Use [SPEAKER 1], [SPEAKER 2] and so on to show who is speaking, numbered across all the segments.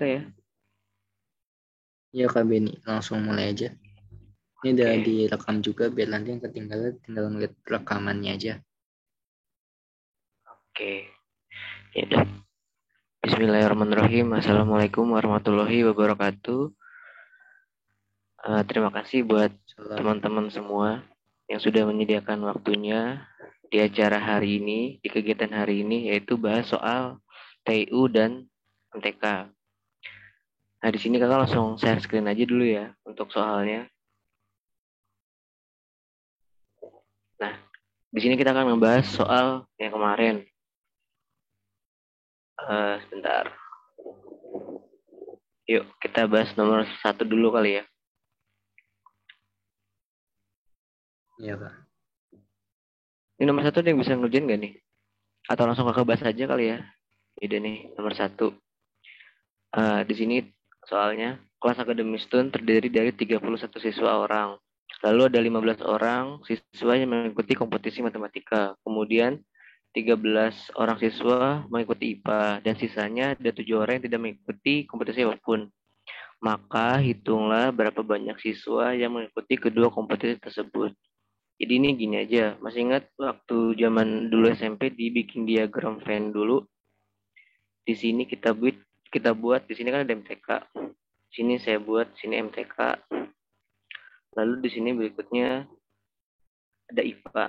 [SPEAKER 1] matematika ya?
[SPEAKER 2] Ya Kak Beni, langsung mulai aja. Ini udah
[SPEAKER 1] Oke,
[SPEAKER 2] direkam juga biar nanti yang ketinggalan tinggal ngeliat rekamannya aja.
[SPEAKER 1] oke. Ya udah. Bismillahirrahmanirrahim. Assalamualaikum warahmatullahi wabarakatuh. Terima kasih buat
[SPEAKER 2] Salam.
[SPEAKER 1] teman-teman semua yang sudah menyediakan waktunya di acara hari ini, di kegiatan hari ini, yaitu bahas soal TU dan MTK. Nah, di sini kakak langsung share screen aja dulu ya untuk soalnya. Nah, di sini kita akan membahas soal yang kemarin. Sebentar. Yuk, kita bahas nomor 1 dulu kali ya.
[SPEAKER 2] Iya Kak.
[SPEAKER 1] Ini nomor 1 ada yang bisa ngerjain gak nih? Atau langsung kakak bahas aja kali ya. Ide nih, nomor 1. Di sini soalnya kelas akademis Tun terdiri dari 31 siswa orang. Lalu ada 15 orang siswa yang mengikuti kompetisi matematika. Kemudian 13 orang siswa mengikuti IPA dan sisanya ada 7 orang yang tidak mengikuti kompetisi apapun. Maka hitunglah berapa banyak siswa yang mengikuti kedua kompetisi tersebut. Jadi ini gini aja, masih ingat waktu zaman dulu SMP dibikin diagram Venn dulu. Di sini kita buat di sini kan ada MTK. Sini saya buat sini MTK. Lalu di sini berikutnya ada IPA.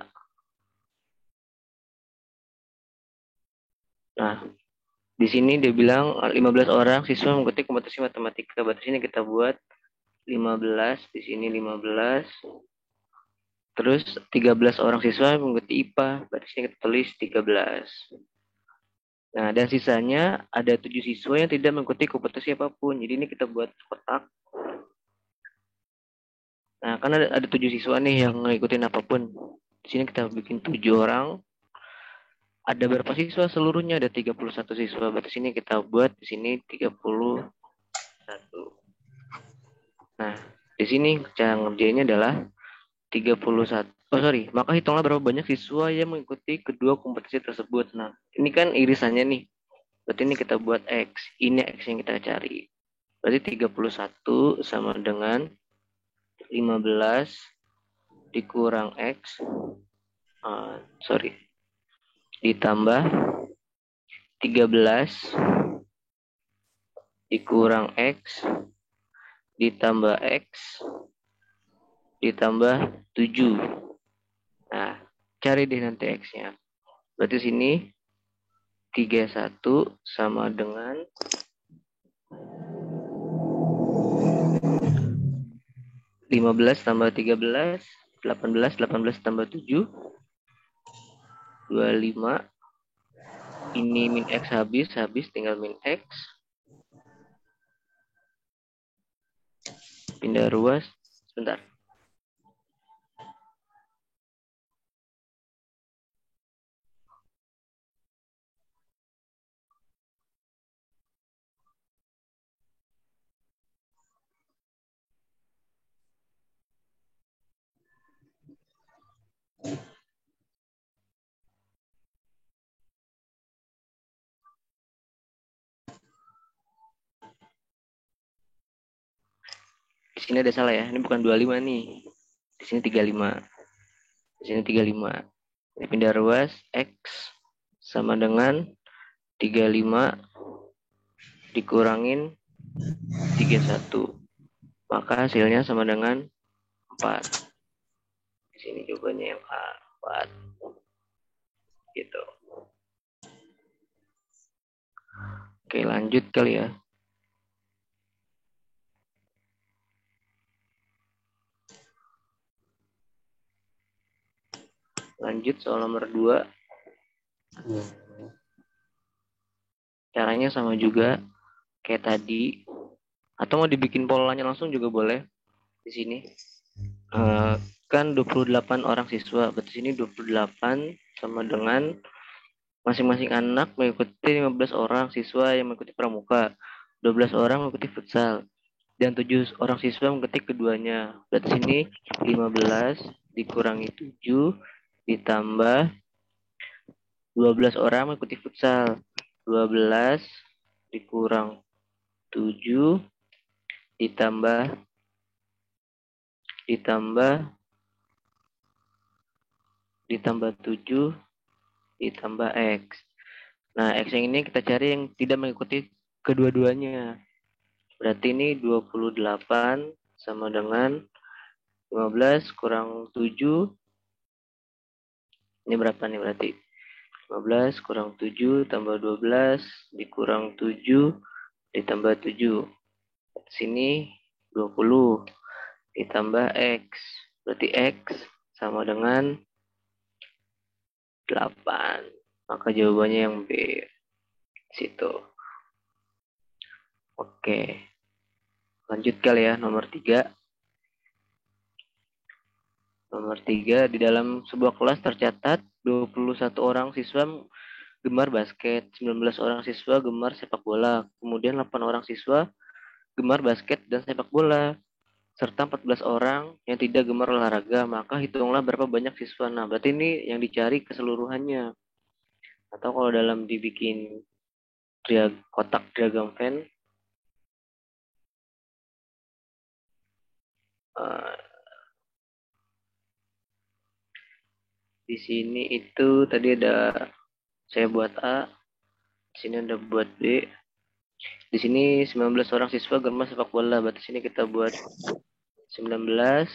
[SPEAKER 1] Nah, di sini dia bilang 15 orang siswa mengikuti kompetisi matematika. Berarti sini kita buat 15, di sini 15. Terus 13 orang siswa mengikuti IPA. Berarti sini kita tulis 13. Nah, dan sisanya ada 7 siswa yang tidak mengikuti kompetisi apapun. Jadi ini kita buat kotak. Nah, kan ada 7 siswa nih yang ngikutin apapun. Di sini kita bikin 7 orang. Ada berapa siswa seluruhnya? Ada 31 siswa. Berarti sini kita buat di sini 31. Nah, di sini cara ngerjainnya adalah 31. Oh sorry, maka hitunglah berapa banyak siswa yang mengikuti kedua kompetisi tersebut. Nah, ini kan irisannya nih. Berarti ini kita buat X. Ini X yang kita cari. Berarti 31 sama dengan 15 dikurang X. Sorry. Ditambah 13 dikurang X ditambah X ditambah 7. Nah, cari deh nanti X-nya. Berarti sini 31 sama dengan 15 tambah 13, 18 tambah 7, 25. Ini min X habis tinggal min X. Pindah ruas. Sebentar. Di sini ada salah ya. Ini bukan 25 nih. Di sini 35. Di sini 35. Ini pindah ruas X sama dengan 35 dikurangin 31. Maka hasilnya sama dengan 4. Di sini jawabannya yang A, 4. Gitu. Oke, lanjut kali ya. Lanjut soal nomor 2. Caranya sama juga kayak tadi. Atau mau dibikin polanya langsung juga boleh. Di sini. Kan 28 orang siswa. Berarti sini 28 sama dengan masing-masing anak mengikuti 15 orang siswa yang mengikuti pramuka. 12 orang mengikuti futsal. Dan 7 orang siswa mengikuti keduanya. Berarti sini 15 dikurangi 7 ditambah 12 orang mengikuti futsal. 12 dikurang 7 ditambah ditambah 7 ditambah X. Nah, X yang ini kita cari yang tidak mengikuti kedua-duanya. Berarti ini 28 sama dengan 15 kurang 7. Ini berapa nih berarti? 15 kurang 7 tambah 12 dikurang 7 ditambah 7. Sini 20 ditambah X. Berarti X sama dengan 8. Maka jawabannya yang B. Situ. Oke. Lanjut kali ya, nomor 3. Nomor 3, di dalam sebuah kelas tercatat 21 orang siswa gemar basket, 19 orang siswa gemar sepak bola, kemudian 8 orang siswa gemar basket dan sepak bola, serta 14 orang yang tidak gemar olahraga, maka hitunglah berapa banyak siswa. Nah, berarti ini yang dicari keseluruhannya. Atau kalau dalam dibikin kotak diagram Venn, di sini itu tadi ada saya buat A, di sini ada buat B. Di sini 19 orang siswa gemar sepak bola, berarti sini kita buat 19.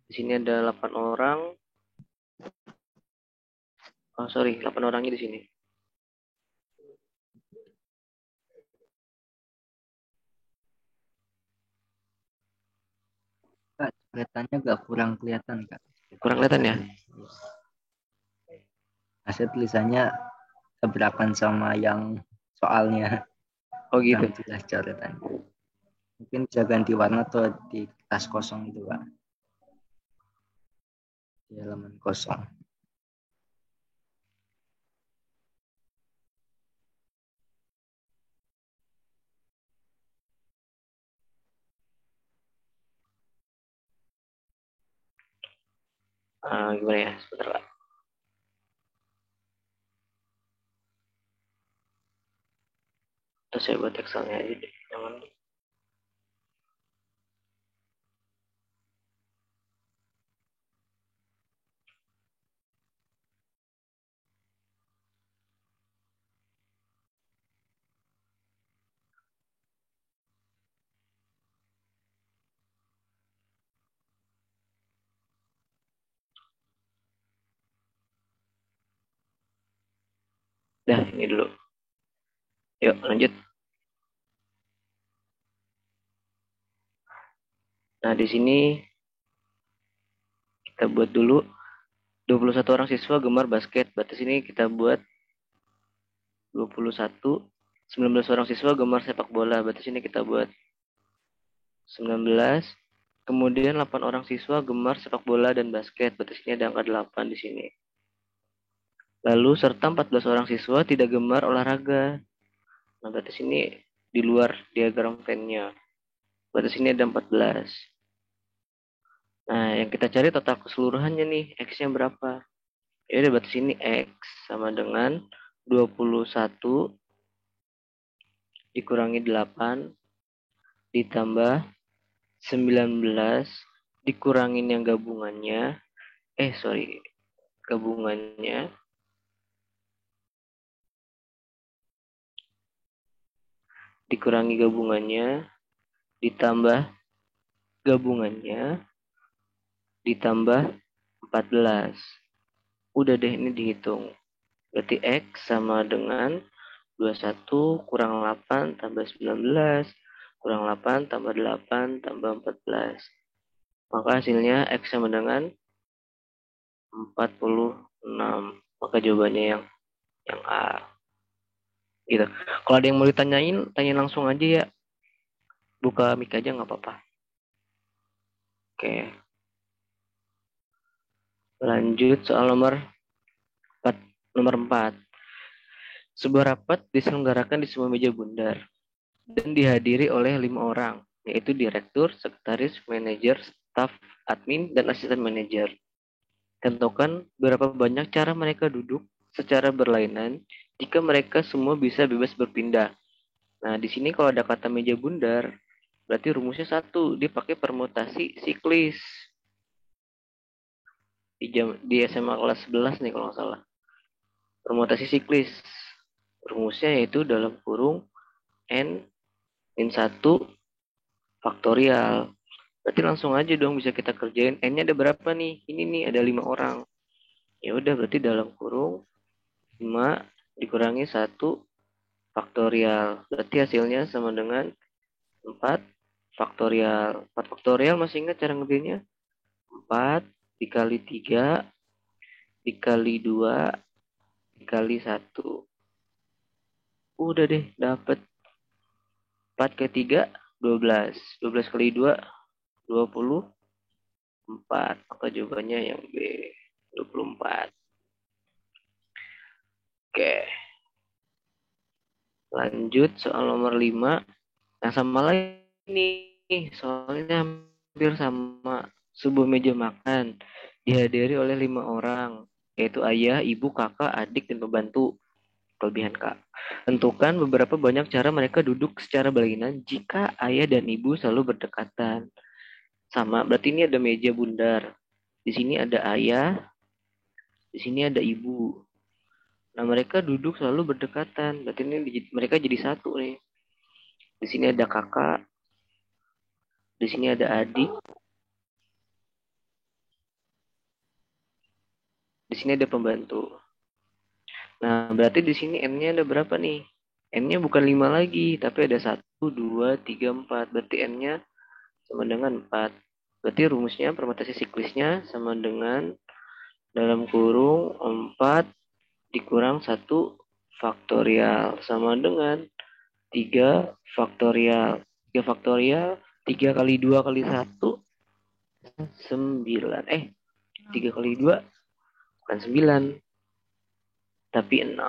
[SPEAKER 1] Di sini ada 8 orang. Oh, sorry, 8 orangnya di sini.
[SPEAKER 2] Kak, coretannya agak kurang kelihatan, Kak.
[SPEAKER 1] Kurang kelihatan ya?
[SPEAKER 2] Hasil tulisannya tabrakan sama yang soalnya.
[SPEAKER 1] Oh gitu.
[SPEAKER 2] Kurang jelas coretannya. Mungkin bisa ganti warna atau di tas kosong itu, Kak. Di halaman kosong.
[SPEAKER 1] Gimana ya? Sebentar, Pak. Terus saya buat Excelnya aja deh. Jangan. Dah, ini dulu. Yuk, lanjut. Nah, di sini kita buat dulu 21 orang siswa gemar basket. Berarti sini kita buat 21. 19 orang siswa gemar sepak bola. Berarti sini kita buat 19. Kemudian 8 orang siswa gemar sepak bola dan basket. Berarti sini ada angka 8 di sini. Lalu serta 14 orang siswa tidak gemar olahraga. Nah, berarti sini di luar diagram Venn-nya. Berarti sini ada 14. Nah, yang kita cari total keseluruhannya nih, X-nya berapa? Ya udah, berarti sini X sama dengan 21 dikurangi 8 ditambah 19 dikurangin yang gabungannya. Gabungannya dikurangi gabungannya ditambah gabungannya ditambah 14. Udah deh, ini dihitung. Berarti X sama dengan 21 kurang 8 tambah 19 kurang 8 tambah 8 tambah 14. Maka hasilnya X sama dengan 46. Maka jawabannya yang A. Gitu. Kalau ada yang mau ditanyain, tanya langsung aja ya. Buka mic aja nggak apa-apa. Oke. Lanjut soal nomor 4. Sebuah rapat diselenggarakan di sebuah meja bundar dan dihadiri oleh 5 orang, yaitu direktur, sekretaris, manajer, staf, admin, dan asisten manajer. Tentukan berapa banyak cara mereka duduk secara berlainan jika mereka semua bisa bebas berpindah. Nah, di sini kalau ada kata meja bundar, berarti rumusnya satu, dia pakai permutasi siklis. Di SMA kelas 11 nih kalau nggak salah. Permutasi siklis. Rumusnya yaitu dalam kurung N min 1 faktorial. Berarti langsung aja dong bisa kita kerjain. N-nya ada berapa nih? Ini nih ada 5 orang. Ya udah berarti dalam kurung 5 dikurangi 1 faktorial. Berarti hasilnya sama dengan 4 faktorial. 4 faktorial masih ingat cara ngerjainnya? 4 dikali 3 dikali 2 dikali 1. Udah deh, dapet 4 kali 3, 12. 12 kali 2, 24. Maka jawabannya yang B, 24. Oke, lanjut soal nomor 5. Nah, sama lagi nih, soalnya hampir sama. Sebuah meja makan dihadiri oleh 5 orang, yaitu ayah, ibu, kakak, adik, dan pembantu. Kelebihan Kak. Tentukan beberapa banyak cara mereka duduk secara berlainan jika ayah dan ibu selalu berdekatan. Sama, berarti ini ada meja bundar. Di sini ada ayah, di sini ada ibu. Nah, mereka duduk selalu berdekatan. Berarti ini mereka jadi satu nih. Di sini ada kakak, di sini ada adik, di sini ada pembantu. Nah, berarti di sini N-nya ada berapa nih? N-nya bukan 5 lagi, tapi ada 1, 2, 3, 4. Berarti N-nya sama dengan 4. Berarti rumusnya, permutasi siklisnya sama dengan dalam kurung 4 dikurang 1 faktorial. Sama dengan 3 faktorial. 3 faktorial, 3 kali 2 kali 1, 9. 3 kali 2, bukan 9, tapi 6.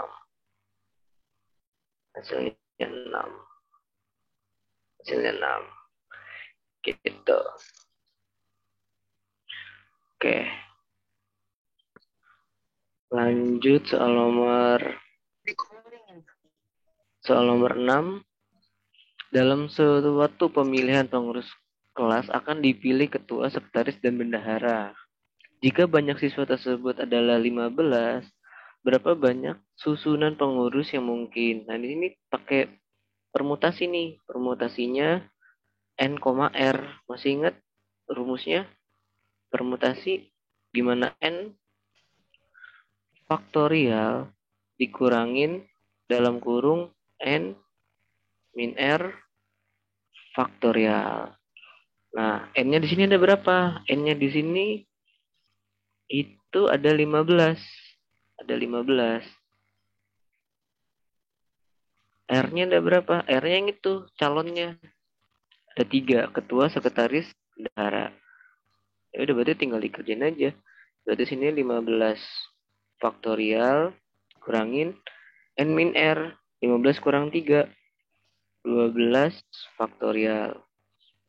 [SPEAKER 1] Hasilnya 6. Hasilnya 6. Gitu. Oke. Lanjut soal nomor 6. Dalam suatu pemilihan pengurus kelas akan dipilih ketua, sekretaris, dan bendahara. Jika banyak siswa tersebut adalah 15, berapa banyak susunan pengurus yang mungkin? Nah, di sini pakai permutasi nih. Permutasinya N, R. Masih ingat rumusnya? Permutasi gimana N faktorial dikurangin dalam kurung N min R faktorial. Nah, N-nya di sini ada berapa? N-nya di sini itu ada 15. Ada 15. R-nya ada berapa? R-nya yang itu, calonnya. Ada 3, ketua, sekretaris, bendahara. Ya udah berarti tinggal dikerjain aja. Berarti sini 15 faktorial kurangin N min R. 15 kurang 3, 12 faktorial.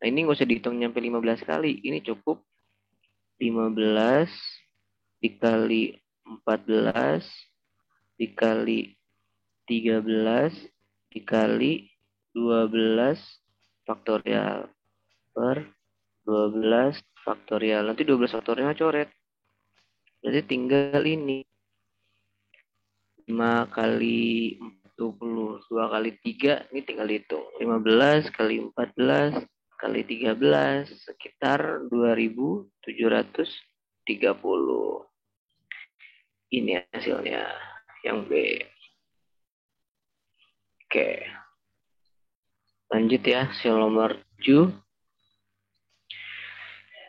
[SPEAKER 1] Nah, ini nggak usah dihitung nyampe 15 kali. Ini cukup 15 dikali 14 dikali 13 dikali 12 faktorial per 12 faktorial. Nanti 12 faktorial coret. Berarti tinggal ini 5 kali 40, 2 kali 3, ini tinggal hitung. 15 kali 14 kali 13 sekitar 2730. Ini hasilnya yang B. Oke, lanjut ya, hasil nomor 7.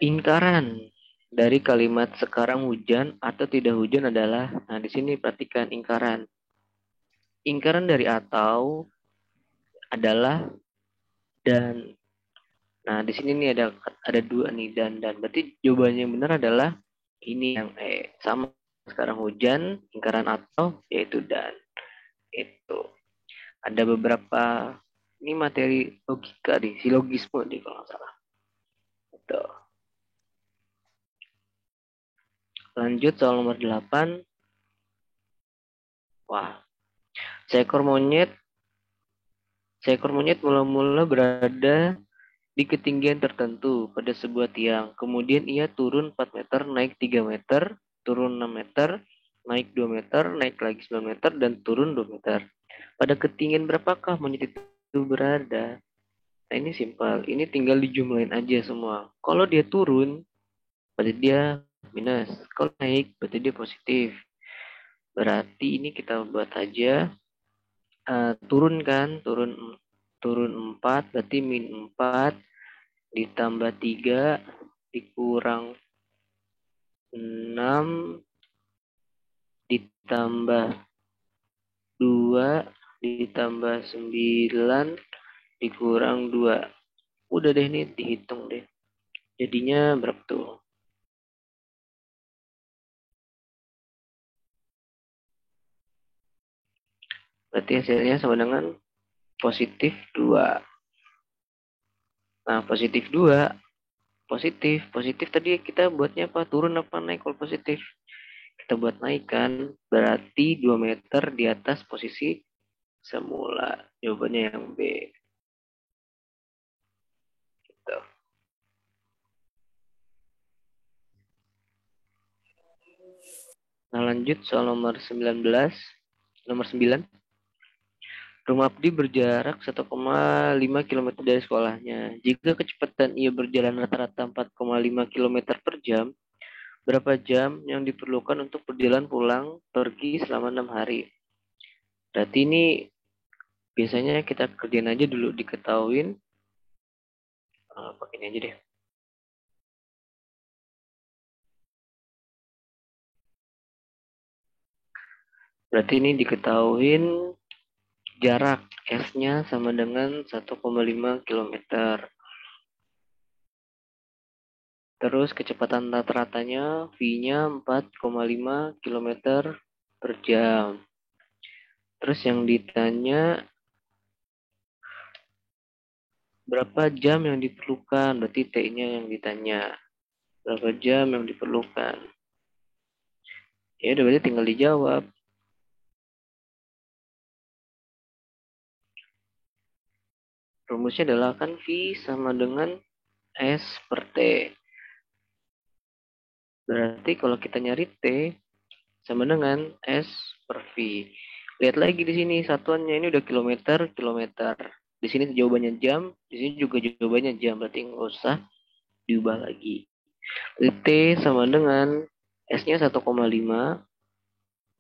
[SPEAKER 1] Ingkaran dari kalimat sekarang hujan atau tidak hujan adalah, nah di sini perhatikan ingkaran. Ingkaran dari atau adalah dan. Nah, di sini nih ada dua nih dan. Berarti jawabannya yang benar adalah ini yang sama. Sekarang hujan, ingkaran atau yaitu dan. Itu. Ada beberapa ini materi logika nih, silogisme nih kalau nggak salah. Itu. Lanjut soal nomor 8. Wah, seekor monyet Seekor monyet mula-mula berada di ketinggian tertentu pada sebuah tiang. Kemudian ia turun 4 meter, naik 3 meter, turun 6 meter, naik 2 meter, naik lagi 9 meter, dan turun 2 meter. Pada ketinggian berapakah monyet itu berada? Nah, ini simpel. Ini tinggal dijumlahin aja semua. Kalau dia turun, berarti dia minus. Kalau naik, berarti dia positif. Berarti ini kita buat aja. Turun kan, turun 4, berarti min 4 ditambah 3 dikurang 6 ditambah 2 ditambah 9 dikurang 2. Udah deh, ini dihitung deh. Jadinya berapa tuh? Berarti hasilnya sama dengan positif 2. Nah, positif 2. Positif tadi kita buatnya apa? Turun apa naik kalau positif? Kita buat naik kan. Berarti 2 meter di atas posisi semula. Jawabannya yang B. Gitu. Nah, lanjut soal nomor 19. Nomor 9. Rumah Abdi berjarak 1,5 km dari sekolahnya. Jika kecepatan ia berjalan rata-rata 4,5 km per jam, berapa jam yang diperlukan untuk berjalan pulang pergi selama 6 hari? Berarti ini biasanya kita kerjain aja dulu, diketahuin. Pakai ini aja deh. Berarti ini diketahuin jarak S-nya sama dengan 1,5 km. Terus kecepatan rata-ratanya V-nya 4,5 km per jam. Terus yang ditanya berapa jam yang diperlukan, berarti T-nya yang ditanya. Berapa jam yang diperlukan. Ya udah, berarti tinggal dijawab. Rumusnya adalah kan V sama dengan S per T. Berarti kalau kita nyari T sama dengan S per V. Lihat lagi di sini satuannya ini udah kilometer, kilometer. Di sini jawabannya jam, di sini juga jawabannya jam. Berarti nggak usah diubah lagi. T sama dengan S-nya 1,5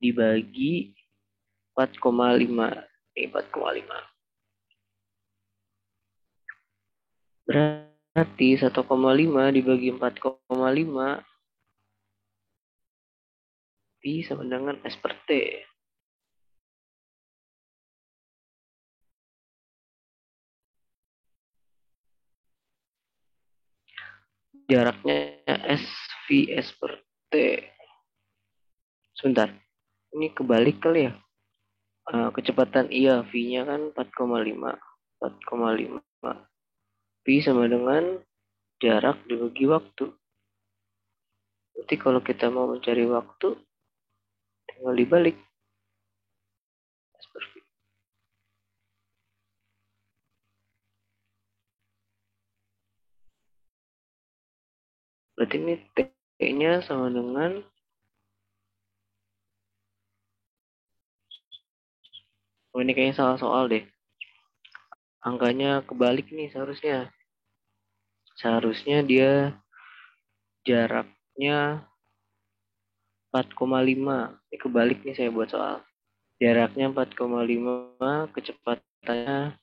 [SPEAKER 1] dibagi 4,5. Ini 4,5. Berarti 1,5 dibagi 4,5 Pi sama dengan S per T. Jaraknya S per T. Sebentar, ini kebalik kali ya. Kecepatan iya, V-nya kan 4,5. 4,5. Pi sama dengan jarak dibagi waktu. Berarti kalau kita mau mencari waktu, tinggal dibalik. S per V. Berarti ini T-nya sama dengan, ini kayaknya salah soal deh. Angkanya kebalik nih seharusnya. Seharusnya dia jaraknya 4,5. Ini kebalik nih saya buat soal. Jaraknya 4,5, kecepatannya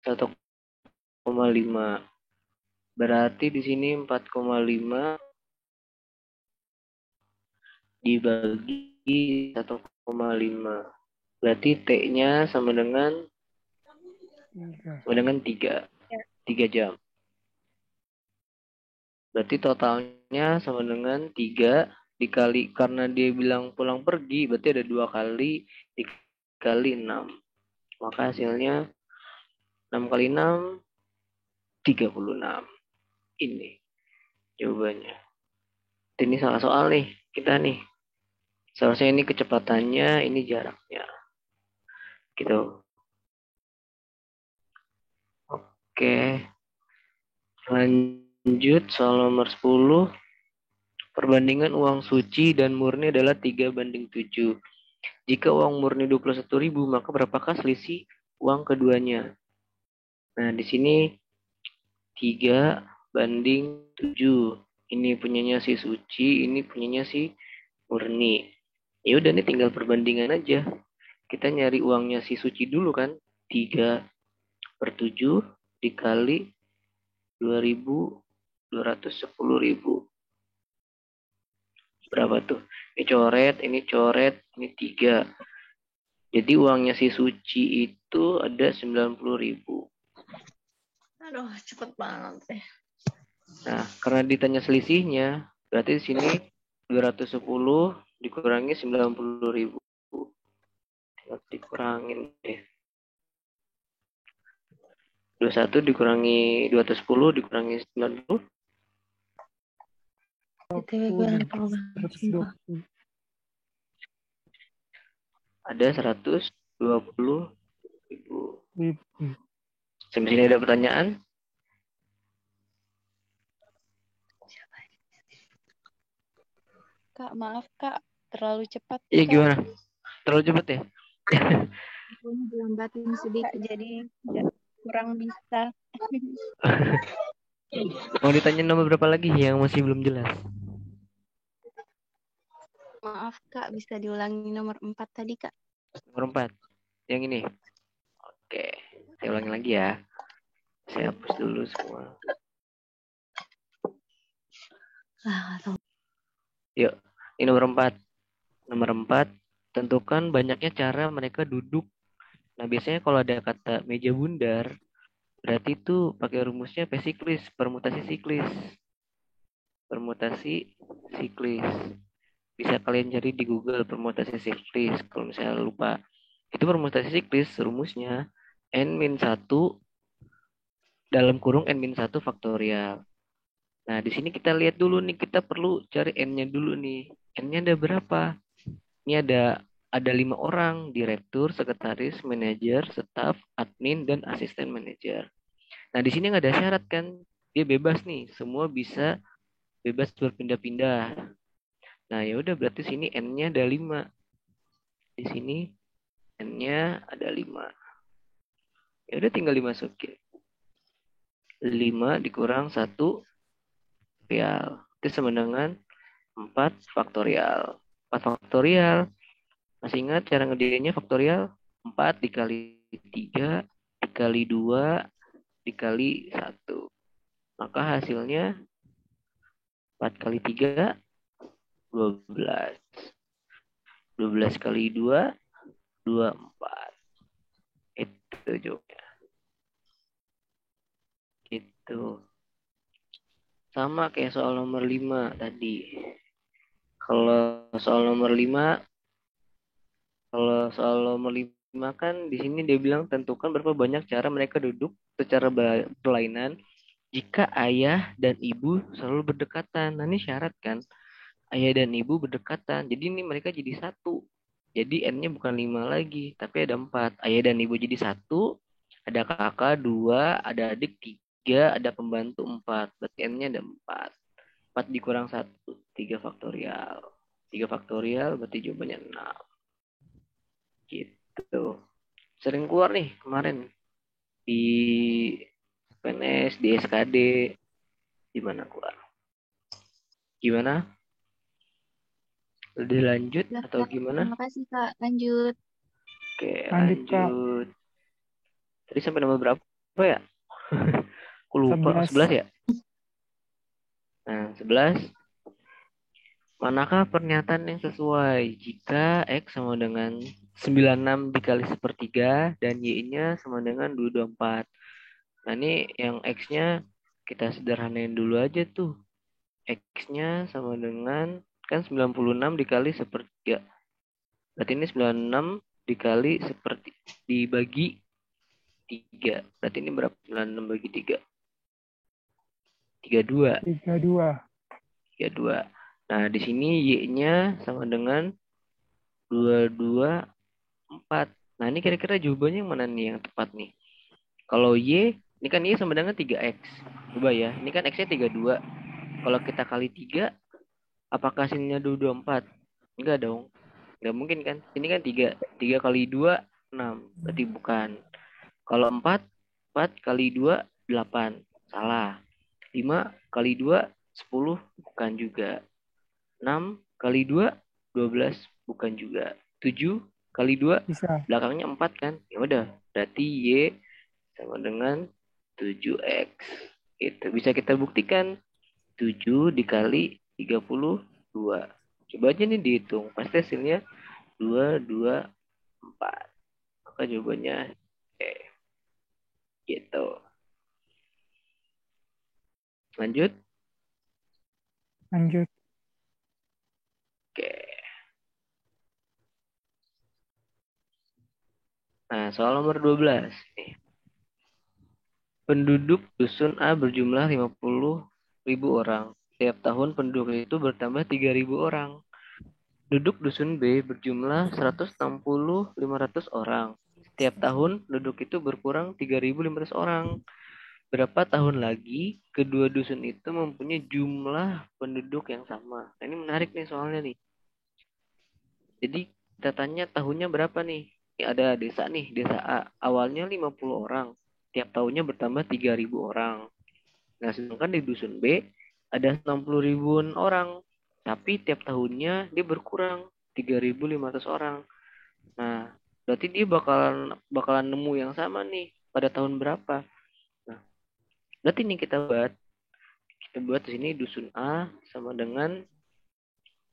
[SPEAKER 1] 1,5. Berarti di sini 4,5 dibagi 1,5. Berarti T-nya sama dengan 3. 3 jam. Berarti totalnya sama dengan 3 dikali, karena dia bilang pulang pergi, berarti ada 2 kali dikali 6. Maka hasilnya 6 kali 6, 36. Ini jawabannya. Ini salah soal nih, kita nih. Seharusnya ini kecepatannya, ini jaraknya. Gitu. Oke, lanjut soal nomor 10. Perbandingan uang suci dan murni adalah 3:7. Jika uang murni 21.000, maka berapakah selisih uang keduanya? Nah, di sini 3:7. Ini punyanya si Suci, ini punyanya si Murni. Ya udah nih tinggal perbandingan aja. Kita nyari uangnya si Suci dulu kan. 3/7 dikali 2.210.000. Berapa tuh? Ini coret, ini 3. Jadi uangnya si Suci itu ada 90.000.
[SPEAKER 3] Aduh, cepet banget deh.
[SPEAKER 1] Nah, karena ditanya selisihnya, berarti di sini 210 dikurangi 90.000. Tinggal dikurangin deh. 21 dikurangi 210 dikurangi 90.
[SPEAKER 3] BTW gue lupa banget. Sumpah.
[SPEAKER 1] Ada 120.000. Sampai sini ada pertanyaan?
[SPEAKER 4] Kak, maaf Kak, terlalu cepat.
[SPEAKER 1] Iya
[SPEAKER 4] Kak.
[SPEAKER 1] gimana? Terlalu cepat ya?
[SPEAKER 4] Pokoknya dilambatin sedikit, jadi kurang bisa.
[SPEAKER 1] Mau ditanya nomor berapa lagi yang masih belum jelas?
[SPEAKER 4] Maaf Kak, bisa diulangi nomor 4 tadi Kak.
[SPEAKER 1] Nomor 4. Yang ini. Oke, saya ulangi lagi ya. Saya hapus dulu semua. Yuk, ini nomor 4. Nomor 4, tentukan banyaknya cara mereka duduk. Nah, biasanya kalau ada kata meja bundar, berarti itu pakai rumusnya pesiklis, permutasi siklis. Permutasi siklis. Bisa kalian cari di Google permutasi siklis kalau misalnya lupa. Itu permutasi siklis rumusnya n-1 dalam kurung n-1 faktorial. Nah, di sini kita lihat dulu nih, kita perlu cari n-nya dulu nih. N-nya ada berapa? Ini ada 5 orang, direktur, sekretaris, manajer, staf, admin, dan asisten manajer. Nah, di sini nggak ada syarat kan? Dia bebas nih, semua bisa bebas berpindah-pindah. Nah, ya udah berarti sini n-nya ada 5. Di sini n-nya ada 5. Ya udah tinggal dimasukin. 5 dikurang 1 faktorial. Itu sama dengan 4 faktorial. 4 faktorial. Masih ingat cara ngerjainnya faktorial? 4 dikali 3 dikali 2 dikali 1. Maka hasilnya 4 kali 3, 12. 12 kali 2, 24. Itu jawabnya. Gitu. Sama kayak soal nomor 5 tadi. Kalau soal nomor 5 kan di sini dia bilang tentukan berapa banyak cara mereka duduk secara berlainan jika ayah dan ibu selalu berdekatan. Nah, ini syarat kan? Ayah dan ibu berdekatan. Jadi ini mereka jadi satu. Jadi n-nya bukan 5 lagi, tapi ada 4. Ayah dan ibu jadi satu, ada kakak 2, ada adik 3, ada pembantu 4. Berarti n-nya ada 4. 4 dikurang 1, 3 faktorial. 3 faktorial berarti jawabannya 6. Gitu. Sering keluar nih kemarin di PNS, di SKD. Di mana keluar? Gimana? Udah lanjut
[SPEAKER 4] Udah,
[SPEAKER 1] atau
[SPEAKER 4] Kak.
[SPEAKER 1] gimana?
[SPEAKER 4] Terima kasih Kak, lanjut.
[SPEAKER 1] Oke, lanjut. Tadi sampai nomor berapa ya? Aku lupa. 11 ya? Nah, 11. Manakah pernyataan yang sesuai jika X sama dengan 96 dikali sepertiga dan Y-nya sama dengan 224. Nah, ini yang X-nya kita sederhanain dulu aja tuh. X-nya sama dengan kan 96 dikali sepertiga. Berarti ini 96 dikali seperti dibagi 3. Berarti ini berapa? 96 bagi 3. 32. 32. Nah, di sini Y-nya sama dengan 224. Nah, ini kira-kira jawabannya yang mana nih yang tepat nih? Kalau Y Ini kan Y sama dengan 3X. Coba ya, ini kan X-nya 32. Kalau kita kali 3, apakah hasilnya 224? Enggak dong. Enggak mungkin kan? Ini kan 3. 3 kali 2, 6. Berarti bukan. Kalau 4, 4 kali 2, 8. Salah. 5 kali 2, 10. Bukan juga. 6 kali 2, 12. Bukan juga. 7 kali 2,
[SPEAKER 5] Bisa.
[SPEAKER 1] belakangnya 4 kan? Ya udah. Berarti Y sama dengan 7X. Itu bisa kita buktikan. 7 dikali 32. Coba aja nih dihitung. Pasti hasilnya 224. Maka jawabannya gitu. Lanjut.
[SPEAKER 5] Lanjut.
[SPEAKER 1] Oke. Nah, soal nomor 12 nih. Penduduk dusun A berjumlah 50.000 orang. Setiap tahun penduduk itu bertambah 3.000 orang. Penduduk dusun B berjumlah 160.500 orang. Setiap tahun penduduk itu berkurang 3.500 orang. Berapa tahun lagi kedua dusun itu mempunyai jumlah penduduk yang sama? Nah, ini menarik nih soalnya nih. Jadi kita tanya tahunnya berapa nih? Ini ada desa nih, desa A. Awalnya 50 orang. Tiap tahunnya bertambah 3.000 orang. Nah, sedangkan di dusun B ada 60 ribuan orang. Tapi tiap tahunnya dia berkurang 3.500 orang. Nah, berarti dia bakalan nemu yang sama nih pada tahun berapa? Nah, berarti nih kita buat di sini dusun A sama dengan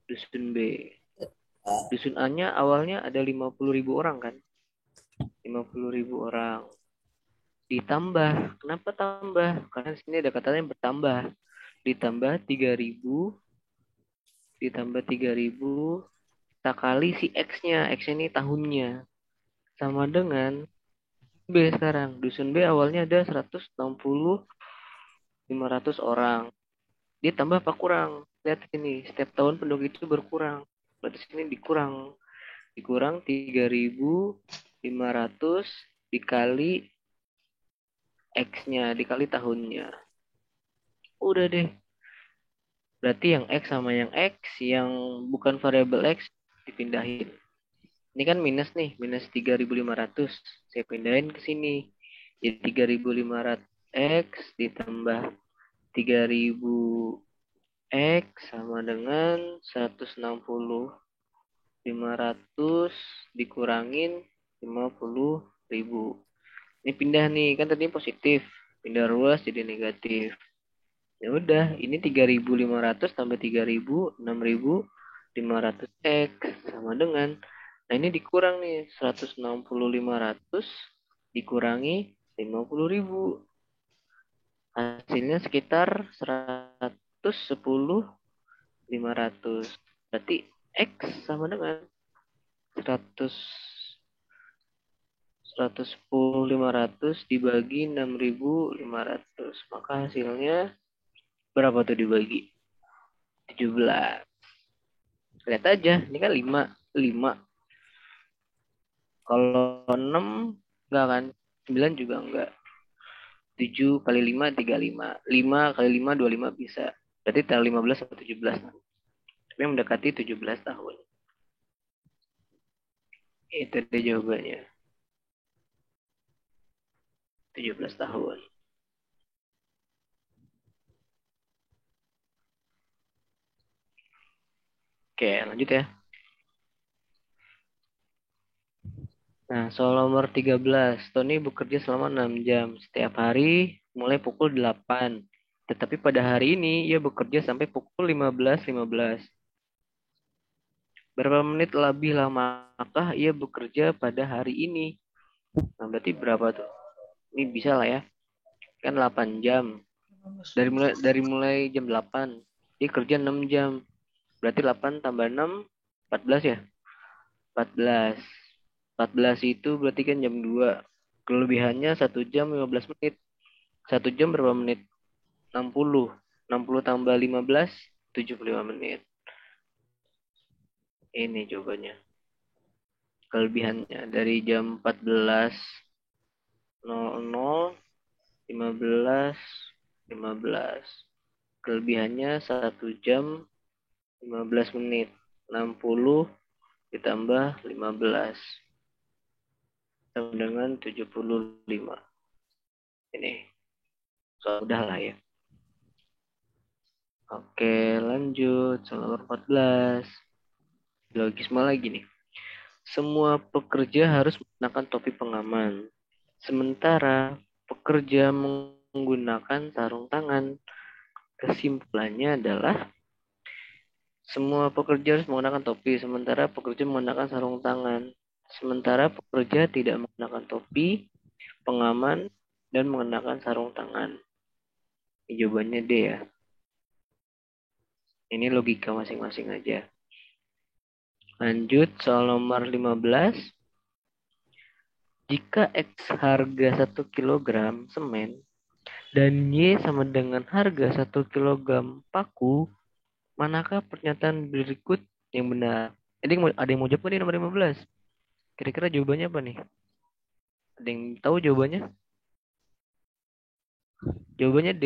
[SPEAKER 1] dusun B. Dusun A-nya awalnya ada 50.000 orang kan? 50.000 orang. Ditambah. Kenapa tambah? Karena di sini ada katanya bertambah. Ditambah 3.000. Ditambah 3.000. Kita kali si X-nya. X-nya ini tahunnya. Sama dengan B sekarang. Dusun B awalnya ada 160.500 orang. Dia tambah apa kurang? Lihat sini. Setiap tahun penduduk itu berkurang. Berarti sini dikurang. Dikurang 3.500 dikali X-nya. Dikali tahunnya. Udah deh. Berarti yang X sama yang X, yang bukan variabel X, dipindahin. Ini kan minus nih, minus 3.500. Saya pindahin ke sini. Jadi 3.500 X ditambah 3.000 X sama dengan 160.500 dikurangin 50.000. Ini pindah nih, kan tadi positif. Pindah ruas jadi negatif. Ya udah, ini 3.500 tambah 3.000, 6.500 X sama dengan, nah ini dikurang nih, 160.500 dikurangi 50.000. Hasilnya sekitar 110.500. Berarti X sama dengan 110.500 dibagi 6.500. Maka hasilnya berapa tuh dibagi? 17. Lihat aja, ini kan 5. 5. Kalau 6 enggak kan? 9 juga enggak. 7 kali 5, 35. 5 kali 5, 25 bisa. Berarti tanggal 15 atau 17. Tapi yang mendekati 17 tahun. Itu deh jawabannya. 17 tahun. Oke, lanjut ya. Nah, soal nomor 13. Tony bekerja selama 6 jam setiap hari mulai pukul 8. Tetapi pada hari ini ia bekerja sampai pukul 15.15. Berapa menit lebih lamakah ia bekerja pada hari ini? Nah, berarti berapa tuh? Ini bisa lah ya. Kan 8 jam. Dari mulai jam 8. Dia kerja 6 jam. Berarti 8 tambah 6, 14 ya? 14. 14 itu berarti kan jam 2. Kelebihannya 1 jam 15 menit. 1 jam berapa menit? 60. 60 tambah 15, 75 menit. Ini jawabannya. Kelebihannya dari jam 14.00 15, 15. Kelebihannya 1 jam 15 menit. 60 ditambah 15 sama dengan 75. Ini soal udah lah ya. Oke, lanjut. Soal nomor 14. Logisme lagi nih. Semua pekerja harus menggunakan topi pengaman. Sementara pekerja menggunakan sarung tangan. Kesimpulannya adalah semua pekerja harus menggunakan topi, sementara pekerja menggunakan sarung tangan. Sementara pekerja tidak menggunakan topi, pengaman, dan mengenakan sarung tangan. Ini jawabannya D ya. Ini logika masing-masing aja. Lanjut soal nomor 15. Jika X harga 1 kg semen dan Y sama dengan harga 1 kg paku, manakah pernyataan berikut yang benar? Jadi ada yang mau jawab nih nomor 15? Kira-kira jawabannya apa nih? Ada yang tahu jawabannya? Jawabannya D.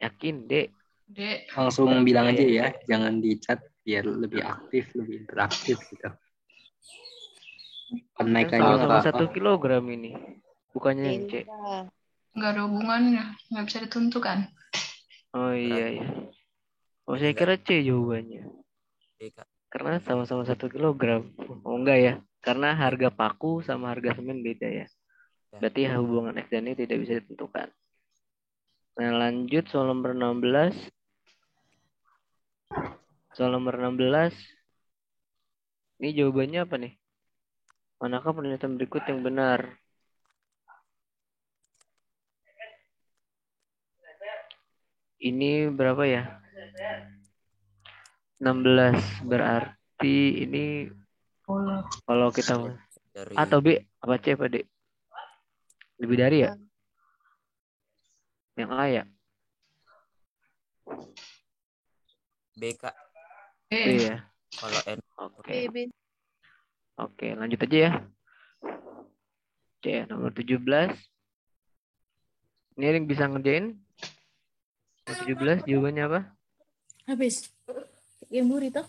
[SPEAKER 1] Yakin D?
[SPEAKER 3] Dek,
[SPEAKER 2] Langsung bilang aja
[SPEAKER 1] Iya.
[SPEAKER 2] ya, jangan di chat biar lebih aktif, lebih interaktif gitu. Kenaikannya
[SPEAKER 1] Sama-sama
[SPEAKER 2] nggak
[SPEAKER 1] 1 kilogram ini. Bukannya yang C.
[SPEAKER 4] Iya.
[SPEAKER 3] nggak ada hubungannya, nggak bisa ditentukan.
[SPEAKER 1] Oh iya ya. Oh saya kira C jawabannya. Karena sama-sama 1 kilogram. Oh enggak ya. Karena harga paku sama harga semen beda ya. Berarti hubungan X dan Y tidak bisa ditentukan. Nah lanjut soal nomor 16. Soal nomor 16. Ini jawabannya apa nih? Manakah pernyataan berikut yang benar? Ini berapa ya? 16. Berarti ini kalau kita
[SPEAKER 5] Dari
[SPEAKER 1] A atau B? Apa C apa D? Lebih dari ya? Yang A ya?
[SPEAKER 5] B, Kak.
[SPEAKER 1] B ya?
[SPEAKER 5] Kalau N
[SPEAKER 1] Oke.
[SPEAKER 4] B.
[SPEAKER 1] Oke, lanjut aja ya. C ya, nomor 17. Ini ada yang bisa ngerjain? Nomor 17 jawabannya apa?
[SPEAKER 3] Habis. Game burrito.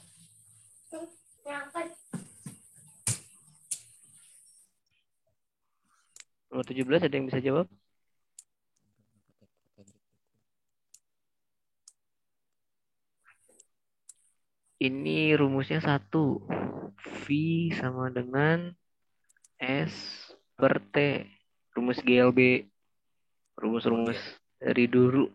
[SPEAKER 1] Nomor 17 ada yang bisa jawab? Ini rumusnya 1. V sama dengan S per T. Rumus GLB. Rumus-rumus dari dulu.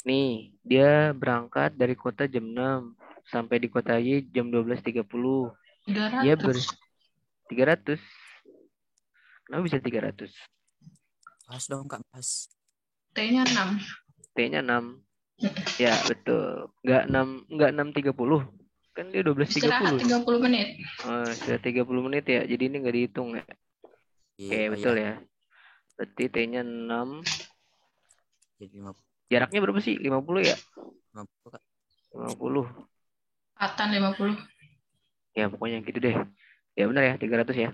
[SPEAKER 1] Nih, dia berangkat dari kota jam 6 sampai di kota Y jam 12.30. Dia
[SPEAKER 3] 300.
[SPEAKER 1] 300. Kenapa bisa 300?
[SPEAKER 5] Pas dong, Kak, pas.
[SPEAKER 3] T-nya 6.
[SPEAKER 1] T-nya 6. Ya, betul. Enggak 6.30. Kan dia
[SPEAKER 3] Istirahat
[SPEAKER 1] 12.30.
[SPEAKER 3] 30 menit.
[SPEAKER 1] Oh, sudah 30 menit ya. Jadi ini enggak dihitung ya. Oke,
[SPEAKER 5] Iya,
[SPEAKER 1] betul ya. Berarti T-nya 6.
[SPEAKER 5] Jadi 50,
[SPEAKER 1] Jaraknya berapa sih? 50 ya?
[SPEAKER 5] 50, Kak.
[SPEAKER 1] 50.
[SPEAKER 3] Atan 50.
[SPEAKER 1] Ya, pokoknya gitu deh. Ya benar ya, 300 ya.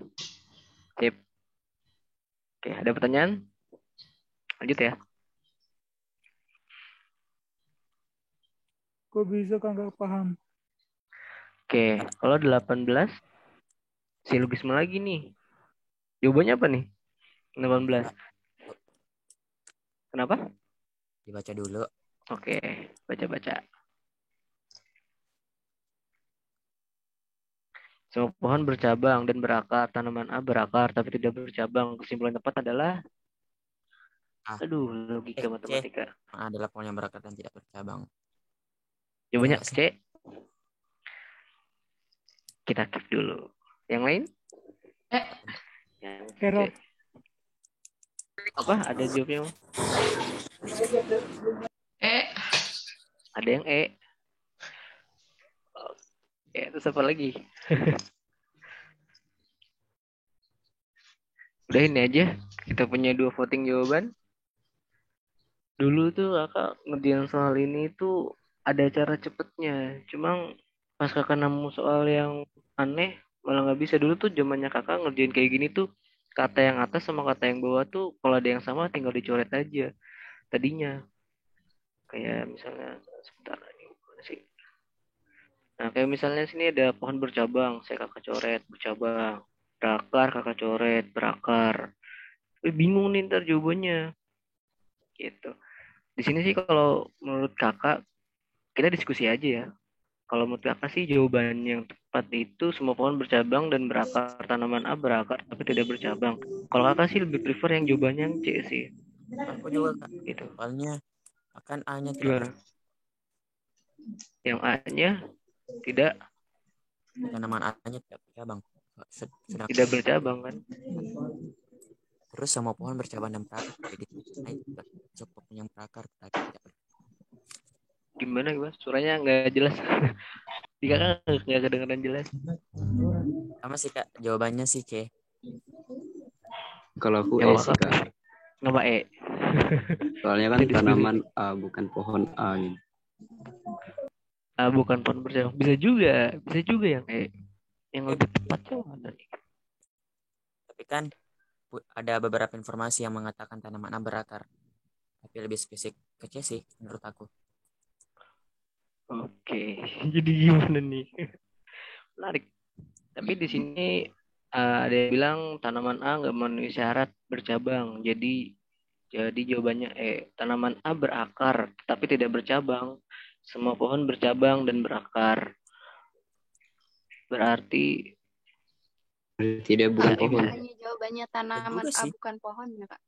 [SPEAKER 1] Sip. Oke, ada pertanyaan? Lanjut ya.
[SPEAKER 6] Kok bisa kan nggak paham?
[SPEAKER 1] Oke, kalau 18 silogisme lagi nih. Jawabannya apa nih? 18. Kenapa?
[SPEAKER 5] Dibaca dulu.
[SPEAKER 1] Oke, baca-baca. Semua pohon bercabang dan berakar. Tanaman A berakar tapi tidak bercabang. Kesimpulan tepat adalah
[SPEAKER 5] A.
[SPEAKER 1] aduh, logika
[SPEAKER 5] C.
[SPEAKER 1] matematika.
[SPEAKER 5] Adalah pohon yang berakar dan tidak bercabang.
[SPEAKER 1] Jawabannya
[SPEAKER 5] Enggak sih?
[SPEAKER 1] C. Kita keep dulu. Yang lain? Yang C.
[SPEAKER 6] Error.
[SPEAKER 1] Apa? Ada jawabnya? Ada yang E. Oke, terus apa lagi? Udah ini aja. Kita punya 2 voting jawaban. Dulu tuh kakak ngerjain soal ini tuh ada cara cepetnya. Cuma pas kakak nemu soal yang aneh malah nggak bisa. Dulu tuh zamannya kakak ngerjain kayak gini tuh kata yang atas sama kata yang bawah tuh kalau ada yang sama tinggal dicoret aja tadinya. Kayak misalnya sebentar ini mana sih? Nah, kayak misalnya sini ada pohon bercabang, saya kakak coret bercabang. Berakar kakak coret berakar. Bingung nih ntar jawabannya gitu. Di sini sih kalau menurut kakak kita diskusi aja ya. Kalau menurut kakak sih jawaban yang tepat itu semua pohon bercabang dan berakar, tanaman A berakar tapi tidak bercabang. Kalau kakak sih lebih prefer yang jawabannya yang C sih.
[SPEAKER 5] Aku juga kak.
[SPEAKER 1] Gitu.
[SPEAKER 5] Soalnya akan A-nya tidak
[SPEAKER 1] Gimana? Yang A-nya tidak
[SPEAKER 5] tanaman A-nya tidak bercabang. Sedangkan
[SPEAKER 1] tidak bercabang kan?
[SPEAKER 5] terus semua pohon bercabang dan berakar jadi itu cukup yang berakar tapi tidak
[SPEAKER 1] Gimana suaranya nggak jelas. Di kakak nggak kedengeran jelas.
[SPEAKER 5] sama sih kak, jawabannya sih C.
[SPEAKER 6] Kalau aku
[SPEAKER 1] Yang
[SPEAKER 6] sih
[SPEAKER 1] kakak
[SPEAKER 6] kak.
[SPEAKER 1] nama E.
[SPEAKER 6] Soalnya kan
[SPEAKER 1] Kita diskusi.
[SPEAKER 6] tanaman A bukan pohon A gitu.
[SPEAKER 1] Bukan pohon bercabang. Bisa juga yang E. Yang lebih tepat yang mana nih?
[SPEAKER 5] Tapi kan ada beberapa informasi yang mengatakan tanaman A berakar. Tapi lebih spesifik ke C sih menurut aku.
[SPEAKER 1] Oke, jadi gimana nih? Menarik. Tapi di sini ada yang bilang tanaman A nggak memenuhi syarat bercabang. Jadi jawabannya E. Tanaman A berakar tapi tidak bercabang. Semua pohon bercabang dan berakar. Berarti
[SPEAKER 6] Tidak bukan
[SPEAKER 1] bisa,
[SPEAKER 6] pohon.
[SPEAKER 4] Hanya jawabannya tanaman
[SPEAKER 5] juga
[SPEAKER 4] A
[SPEAKER 5] sih.
[SPEAKER 4] bukan pohon ya Kak.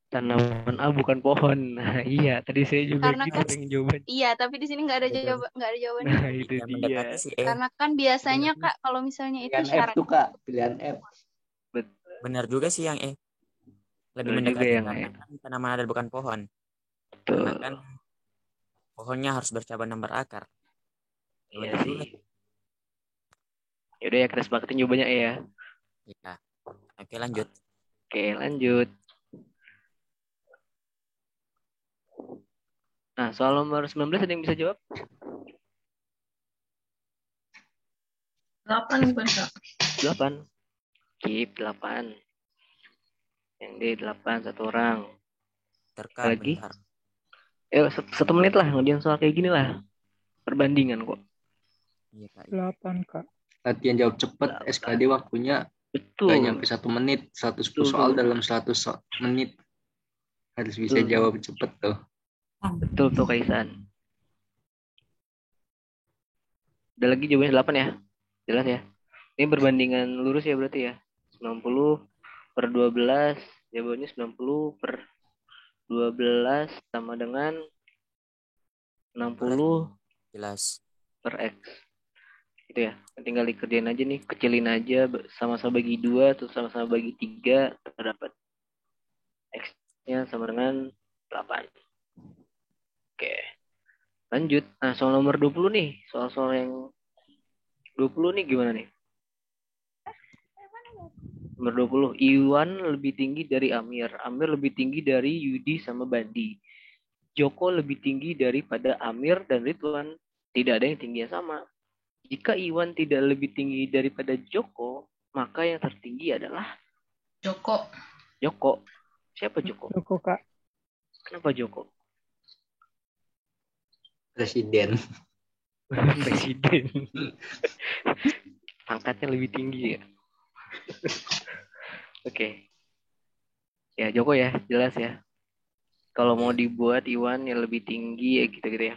[SPEAKER 1] tanaman A bukan pohon. Nah, iya, tadi saya juga
[SPEAKER 4] Karena
[SPEAKER 1] gitu
[SPEAKER 4] kan
[SPEAKER 1] pengen jawaban.
[SPEAKER 4] iya, tapi di sini nggak ada jawabannya.
[SPEAKER 1] Nah, itu
[SPEAKER 5] Yang
[SPEAKER 1] dia.
[SPEAKER 5] mendekati si E.
[SPEAKER 4] Karena kan biasanya Kak kalau misalnya itu
[SPEAKER 6] Pilihan F
[SPEAKER 4] syarat
[SPEAKER 6] tuh kak, pilihan F.
[SPEAKER 5] Benar juga sih yang E. Lebih
[SPEAKER 1] Benar juga
[SPEAKER 5] mendekati
[SPEAKER 1] yang
[SPEAKER 5] karena
[SPEAKER 1] E.
[SPEAKER 5] kan tanaman ada bukan pohon.
[SPEAKER 1] Tuh.
[SPEAKER 5] Karena kan pohonnya harus bercabang dan berakar.
[SPEAKER 1] Iya
[SPEAKER 5] Benar
[SPEAKER 1] sih.
[SPEAKER 5] juga.
[SPEAKER 1] Yaudah ya, kita sepakatin jawabannya E ya.
[SPEAKER 5] Ya. Oke lanjut.
[SPEAKER 1] Oke, lanjut. Nah, soal nomor 19 ada yang bisa jawab?
[SPEAKER 3] 8 bukan Kak?
[SPEAKER 1] 8. Keep 8. Yang D 8 satu orang.
[SPEAKER 5] Terkak
[SPEAKER 1] Lagi?
[SPEAKER 5] bentar.
[SPEAKER 1] Satu menit lah ngerjain soal kayak gini lah. Perbandingan kok.
[SPEAKER 5] Iya kak.
[SPEAKER 2] 8 Kak.
[SPEAKER 6] Latihan jawab cepat, SKD waktunya
[SPEAKER 1] Betul.
[SPEAKER 6] nggak nyampe 1 menit. 110 soal dalam 100 menit. Harus bisa
[SPEAKER 1] Betul.
[SPEAKER 6] jawab cepat tuh.
[SPEAKER 1] Betul tuh Kaisan. Ada lagi jawabannya 8 ya? Jelas ya? Ini perbandingan lurus ya berarti ya? 90 per 12. Jawabannya 90 per 12 sama dengan 60
[SPEAKER 5] Jelas.
[SPEAKER 1] per X. Gitu ya. Tinggal dikerjain aja nih. Kecilin aja. Sama-sama bagi 2. Terus sama-sama bagi 3. Terdapat X-nya sama dengan 8. Oke. Lanjut. Nah, soal nomor 20 nih. Soal-soal yang 20 nih gimana nih? Nomor 20. Iwan lebih tinggi dari Amir. Amir lebih tinggi dari Yudi sama Bandi. Joko lebih tinggi daripada Amir dan Ridwan. Tidak ada yang tingginya sama. Jika Iwan tidak lebih tinggi daripada Joko, maka yang tertinggi adalah
[SPEAKER 3] Joko.
[SPEAKER 1] Joko. Siapa Joko?
[SPEAKER 2] Joko Kak.
[SPEAKER 1] Kenapa Joko?
[SPEAKER 6] Presiden.
[SPEAKER 1] Presiden. Pangkatnya lebih tinggi ya. Oke. Ya Joko ya, jelas ya. Kalau mau dibuat Iwan yang lebih tinggi ya gitu-gitu ya.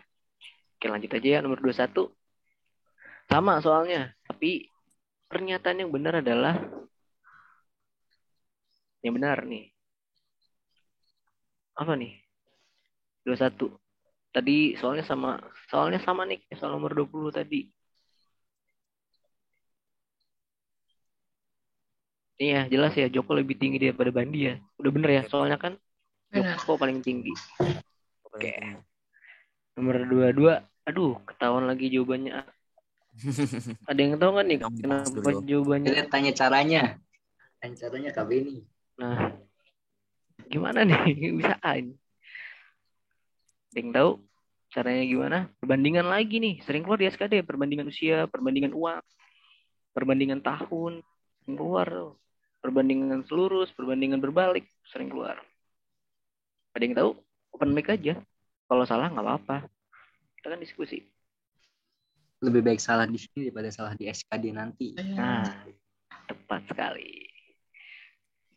[SPEAKER 1] Oke lanjut aja ya nomor 21. Sama soalnya, tapi pernyataan yang benar adalah yang benar nih. Apa nih? 21. Tadi soalnya sama nih soal nomor 20 tadi. Ini ya jelas ya Joko lebih tinggi daripada Bandi ya. Udah bener ya soalnya kan
[SPEAKER 3] Benar.
[SPEAKER 1] Joko paling tinggi.
[SPEAKER 5] Oke.
[SPEAKER 1] Nomor 22. Aduh, ketahuan lagi jawabannya. Ada yang tahu kan nih kenapa jawabannya?
[SPEAKER 6] Kita tanya caranya. Tanya caranya Kak Beni.
[SPEAKER 1] Nah, gimana nih? Bisa ini. Ada yang tahu caranya gimana? Perbandingan lagi nih. Sering keluar di SKD. Perbandingan usia, perbandingan uang, perbandingan tahun. Sering keluar tuh. perbandingan selurus, perbandingan berbalik sering keluar. Ada yang tahu? Open mic aja. Kalau salah nggak apa-apa. Kita kan diskusi.
[SPEAKER 6] Lebih baik salah di sini daripada salah di SKD nanti.
[SPEAKER 1] Nah, tepat sekali.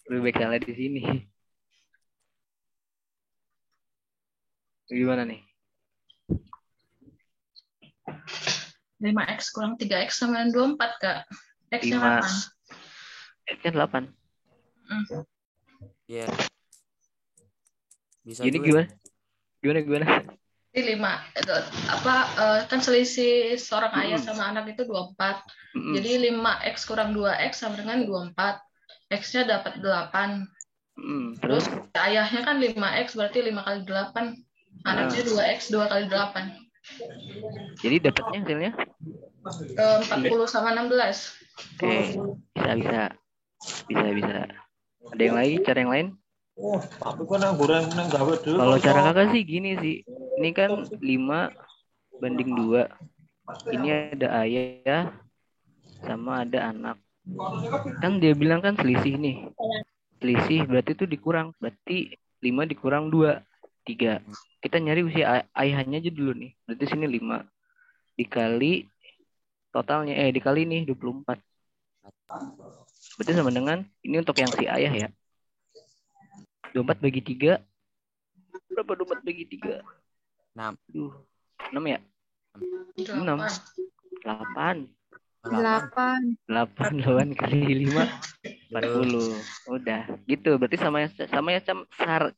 [SPEAKER 1] Lebih baik salah di sini. Gimana nih?
[SPEAKER 3] 5x kurang 3x sama 24, Kak. X-nya
[SPEAKER 1] 5.
[SPEAKER 3] 8.
[SPEAKER 1] X-nya 8.
[SPEAKER 5] Iya. Bisa
[SPEAKER 1] Jadi
[SPEAKER 5] juga.
[SPEAKER 1] gimana?
[SPEAKER 3] Jadi 5 itu kan selisih seorang ayah sama anak itu 24. Jadi 5x kurang 2x sama dengan 24. X-nya dapat 8. Terus ayahnya kan 5x berarti 5 kali 8. Anaknya 2x 2 kali 8.
[SPEAKER 1] Jadi dapatnya hasilnya
[SPEAKER 3] 40 sama 16.
[SPEAKER 1] Oke, bisa. Ada yang lain? Cara yang lain? Kalau cara kakak sih gini sih. Ini kan 5:2. Ini ada ayah sama ada anak. Kan dia bilang kan selisih nih. Selisih berarti itu dikurang. Berarti 5 dikurang 2. 3. Kita nyari usia ayahnya aja dulu nih. Berarti sini 5. Dikali totalnya. Dikali nih 24. Berarti sama dengan. Ini untuk yang si ayah ya. 24 bagi 3. Berapa 24 bagi 3?
[SPEAKER 5] 6.
[SPEAKER 1] 6 ya? 6. 8. 8 kali 5. 40. Udah. Gitu. Berarti sama ya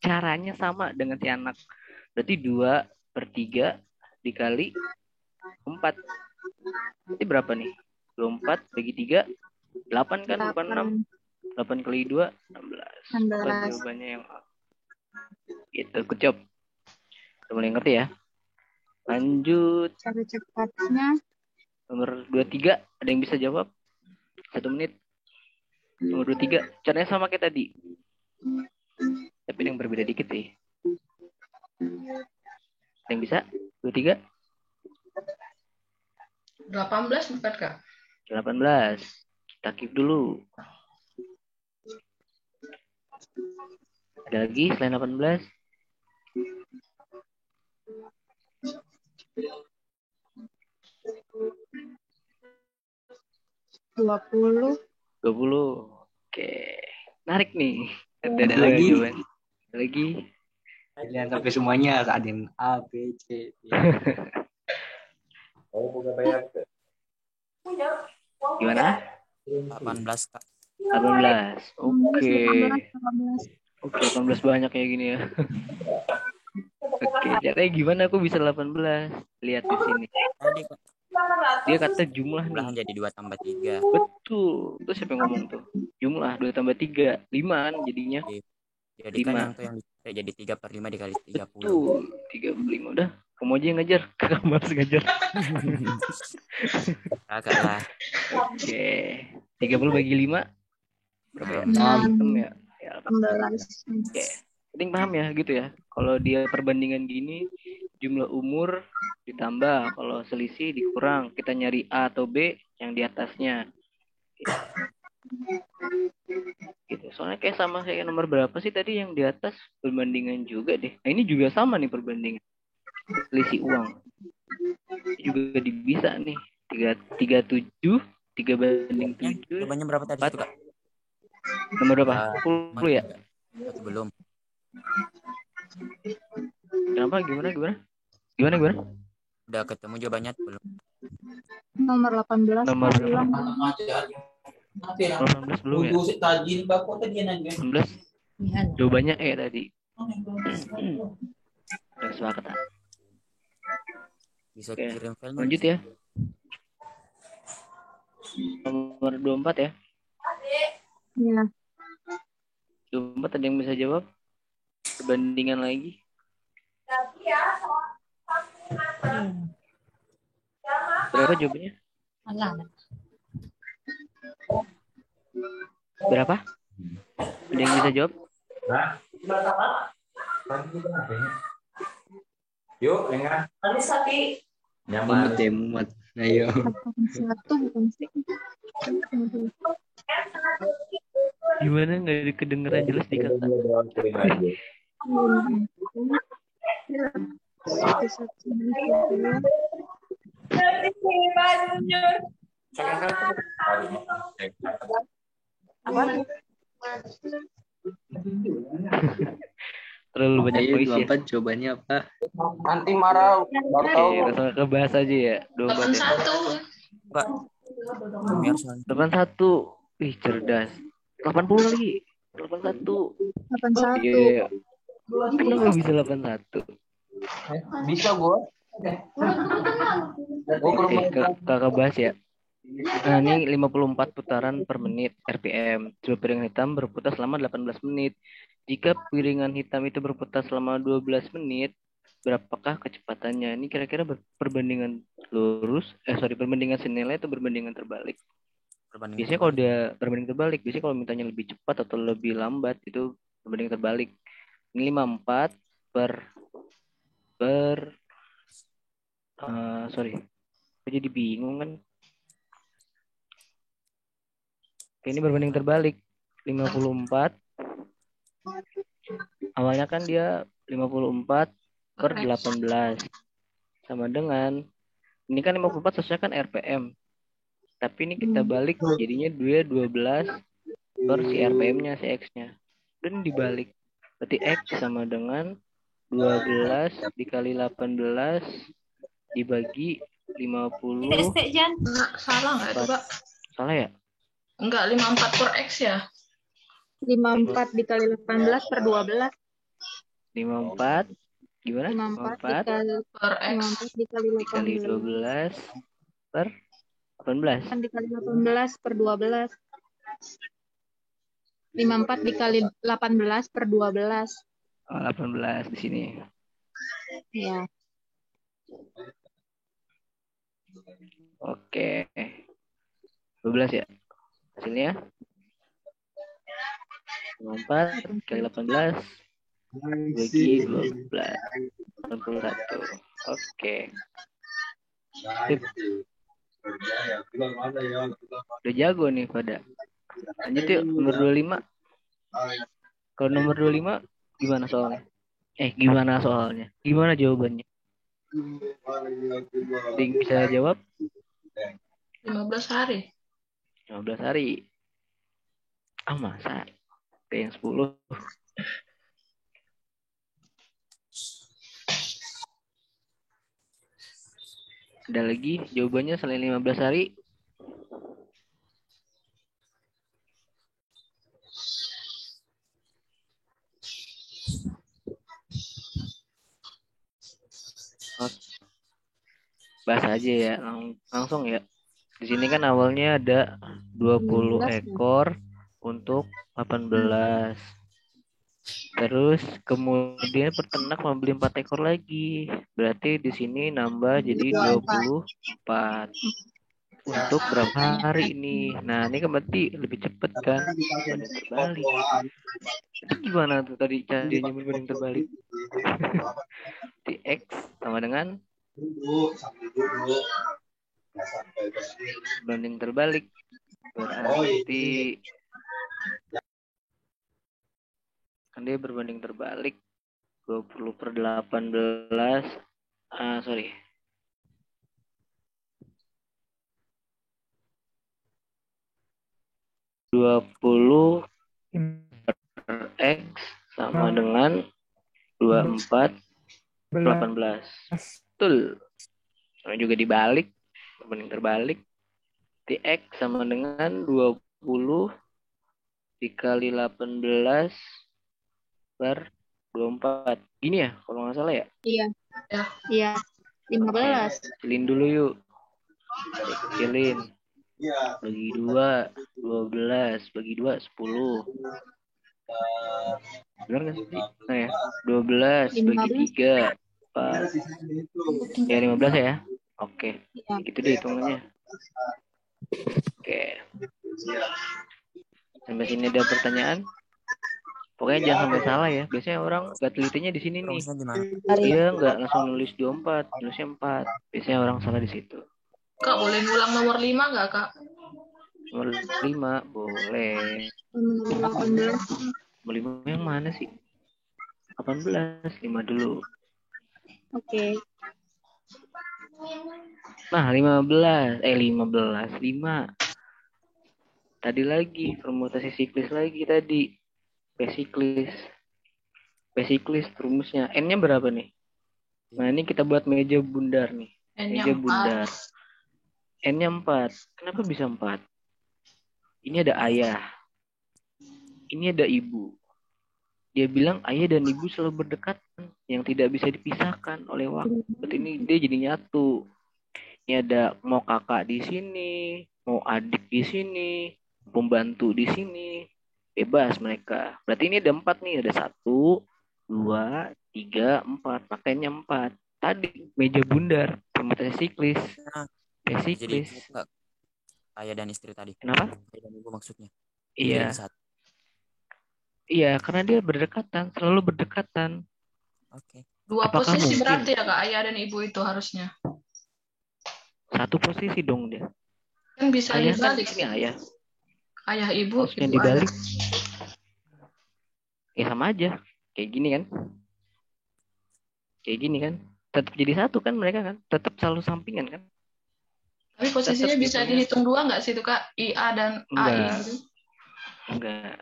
[SPEAKER 1] caranya sama dengan si anak. Berarti 2/3 dikali 4. Berarti berapa nih? 24 bagi 3. 8 kan? Bukan 6. 8 kali 2, 16. Jawabannya yang A. Gitu, good job. Udah mulai ngerti ya? Lanjut.
[SPEAKER 4] Cara cepatnya.
[SPEAKER 1] Nomor 23, ada yang bisa jawab? 1 menit. Nomor 23, caranya sama kayak tadi. Tapi yang berbeda dikit sih. Ada yang bisa? 23?
[SPEAKER 3] 18 bukan, Kak?
[SPEAKER 1] 18. Kita keep dulu. Ada lagi selain 18?
[SPEAKER 4] Dua puluh.
[SPEAKER 1] Oke. Narik nih. Ada
[SPEAKER 6] lagi.
[SPEAKER 1] Lagi.
[SPEAKER 6] Jangan sampai semuanya ada yang A, B, C, D.
[SPEAKER 1] Gimana?
[SPEAKER 5] 18, Kak.
[SPEAKER 1] 18. Oke.
[SPEAKER 4] 18.
[SPEAKER 1] Oke, 18 banyak kayak gini ya. Oke, caranya gimana aku bisa 18? Lihat di sini.
[SPEAKER 5] Tadi, Kak.
[SPEAKER 1] Dia kata jumlah
[SPEAKER 5] Jumlahan
[SPEAKER 1] nih.
[SPEAKER 5] jadi 2 tambah 3.
[SPEAKER 1] Betul. Itu siapa yang ngomong tuh? Jumlah 2 tambah 3. 5 kan jadinya.
[SPEAKER 5] Jadi kan
[SPEAKER 1] 5.
[SPEAKER 5] yang tuh yang jadi 3/5 dikali 30.
[SPEAKER 1] Betul. 35. Udah. Kamu aja yang ngajar. Kakak malas ngajar.
[SPEAKER 5] Kakak lah.
[SPEAKER 1] Oke. 30 bagi 5. Berapa ya?
[SPEAKER 4] 6.
[SPEAKER 1] 6 ya? Ya,
[SPEAKER 4] 16.
[SPEAKER 1] Oke. Penting paham ya gitu ya. Kalau dia perbandingan gini, jumlah umur ditambah, kalau selisih dikurang. Kita nyari A atau B yang di atasnya. Gitu. Soalnya kayak sama kayak nomor berapa sih tadi yang di atas perbandingan juga deh. Nah ini juga sama nih perbandingan. Selisih uang. Ini juga bisa nih. 37, 3/7.
[SPEAKER 5] Jawabannya berapa tadi itu, Kak?
[SPEAKER 1] Nomor berapa? 10 ya?
[SPEAKER 5] Atau belum?
[SPEAKER 1] Kenapa? Gimana?
[SPEAKER 5] Udah ketemu jawabannya atau belum?
[SPEAKER 4] Nomor 18.
[SPEAKER 1] Nomor berapa?
[SPEAKER 4] Ulang.
[SPEAKER 1] 18 belum ya? 19. Jawabannya tadi. Udah sepakat.
[SPEAKER 5] Bisa
[SPEAKER 1] Oke.
[SPEAKER 5] kirim filenya.
[SPEAKER 1] Lanjut ya. Nomor 24 ya.
[SPEAKER 4] Iya.
[SPEAKER 1] 24 ada yang bisa jawab? Perbandingan lagi. Berapa jawabannya? Berapa? Ada yang bisa jawab?
[SPEAKER 7] Yuk, dengar.
[SPEAKER 6] Mumet. Ayo.
[SPEAKER 4] 1 bukan sih.
[SPEAKER 1] Gimana nggak kedengeran jelas di kakak? Terlalu banyak
[SPEAKER 6] Ayo
[SPEAKER 1] voice ya.
[SPEAKER 6] 24 jawabannya apa?
[SPEAKER 7] Nanti marah baru tahu.
[SPEAKER 1] Oke, langsung ke bahas aja ya. 24 ya.
[SPEAKER 3] 81.
[SPEAKER 5] Enggak. Premier soalnya.
[SPEAKER 1] 81. Ih, cerdas. 80 lagi. 81.
[SPEAKER 8] 81.
[SPEAKER 1] Iya. Kenapa bisa 81?
[SPEAKER 7] Bisa gue.
[SPEAKER 1] Oke, kakak bahas ya. Nah, ini 54 putaran per menit RPM. Sebuah piringan hitam berputar selama 18 menit. Jika piringan hitam itu berputar selama 12 menit, berapakah kecepatannya? Ini kira-kira perbandingan perbandingan senilai atau perbandingan terbalik? Biasanya kalau dia perbandingan terbalik, biasanya kalau mintanya lebih cepat atau lebih lambat itu perbandingan terbalik. Ini 54 jadi bingung kan? Ini berbanding terbalik. 54 awalnya kan dia 54 per 18 sama dengan ini kan 54 sesuai kan RPM, tapi ini kita balik jadinya dia 12 per si RPM-nya, si X-nya, dan dibalik berarti X sama dengan 12 dikali 18 dibagi 50.
[SPEAKER 3] Enggak, salah nggak itu, Kak?
[SPEAKER 1] Salah ya?
[SPEAKER 3] Enggak, 54 per X ya?
[SPEAKER 8] 54 dikali 18 per 12.
[SPEAKER 1] 54 gimana?
[SPEAKER 8] 54
[SPEAKER 3] Per X.
[SPEAKER 8] 54 dikali
[SPEAKER 1] dikali 12 per 18.
[SPEAKER 8] dikali 18 per 12. 54 dikali 18 per 12.
[SPEAKER 1] Oh, 18 di sini.
[SPEAKER 8] Ya.
[SPEAKER 1] Oke. 12 ya. Hasilnya 54 kali 18 bagi 12. 81. Oke. Sip. Udah jago nih pada. Lanjut yuk nomor 25. Kalau nomor 25 gimana soalnya? Gimana soalnya? Gimana jawabannya? Bisa jawab?
[SPEAKER 3] 15 hari.
[SPEAKER 1] 15 hari. Masa? Kayak yang 10. Ada lagi jawabannya selain 15 hari? Bahas aja ya, langsung ya. Di sini kan awalnya ada 20 ekor untuk 18. Terus kemudian peternak membeli 4 ekor lagi. Berarti di sini nambah jadi 24. Untuk berapa hari ini? Nah, ini kan berarti lebih cepat kan? Berbanding terbalik. Itu gimana tuh tadi caranya berbanding terbalik? Di X sama dengan banding terbalik. Berarti kan dia berbanding terbalik 20 per 18. 20 per X sama dengan 24 per 18. Betul. Sama juga dibalik, berbanding terbalik. X sama dengan 20 dikali 18 per 24. Gini ya, kalau nggak salah ya?
[SPEAKER 8] Iya. 15.
[SPEAKER 1] Kecilin dulu yuk. Kecilin. Bagi 2, 12. Bagi 2, 10. Benar nggak sih? Nah ya, 12 bagi 3, 4. Ya, 15 ya? Oke. Gitu deh hitungannya. Oke. Sampai sini ada pertanyaan? Pokoknya jangan sampai salah ya. Biasanya orang gak telitinya di sini nih. Dia nggak langsung nulis 24, nulisnya 4. Biasanya orang salah di situ.
[SPEAKER 3] Kak, boleh ngulang nomor 5 nggak, Kak?
[SPEAKER 1] Nomor 5 boleh.
[SPEAKER 8] Nomor 18.
[SPEAKER 1] Nomor 5 yang mana sih? 18, 5 dulu.
[SPEAKER 8] Oke.
[SPEAKER 1] Nah, 15. 5. Tadi lagi, permutasi siklis lagi tadi. P-siklis rumusnya. N-nya berapa nih? Nah, ini kita buat meja bundar nih.
[SPEAKER 3] N-nya
[SPEAKER 1] Meja
[SPEAKER 3] 4.
[SPEAKER 1] bundar. N-nya 4. Kenapa bisa 4? Ini ada ayah. Ini ada ibu. Dia bilang ayah dan ibu selalu berdekatan, yang tidak bisa dipisahkan oleh waktu. Berarti ini dia jadi nyatu. Ini ada mau kakak di sini, mau adik di sini, pembantu di sini, bebas mereka. Berarti ini ada 4 nih, ada 1, 2, 3, 4. Makanya 4. Tadi meja bundar, permutasi siklis,
[SPEAKER 5] Jadi
[SPEAKER 1] siklis.
[SPEAKER 5] enggak ayah dan istri tadi.
[SPEAKER 1] Kenapa?
[SPEAKER 5] Ayah dan ibu maksudnya.
[SPEAKER 1] Iya.
[SPEAKER 5] Jadi satu.
[SPEAKER 1] Iya, karena dia berdekatan, selalu berdekatan.
[SPEAKER 5] Oke.
[SPEAKER 3] Dua
[SPEAKER 1] Apakah
[SPEAKER 3] posisi
[SPEAKER 1] mungkin?
[SPEAKER 3] berarti ya Kak, ayah dan ibu itu harusnya.
[SPEAKER 1] Satu posisi dong dia.
[SPEAKER 3] Kan bisa
[SPEAKER 1] Ayah kan
[SPEAKER 3] dibalik.
[SPEAKER 1] ini ayah.
[SPEAKER 3] Ayah ibu,
[SPEAKER 1] Maksudnya
[SPEAKER 3] ibu
[SPEAKER 1] dibalik.
[SPEAKER 3] ayah.
[SPEAKER 1] Ya sama aja. Kayak gini kan. Kayak gini kan. Tetap jadi satu kan mereka kan. Tetap selalu sampingan kan.
[SPEAKER 3] Tapi posisinya
[SPEAKER 1] Tetap
[SPEAKER 3] bisa
[SPEAKER 1] hitungnya.
[SPEAKER 3] dihitung 2 nggak sih itu Kak? IA dan AI
[SPEAKER 1] Enggak.
[SPEAKER 3] gitu.
[SPEAKER 1] Enggak.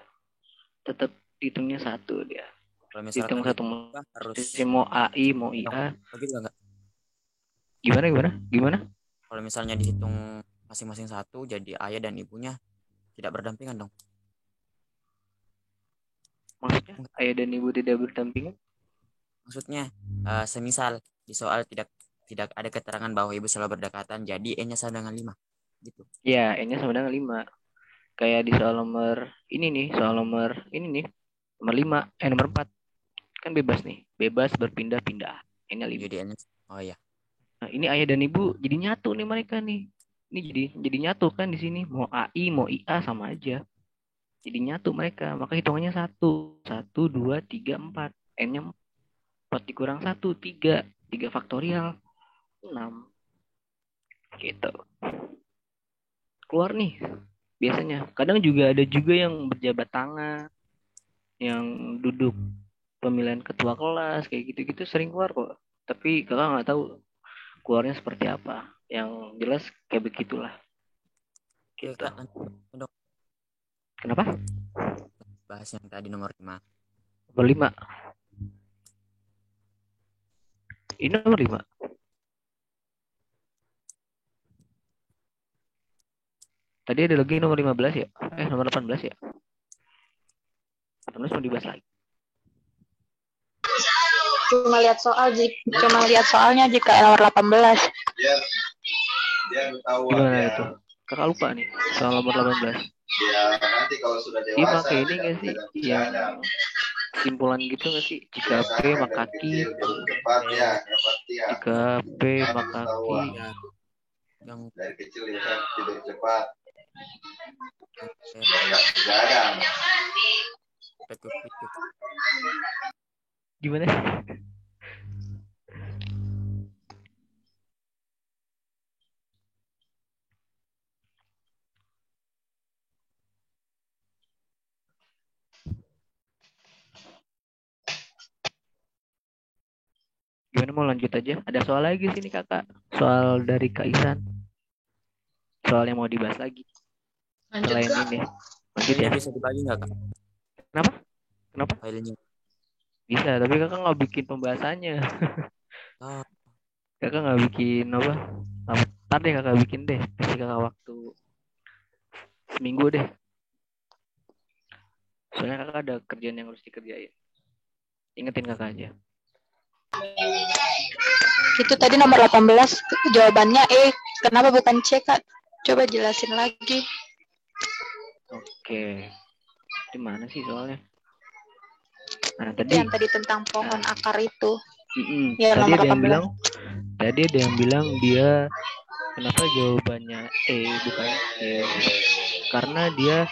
[SPEAKER 1] Tetap hitungnya satu dia.
[SPEAKER 5] Kalau misalkan
[SPEAKER 1] Hitung satu
[SPEAKER 5] harus
[SPEAKER 1] mau AI, mau IA.
[SPEAKER 5] begitu enggak?
[SPEAKER 1] Gimana?
[SPEAKER 5] Kalau misalnya dihitung masing-masing satu, jadi ayah dan ibunya tidak berdampingan dong.
[SPEAKER 1] Maksudnya ayah dan ibu tidak berdampingan?
[SPEAKER 5] Maksudnya semisal di soal tidak ada keterangan bahwa ibu selalu berdekatan, jadi N-nya sama dengan 5 gitu.
[SPEAKER 1] Ya, N-nya sama dengan 5. Kayak di soal nomor ini nih, nomor 5, nomor 4. Kan bebas nih, bebas berpindah-pindah. N-nya 5.
[SPEAKER 5] Jadi N-nya, oh iya.
[SPEAKER 1] Nah, ini ayah dan ibu jadi nyatu nih mereka nih. Ini jadi nyatu kan di sini. Mau AI, mau IA sama aja. Jadi nyatu mereka. Maka hitungannya 1, 2, 3, 4. N-nya 4 dikurang 1, 3. 3 faktorial 6. Gitu. Keluar nih. Biasanya. Kadang juga ada juga yang berjabat tangan. Yang duduk pemilihan ketua kelas. Kayak gitu-gitu sering keluar kok. Tapi kakak nggak tahu keluarnya seperti apa. Yang jelas kayak begitulah. Gitu.
[SPEAKER 5] Kak, nanti,
[SPEAKER 1] Kenapa?
[SPEAKER 5] bahas yang tadi nomor 5.
[SPEAKER 1] Nomor 5. Ini nomor 5. Tadi ada lagi nomor 15 ya? Nomor 18 ya? 18 mau dibahas lagi.
[SPEAKER 8] Cuma lihat soalnya jika nomor 18.
[SPEAKER 1] Gimana itu? Kakak lupa nih soal nomor 18.
[SPEAKER 9] Ya nanti kalau sudah dewasa.
[SPEAKER 1] Dia pakai ini nggak sih? Yang simpulan gitu nggak sih? Jika P maka Q. Jika P maka Q.
[SPEAKER 5] Yang
[SPEAKER 9] dari kecil ya tidur cepat.
[SPEAKER 5] Tidak
[SPEAKER 9] ada.
[SPEAKER 1] Gimana? Gimana mau lanjut aja? Ada soal lagi sini kakak. Soal dari Kak Isan. Soal yang mau dibahas lagi.
[SPEAKER 3] Lanjut
[SPEAKER 1] Selain
[SPEAKER 3] Kak.
[SPEAKER 1] ini. Lanjut ya.
[SPEAKER 5] bisa dibagi nggak Kak?
[SPEAKER 1] Kenapa?
[SPEAKER 5] Filenya.
[SPEAKER 1] Bisa, tapi kakak nggak bikin pembahasannya. Kakak nggak bikin apa? Ntar deh kakak bikin deh. Kasih kakak waktu seminggu deh. Soalnya kakak ada kerjaan yang harus dikerjain. Ingetin kakak aja.
[SPEAKER 8] Itu tadi nomor 18 jawabannya E. Kenapa bukan C, Kak? Coba jelasin lagi.
[SPEAKER 1] Oke. Di mana sih soalnya? Nah,
[SPEAKER 8] Yang tadi tentang pohon akar itu.
[SPEAKER 1] Ya,
[SPEAKER 8] nomor
[SPEAKER 1] tadi
[SPEAKER 8] 18.
[SPEAKER 1] Tadi ada yang bilang dia kenapa jawabannya E bukan E? Karena dia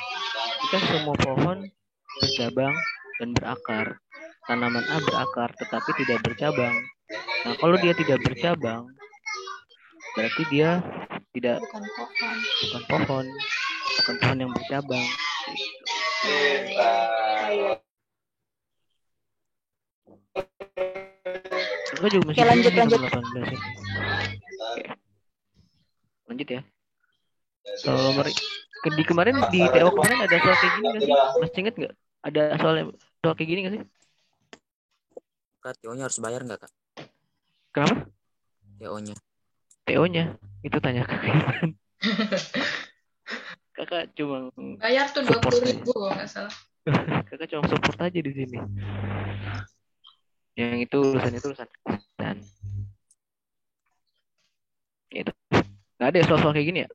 [SPEAKER 1] kan semua pohon bercabang dan berakar. Tanaman A berakar tetapi tidak bercabang. Nah, kalau dia tidak bercabang, berarti dia tidak
[SPEAKER 8] Bukan pohon.
[SPEAKER 1] bukan pohon. bukan pohon yang bercabang. Kakak juga masih
[SPEAKER 8] Oke, lanjut,
[SPEAKER 1] belum sih
[SPEAKER 8] lanjut.
[SPEAKER 1] nomor 18 ini. Oke. Lanjut ya. Kalau nomor di kemarin di TO kemarin ada soal kayak gini nggak sih? Masih inget nggak? Ada soal kayak gini nggak sih?
[SPEAKER 5] Kak, TO-nya harus bayar nggak, Kak?
[SPEAKER 1] Kenapa?
[SPEAKER 5] TO-nya.
[SPEAKER 1] TO-nya itu tanya ke Ivan. Kakak cuma
[SPEAKER 3] Bayar tuh
[SPEAKER 1] support
[SPEAKER 3] 20.000
[SPEAKER 1] aja.
[SPEAKER 3] kalau nggak salah.
[SPEAKER 1] Kakak cuma support aja di sini. Yang itu urusan dan itu nggak ada soal kayak gini ya?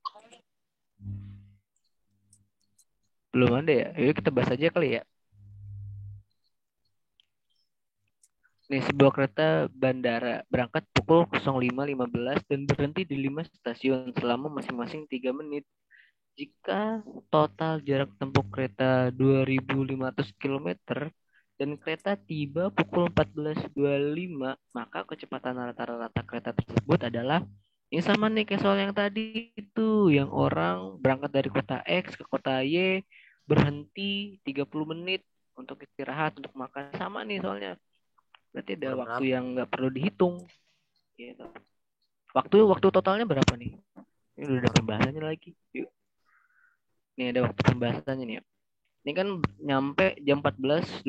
[SPEAKER 1] Belum ada ya? Yuk kita bahas aja kali ya. Nih, sebuah kereta bandara berangkat pukul 05.15 dan berhenti di 5 stasiun selama masing-masing 3 menit. Jika total jarak tempuh kereta 2.500 km dan kereta tiba pukul 14.25, maka kecepatan rata-rata kereta tersebut adalah ini sama nih kayak soal yang tadi itu, yang orang berangkat dari kota X ke kota Y, berhenti 30 menit untuk istirahat, untuk makan. Sama nih soalnya. Berarti ada waktu yang nggak perlu dihitung. Gitu. Waktu totalnya berapa nih? Ini udah ada pembahasannya lagi. Yuk. Nih ada waktu pembahasannya nih. Ini kan nyampe jam 14.25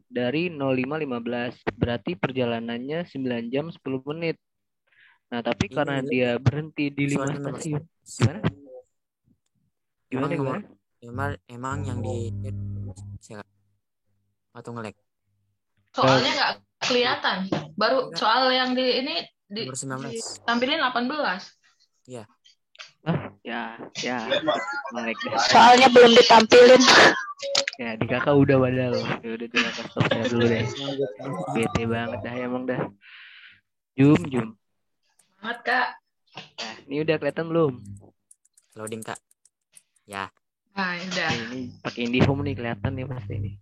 [SPEAKER 1] dari 05.15. Berarti perjalanannya 9 jam 10 menit. Nah, tapi karena dia berhenti di 5 stasiun. Gimana?
[SPEAKER 5] Emang yang di atau ngelek?
[SPEAKER 3] Soalnya nggak kelihatan. Baru soal yang di ini ditampilin 18.
[SPEAKER 5] Iya.
[SPEAKER 1] Ya.
[SPEAKER 8] Soalnya belum ditampilin.
[SPEAKER 1] Ya, di kakak udah wadah loh. Ya udah tuh kakak stop saya dulu deh. Bete banget dah emang dah. Jum.
[SPEAKER 3] Semangat, Kak.
[SPEAKER 1] Nah, ini udah kelihatan belum?
[SPEAKER 5] Loading, Kak. Ya.
[SPEAKER 3] Nah, udah.
[SPEAKER 1] Ini pakai IndiHome nih kelihatan nih pasti ini.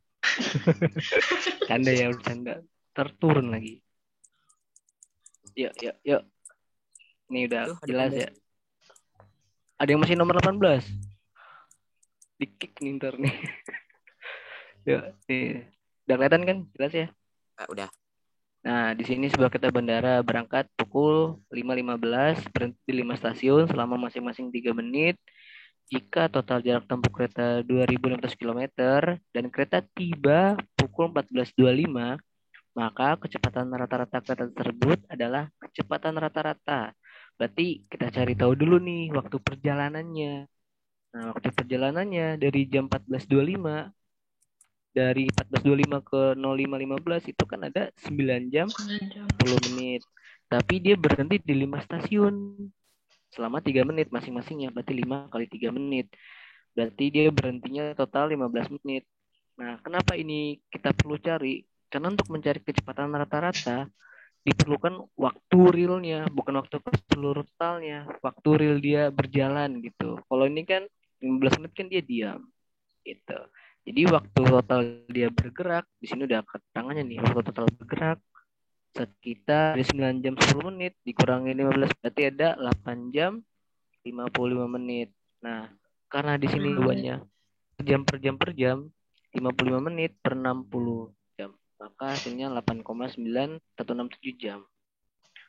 [SPEAKER 1] Canda ya, bercanda. Terturun lagi. Yuk. Ini udah jelas ya. Ada yang masih nomor 18. Di-kick nih ntar nih. Yuk, nih. Udah kelihatan kan? Jelas ya?
[SPEAKER 5] Udah.
[SPEAKER 1] Nah, di sini sebuah kereta bandara berangkat pukul 5.15, berhenti di 5 stasiun selama masing-masing 3 menit. Jika total jarak tempuh kereta 2.500 km dan kereta tiba pukul 14.25, maka kecepatan rata-rata kereta tersebut adalah kecepatan rata-rata. Berarti kita cari tahu dulu nih waktu perjalanannya. Nah, waktu perjalanannya dari jam 14.25 dari 14.25 ke 05.15 itu kan ada 9 jam 10 menit. Tapi dia berhenti di 5 stasiun selama 3 menit masing-masingnya. Berarti 5 kali 3 menit. Berarti dia berhentinya total 15 menit. Nah, kenapa ini kita perlu cari? Karena untuk mencari kecepatan rata-rata diperlukan waktu realnya, bukan waktu keseluruh totalnya. Waktu real dia berjalan gitu. Kalau ini kan 15 menit kan dia diam gitu. Jadi waktu total dia bergerak, di sini udah keterangannya nih, waktu total bergerak sekitar 9 jam 10 menit dikurangi 15 berarti ada 8 jam 55 menit. Nah, karena di sini jawabannya per jam 55 menit per 60 jam. Maka hasilnya 8,9167 jam.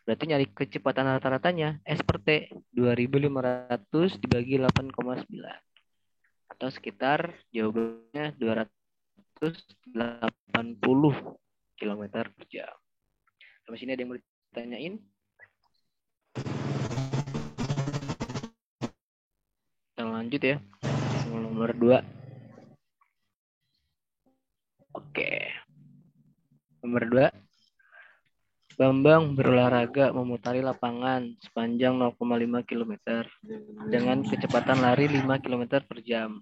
[SPEAKER 1] Berarti nyari kecepatan rata-ratanya S per T 2500 dibagi 8,9 atau sekitar jawabannya 280 km per jam. Sampai sini ada yang mau ditanyain? Kita lanjut ya. Nomor 2. Oke. Nomor 2. Bambang berolahraga memutari lapangan sepanjang 0,5 km dengan kecepatan lari 5 km per jam.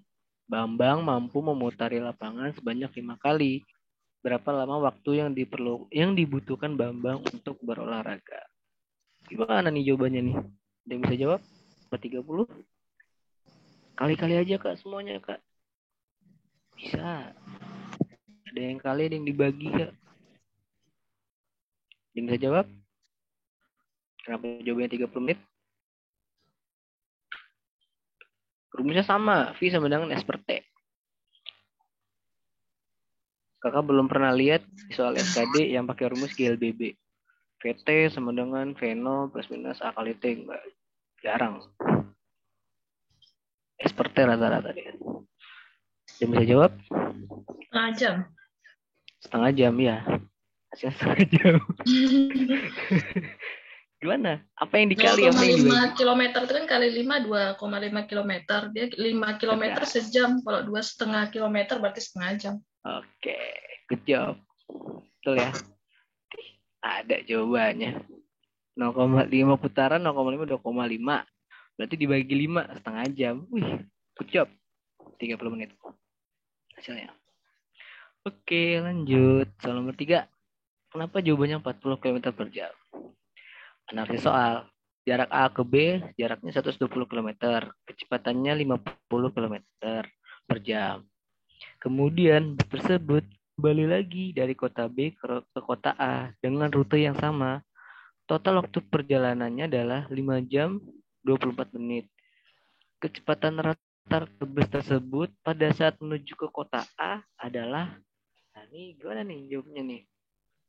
[SPEAKER 1] Bambang mampu memutari lapangan sebanyak 5 kali. Berapa lama waktu yang dibutuhkan Bambang untuk berolahraga? Gimana nih jawabannya nih? Ada yang bisa jawab? 30? Kali-kali aja Kak semuanya Kak. Bisa. Ada yang kali, ada yang dibagi Kak. Yang bisa jawab? Kenapa jawabannya 30 menit? Rumusnya sama, V sama dengan S per T. Kakak belum pernah lihat soal SKD yang pakai rumus GLBB. VT sama dengan V0 plus minus A kali T. Enggak. Jarang. S per T rata-rata dia. Dia bisa jawab?
[SPEAKER 3] Setengah jam.
[SPEAKER 1] Setengah jam ya. Hasilnya setengah jam. Gimana? Apa yang dikali? Apa yang
[SPEAKER 3] 0,5
[SPEAKER 1] dibagi?
[SPEAKER 3] kilometer itu kan kali 5, 2,5 kilometer. Dia 5 kilometer
[SPEAKER 1] Cerdas.
[SPEAKER 3] sejam. Kalau 2,5 kilometer berarti setengah jam.
[SPEAKER 1] Oke. Good job. Betul ya? Ada jawabannya. 0,5 putaran, 0,5, 2,5. Berarti dibagi 5, setengah jam. Wih, good job. 30 menit. Hasilnya. Oke, lanjut. Soal nomor 3. Kenapa jawabannya 40 km per jam? Analisis soal. Jarak A ke B, jaraknya 120 km. Kecepatannya 50 km per jam. Kemudian bus tersebut kembali lagi dari kota B ke kota A dengan rute yang sama. Total waktu perjalanannya adalah 5 jam 24 menit. Kecepatan rata-rata bus tersebut pada saat menuju ke kota A adalah, nah ini gimana nih jawabnya nih?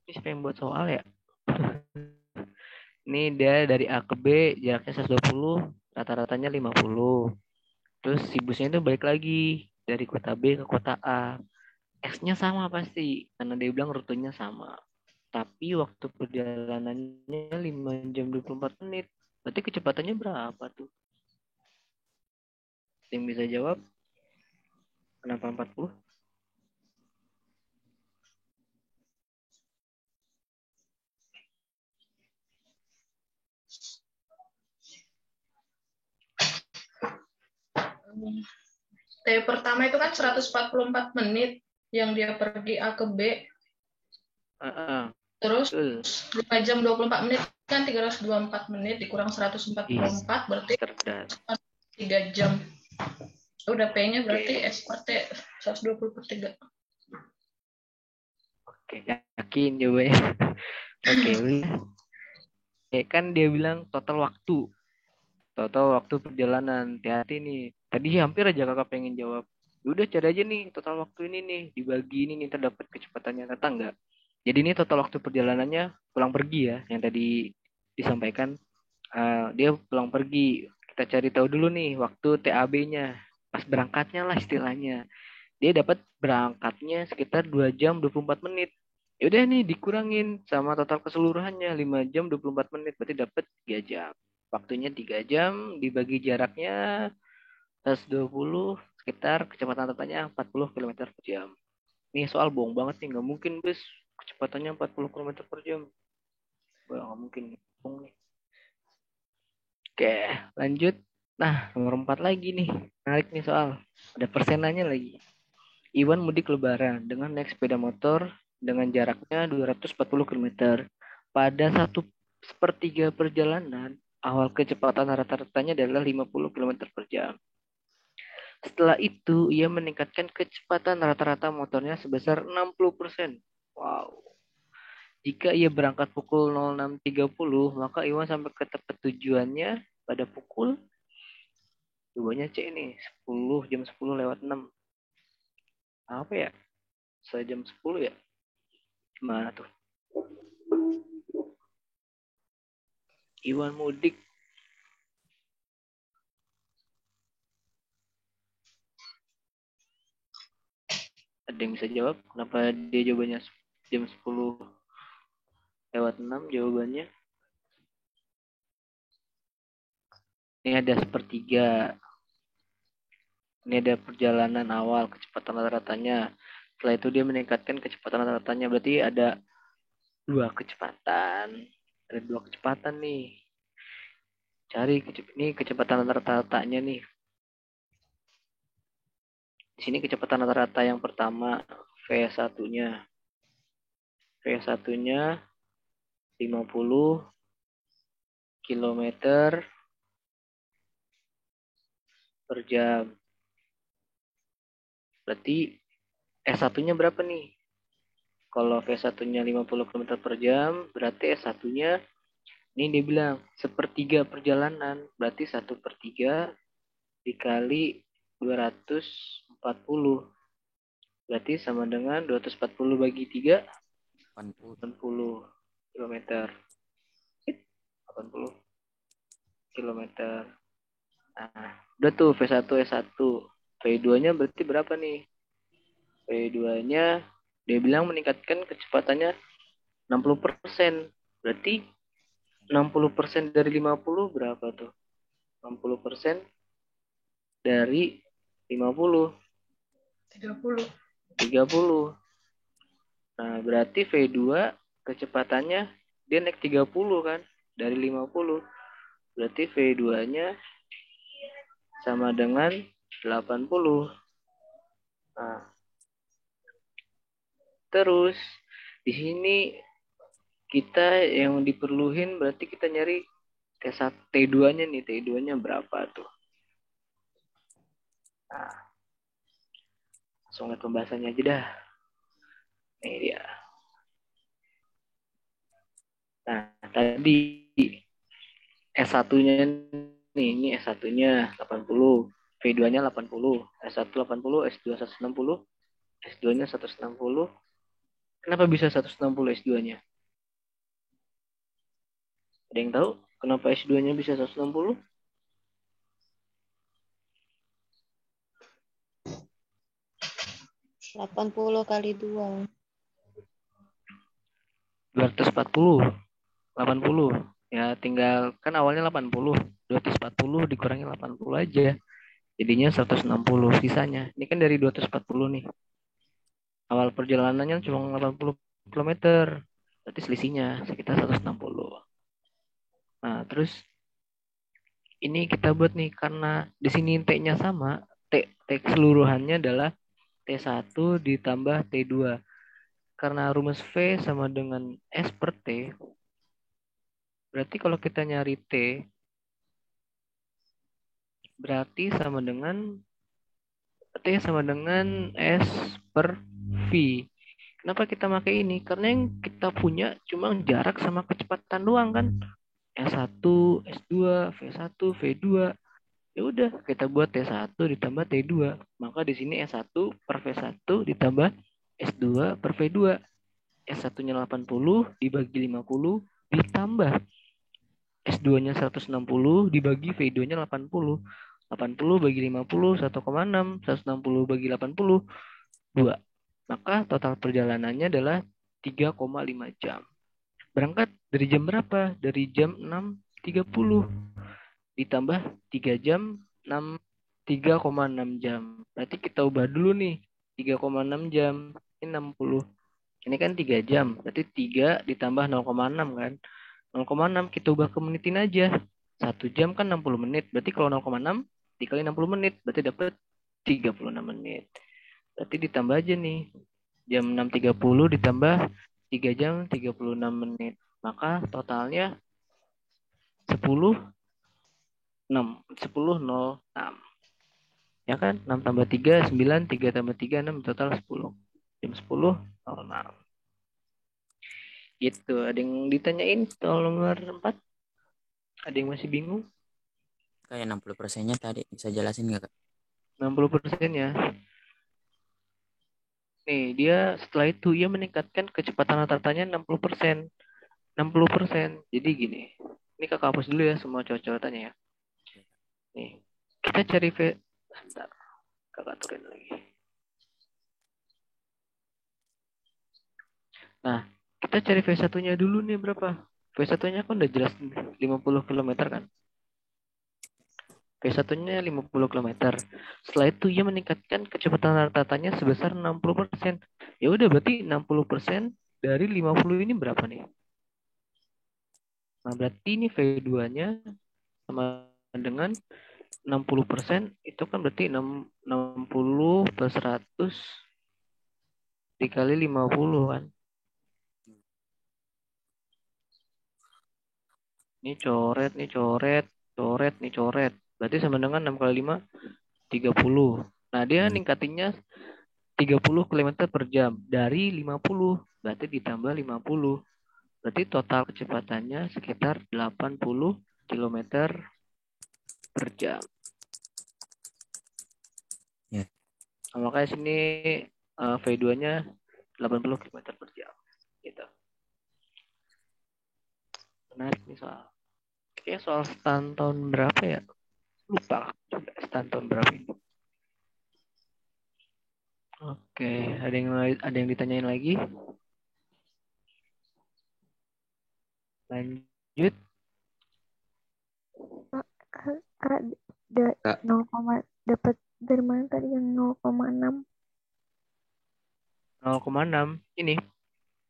[SPEAKER 1] Ini siapa yang buat soal ya? Ini dia dari A ke B jaraknya 120, rata-ratanya 50. Terus si busnya itu balik lagi dari kota B ke kota A. X-nya sama pasti, karena dia bilang rutenya sama. Tapi waktu perjalanannya 5 jam 24 menit. Berarti kecepatannya berapa tuh? Yang bisa jawab? Kenapa 40?
[SPEAKER 3] T pertama itu kan 144 menit yang dia pergi A ke B. Terus 5 jam 24 menit kan 324 menit dikurang 144 berarti 3 jam. Udah P-nya berarti S per T 120 per 3.
[SPEAKER 1] Oke, yakin jawabannya. Oke, udah. Kan dia bilang total waktu. Total waktu perjalanan. Hati-hati nih. Tadi hampir aja kakak pengen jawab. Udah cari aja nih total waktu ini nih. Dibagi ini nih terdapat kecepatannya. Ternyata enggak. Jadi ini total waktu perjalanannya pulang pergi ya. Yang tadi disampaikan. Dia pulang pergi. Kita cari tahu dulu nih waktu TAB-nya. Pas berangkatnya lah istilahnya. Dia dapat berangkatnya sekitar 2 jam 24 menit. Ya udah nih dikurangin sama total keseluruhannya 5 jam 24 menit berarti dapat 3 jam. Waktunya 3 jam dibagi jaraknya 120 sekitar kecepatan rata-ratanya 40 km per jam. Ini soal bohong banget nih, nggak mungkin bus kecepatannya 40 km per jam. Nggak mungkin. Bohong nih. Oke, lanjut. Nah, nomor 4 lagi nih. Menarik nih soal. Ada persenannya lagi. Iwan mudik lebaran dengan naik sepeda motor dengan jaraknya 240 km. Pada 1/3 perjalanan, awal kecepatan rata-ratanya adalah 50 km per jam. Setelah itu, ia meningkatkan kecepatan rata-rata motornya sebesar 60%. Wow. Jika ia berangkat pukul 06.30, maka Iwan sampai ke tempat tujuannya pada pukul jawabannya C nih, 10 jam 10 lewat 6. Apa ya? Sejam 10 ya? Gimana tuh? Iwan mudik. Ada yang bisa jawab? Kenapa dia jawabannya jam 10 lewat 6 jawabannya? Ini ada sepertiga. Ini ada perjalanan awal, kecepatan rata-ratanya. Setelah itu dia meningkatkan kecepatan rata-ratanya. Berarti ada 2 kecepatan. Ada 2 kecepatan nih. Cari ini kecepatan rata-ratanya nih. Di sini kecepatan rata-rata yang pertama V1-nya. V1-nya 50 km per jam. Berarti S1-nya berapa nih? Kalau V1-nya 50 km per jam, berarti S1-nya, ini dia bilang, 1/3 perjalanan. Berarti 1/3 dikali 240. Berarti sama dengan 240 bagi 3, 80 km. 80 km. Nah, udah tuh V1 S1. V2-nya berarti berapa nih? V2-nya dia bilang meningkatkan kecepatannya 60%. Berarti 60% dari 50 berapa tuh? 60% dari 50.
[SPEAKER 3] 30.
[SPEAKER 1] 30. Nah, berarti V2 kecepatannya dia naik 30 kan? Dari 50. Berarti V2-nya sama dengan 80. Nah, terus di sini kita yang diperluin berarti kita nyari T2-nya nih, T2-nya berapa tuh? Nah, langsung lihat pembahasannya aja dah. Ini dia. Nah, tadi S1-nya nih, ini S1-nya 80, V2-nya 80, S1 80, S2 160, S2-nya 160. Kenapa bisa 160 S2-nya? Ada yang tahu kenapa S2-nya bisa 160?
[SPEAKER 4] 80 kali 2.
[SPEAKER 1] 240. 80. Ya tinggal kan awalnya 80. 240 dikurangi 80 aja. Jadinya 160 sisanya. Ini kan dari 240 nih. Awal perjalanannya cuma 80 km. Berarti selisihnya sekitar 160. Nah, terus ini kita buat nih karena di sini T-nya sama, T keseluruhannya adalah T1 ditambah T2. Karena rumus V sama dengan S per T, berarti kalau kita nyari T, berarti sama dengan T sama dengan S per V. Kenapa kita pakai ini? Karena yang kita punya cuma jarak sama kecepatan doang kan. S1, S2, V1, V2. Ya udah, kita buat T1 ditambah T2. Maka di sini S1 per V1 ditambah S2 per V2. S1-nya 80 dibagi 50 ditambah S2-nya 160 dibagi V2-nya 80. 80 bagi 50 1,6. 160 bagi 80 2. Maka total perjalanannya adalah 3,5 jam. Berangkat dari jam berapa? Dari jam 6.30 ditambah 3 jam 3,6 jam. Berarti kita ubah dulu nih. 3,6 jam. Ini 60. Ini kan 3 jam. Berarti 3 ditambah 0,6 kan. 0,6 kita ubah ke menitin aja. 1 jam kan 60 menit. Berarti kalau 0,6 dikali 60 menit. Berarti dapat 36 menit. Berarti ditambah aja nih. Jam 6.30 ditambah 3 jam 36 menit. Maka totalnya 10.06. Ya kan? 6 tambah 3, 9. 3 tambah 3, 6. Total 10. Jam 10.06. Gitu. Ada yang ditanyain soal nomor 4? Ada yang masih bingung?
[SPEAKER 5] Kayak 60%-nya tadi. Bisa jelasin nggak, Kak?
[SPEAKER 1] 60% ya. Nih, dia setelah itu ia meningkatkan kecepatan rata-ratanya 60%. 60%. Jadi gini. Ini kakak hapus dulu ya semua cowok-cowokannya ya. Nih, kita cari sebentar. Kakak turunin lagi. Nah, kita cari V1-nya dulu nih berapa? V1-nya kan udah jelas 50 km kan? V1-nya 50 km. Setelah itu ia meningkatkan kecepatan rata-ratanya sebesar 60%. Ya udah berarti 60% dari 50 ini berapa nih? Nah, berarti ini V2-nya sama dengan 60%, itu kan berarti 60 plus 100 dikali 50 kan. Ini coret, nih coret, coret, nih coret. Berarti sama dengan 6 kali 5, 30. Nah, dia ningkatinnya 30 km per jam dari 50. Berarti ditambah 50. Berarti total kecepatannya sekitar 80 km per jam. Nah, makanya sini V2-nya 80 km per jam. Gitu. Menarik nih soal. Kayaknya soal stand tahun berapa ya? Lupa juga stand tahun berapa ini. Oke, ada yang ditanyain lagi? Lanjut.
[SPEAKER 10] Kak,
[SPEAKER 6] Kak.
[SPEAKER 10] 0, dapat dari mana tadi yang 0,6?
[SPEAKER 1] 0,6 ini.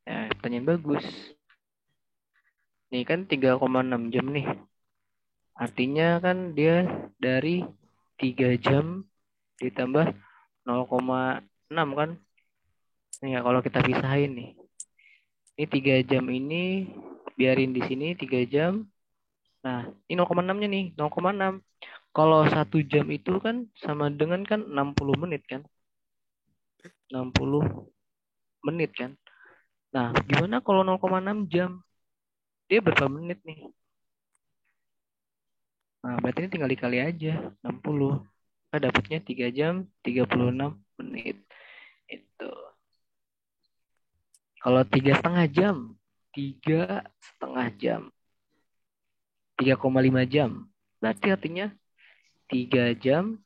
[SPEAKER 1] Ya, pertanyaan bagus. Nih kan 3,6 jam nih. Artinya kan dia dari 3 jam ditambah 0,6 kan. Nih ya, kalau kita pisahin nih. Ini 3 jam ini biarin di sini 3 jam. Nah, ini 0,6-nya nih, 0,6. Kalau 1 jam itu kan sama dengan kan 60 menit kan. 60 menit kan. Nah, gimana kalau 0,6 jam? Dia berapa menit nih? Nah, berarti ini tinggal dikali aja, 60. Nah, dapatnya 3 jam 36 menit. Itu. Kalau 3,5 jam, 3,5 jam. Berarti artinya 3 jam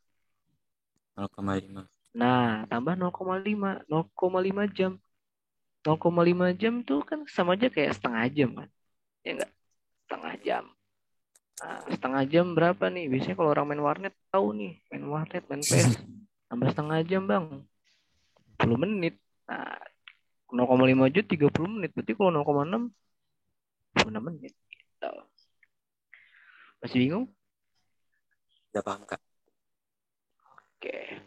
[SPEAKER 5] 0,5.
[SPEAKER 1] Nah, tambah 0,5. 0,5 jam. 0,5 jam tuh kan sama aja kayak setengah jam kan. Ya enggak? Setengah jam. Nah, setengah jam berapa nih? Biasanya kalau orang main warnet tahu nih. Main warnet, main PES. Tambah setengah jam bang. 10 menit. Nah, 0,5 jam 30 menit. Berarti kalau 0,6 6 menit. Gitu. Masih bingung?
[SPEAKER 5] Udah paham, Kak.
[SPEAKER 1] Oke.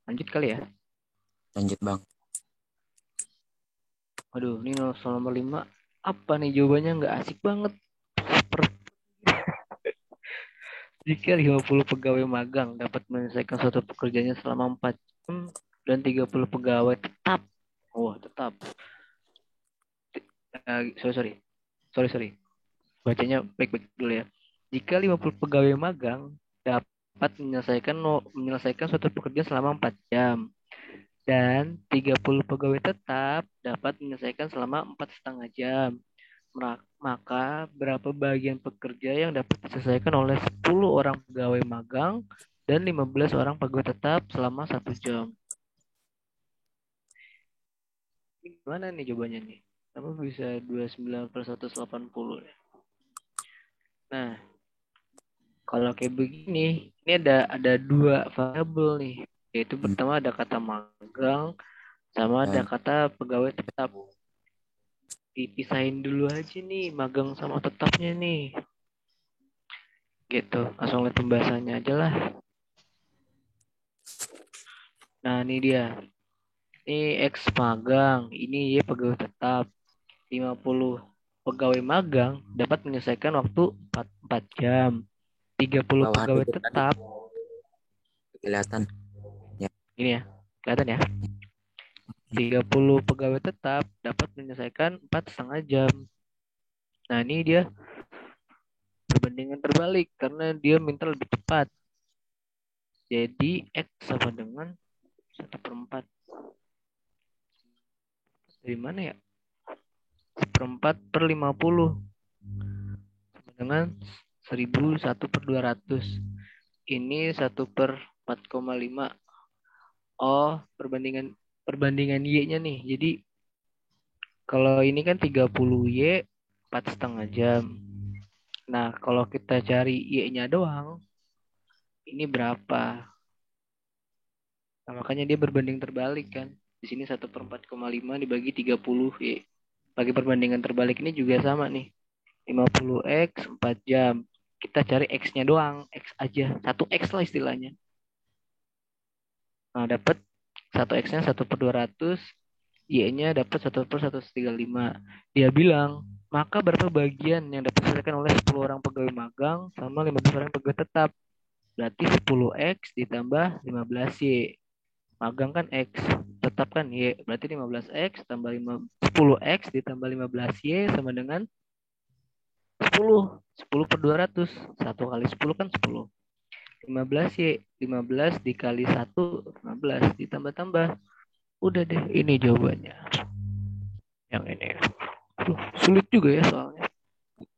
[SPEAKER 1] Lanjut kali ya.
[SPEAKER 5] Lanjut, Bang.
[SPEAKER 1] Aduh, ini soal nomor 5. Apa nih jawabannya nggak asik banget. Jika 50 pegawai magang dapat menyelesaikan suatu pekerjaannya selama 4 jam dan 30 pegawai tetap. Oh, tetap. Sorry. Bacanya baik-baik dulu ya. Jika 50 pegawai magang dapat menyelesaikan suatu pekerjaan selama 4 jam dan 30 pegawai tetap dapat menyelesaikan selama 4,5 jam. Maka berapa bagian pekerja yang dapat diselesaikan oleh 10 orang pegawai magang dan 15 orang pegawai tetap selama 1 jam. Gimana nih jawabannya nih? Kenapa bisa 29 per 180 ya? Nah, kalau kayak begini, ini ada 2 variabel nih. Yaitu pertama ada kata magang sama ada kata pegawai tetap. Dipisahin dulu aja nih magang sama tetapnya nih. Gitu, langsung lihat pembahasannya aja lah. Nah, ini dia. Ini X magang, ini Y pegawai tetap. 50 pegawai magang dapat menyelesaikan waktu 4 jam. 30 pegawai tetap.
[SPEAKER 5] Kelihatan. Ya.
[SPEAKER 1] Ini ya, kelihatan ya. 30 pegawai tetap dapat menyelesaikan 4,5 jam. Nah, ini dia perbandingan terbalik karena dia minta lebih cepat. Jadi X sama dengan 1/4. Dari mana ya? 1/4 per 50 sama dengan 1001/200. Ini 1/4,5. Oh, perbandingan Y-nya nih. Jadi kalau ini kan 30Y 4,5 jam. Nah, kalau kita cari Y-nya doang, ini berapa? Nah, makanya dia berbanding terbalik kan. Di sini 1/4,5 dibagi 30Y. Bagi perbandingan terbalik ini juga sama nih. 50X 4 jam. Kita cari X-nya doang. X aja. 1X lah istilahnya. Nah, dapat 1X-nya 1/200. Y-nya dapat 1/135. Dia bilang, maka berapa bagian yang dapat diselesaikan oleh 10 orang pegawai magang sama 15 orang pegawai tetap? Berarti 10X ditambah 15Y. Magang kan X, tetap kan Y. Berarti 15X tambah 10X ditambah 15Y sama dengan 10 10. 10 per 200. 1 kali 10 kan 10. 15 Y. 15 dikali 1, 15. Ditambah-tambah. Udah deh, ini jawabannya. Yang ini. Aduh, sulit juga ya soalnya.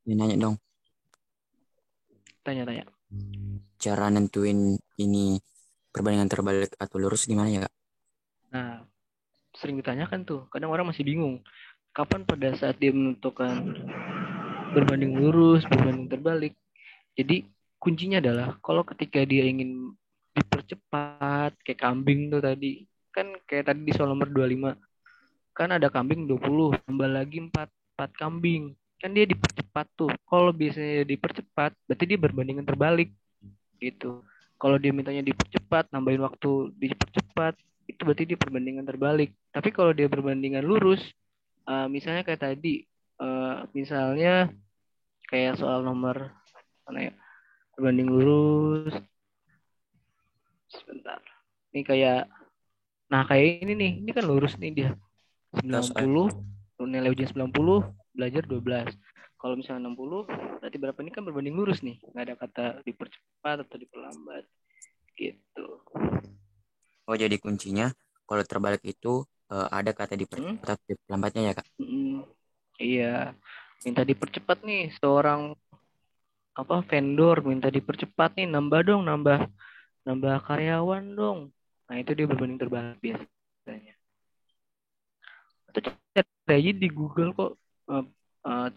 [SPEAKER 5] Ini nanya dong,
[SPEAKER 1] Tanya-tanya.
[SPEAKER 5] cara nentuin ini perbandingan terbalik atau lurus gimana ya, Kak?
[SPEAKER 1] Nah, sering ditanyakan tuh. Kadang orang masih bingung. Kapan pada saat dia menentukan berbanding lurus, berbanding terbalik. Jadi kuncinya adalah kalau ketika dia ingin dipercepat kayak kambing tuh tadi. Kan kayak tadi di soal nomor 25. Kan ada kambing 20, tambah lagi 4 kambing. Kan dia dipercepat tuh. Kalau biasanya dipercepat, berarti dia berbandingan terbalik gitu. Kalau dia mintanya dipercepat, nambahin waktu dipercepat, itu berarti dia perbandingan terbalik. Tapi kalau dia berbandingan lurus, misalnya kayak tadi, misalnya kayak soal nomor mana ya, berbanding lurus. Sebentar. Ini kayak, nah kayak ini nih, ini kan lurus nih dia. 90, nilai ujian 90, belajar 12. Kalau misalnya 60, berarti berapa, ini kan berbanding lurus nih. Nggak ada kata dipercepat atau diperlambat. Gitu.
[SPEAKER 5] Oh, jadi kuncinya kalau terbalik itu ada kata dipercepat atau diperlambatnya ya, Kak?
[SPEAKER 1] Iya. Minta dipercepat nih seorang vendor minta dipercepat nih, nambah karyawan dong. Nah, itu dia berbanding terbalik biasanya. Atau cari aja di Google kok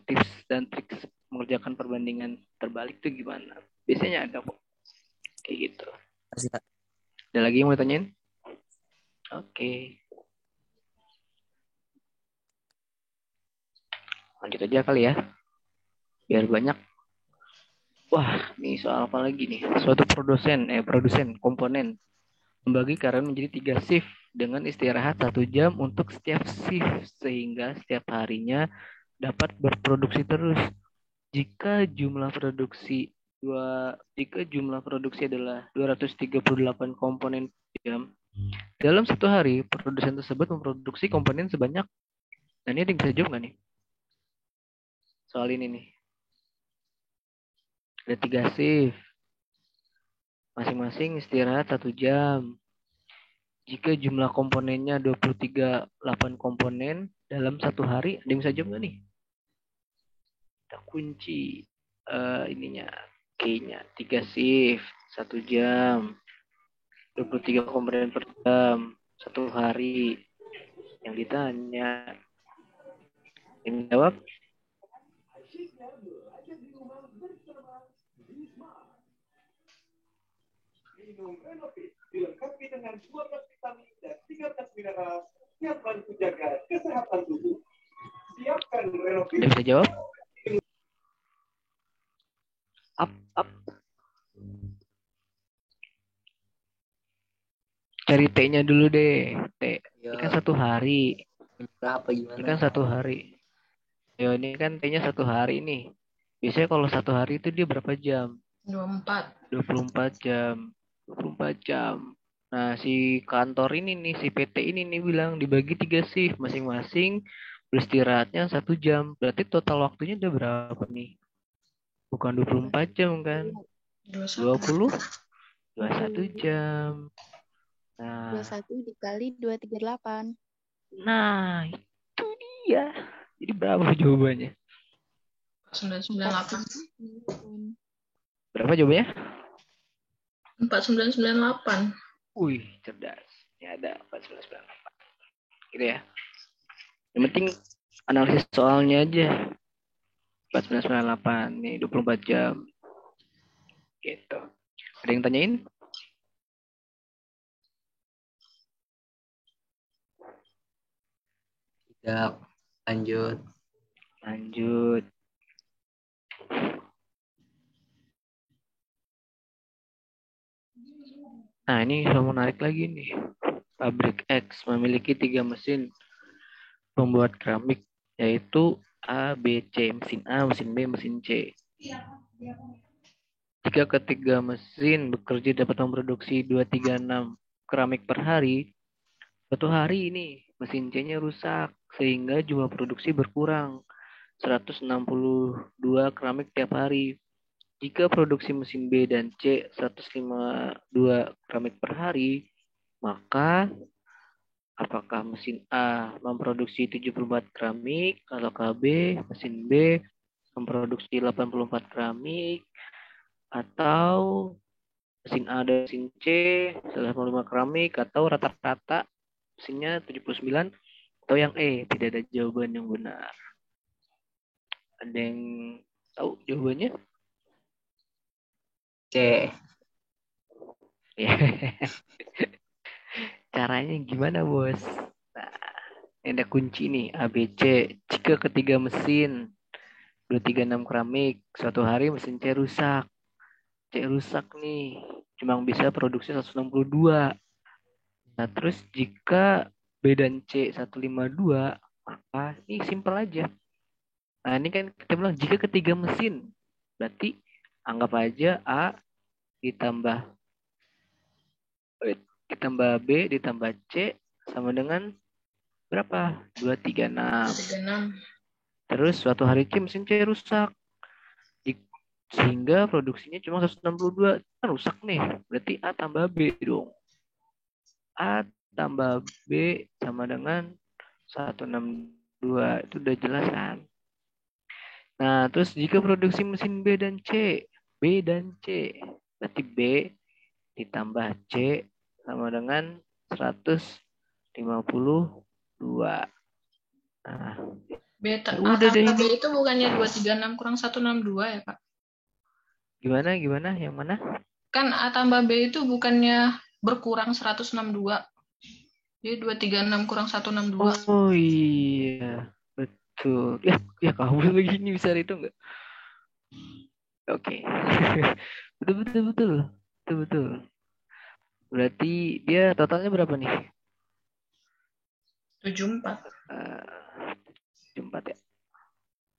[SPEAKER 1] tips dan trik mengerjakan perbandingan terbalik itu gimana. Biasanya ada kok. Kayak gitu. Ada lagi yang mau ditanyain? Oke. Lanjut aja kali ya. Biar banyak. Wah, nih soal apa lagi nih? Suatu produsen komponen membagi karyawan menjadi 3 shift dengan istirahat 1 jam untuk setiap shift sehingga setiap harinya dapat berproduksi terus. Jika jumlah produksi adalah 238 komponen jam, dalam 1 hari produsen tersebut memproduksi komponen sebanyak. Nah, ini ada yang bisa jawab nggak nih? Soal ini nih. Ada 3 shift. Masing-masing istirahat 1 jam. Jika jumlah komponennya 238 komponen dalam 1 hari, ada yang bisa jawab nggak nih? Kita kunci ininya, K-nya. 3 shift, 1 jam. 23 komponen per jam, 1 hari. Yang ditanya. Yang jawab?
[SPEAKER 11] Dilengkapi dengan 12 vitamin dan 13 mineral yang bantu jaga kesehatan tubuh. Siapkan Renovit.
[SPEAKER 1] Bisa jawab? Up. Cari T-nya dulu deh. T. Ini kan 1 hari.
[SPEAKER 2] Berapa gimana?
[SPEAKER 1] Ini kan 1 hari. Yo, ini kan T-nya 1 hari nih. Biasanya kalau 1 hari itu dia berapa jam? 24 jam. 24 jam. Nah, si kantor ini nih, si PT ini nih bilang dibagi 3 shift. Masing-masing beristirahatnya 1 jam. Berarti total waktunya udah berapa nih? Bukan 24 jam kan? 21 jam. Nah,
[SPEAKER 4] 21 dikali 238.
[SPEAKER 1] Nah, itu dia. Jadi berapa jawabannya?
[SPEAKER 3] 998.
[SPEAKER 1] Berapa jawabannya?
[SPEAKER 3] 4998.
[SPEAKER 1] Wih, cerdas. Ini ada 4998. Gitu ya. Yang penting analisis soalnya aja. 4998. Nih 24 jam. Gitu. Ada yang tanyain?
[SPEAKER 2] Tidak. Lanjut.
[SPEAKER 1] Nah, ini yang menarik lagi nih. Pabrik X memiliki 3 mesin pembuat keramik, yaitu A, B, C. Mesin A, mesin B, mesin C. Jika ketiga mesin bekerja dapat memproduksi 236 keramik per hari, suatu hari ini mesin C-nya rusak sehingga jumlah produksi berkurang. 162 keramik tiap hari. Jika produksi mesin B dan C 152 keramik per hari, maka apakah mesin A memproduksi 74 keramik atau KB mesin B memproduksi 84 keramik atau mesin A dan mesin C 185 keramik atau rata-rata mesinnya 79 atau yang E, tidak ada jawaban yang benar. Ada yang tahu jawabannya?
[SPEAKER 2] C.
[SPEAKER 1] Caranya gimana, Bos? Nah, ada kunci nih, A, B, C. Jika ketiga mesin 236 keramik, suatu hari mesin C rusak. C rusak nih, cuma bisa produksi 162. Nah, terus jika B dan C 152, maka ini simpel aja. Nah, ini kan kita bilang jika ketiga mesin, berarti anggap aja A ditambah B ditambah C sama dengan berapa? 236. Terus suatu hari C mesin C rusak. Sehingga produksinya cuma 162. Kan rusak nih. Berarti A tambah B dong. A tambah B sama dengan 162. Itu udah jelas kan? Nah, terus jika produksi mesin B dan C. Berarti B ditambah C sama dengan 152. Nah,
[SPEAKER 3] udah deh ini. B itu bukannya 236 kurang 162 ya, Pak?
[SPEAKER 1] Gimana? Yang mana?
[SPEAKER 3] Kan A tambah B itu bukannya berkurang 162. Jadi 236 kurang 162.
[SPEAKER 1] Oh iya, betul. Ya kamu begini bisa itu enggak? Oke. Betul. Berarti dia totalnya berapa nih?
[SPEAKER 3] 74.
[SPEAKER 1] 74 ya.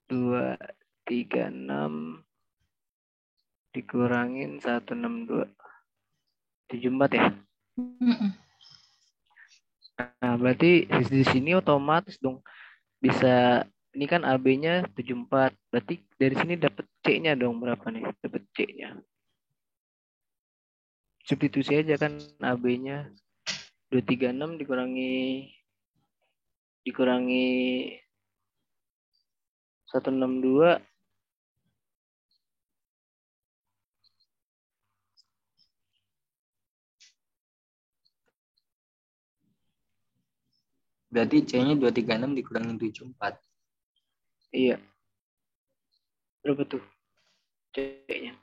[SPEAKER 1] 236 dikurangin 162. 74 ya? Nah, berarti di sini otomatis dong bisa, ini kan AB-nya 74. Berarti dari sini dapat C-nya dong berapa nih? Dapat C-nya. Substitusi aja kan AB-nya 236 dikurangi 162.
[SPEAKER 2] Berarti C-nya 236 dikurangi 74.
[SPEAKER 1] Iya. Berapa tuh C-nya?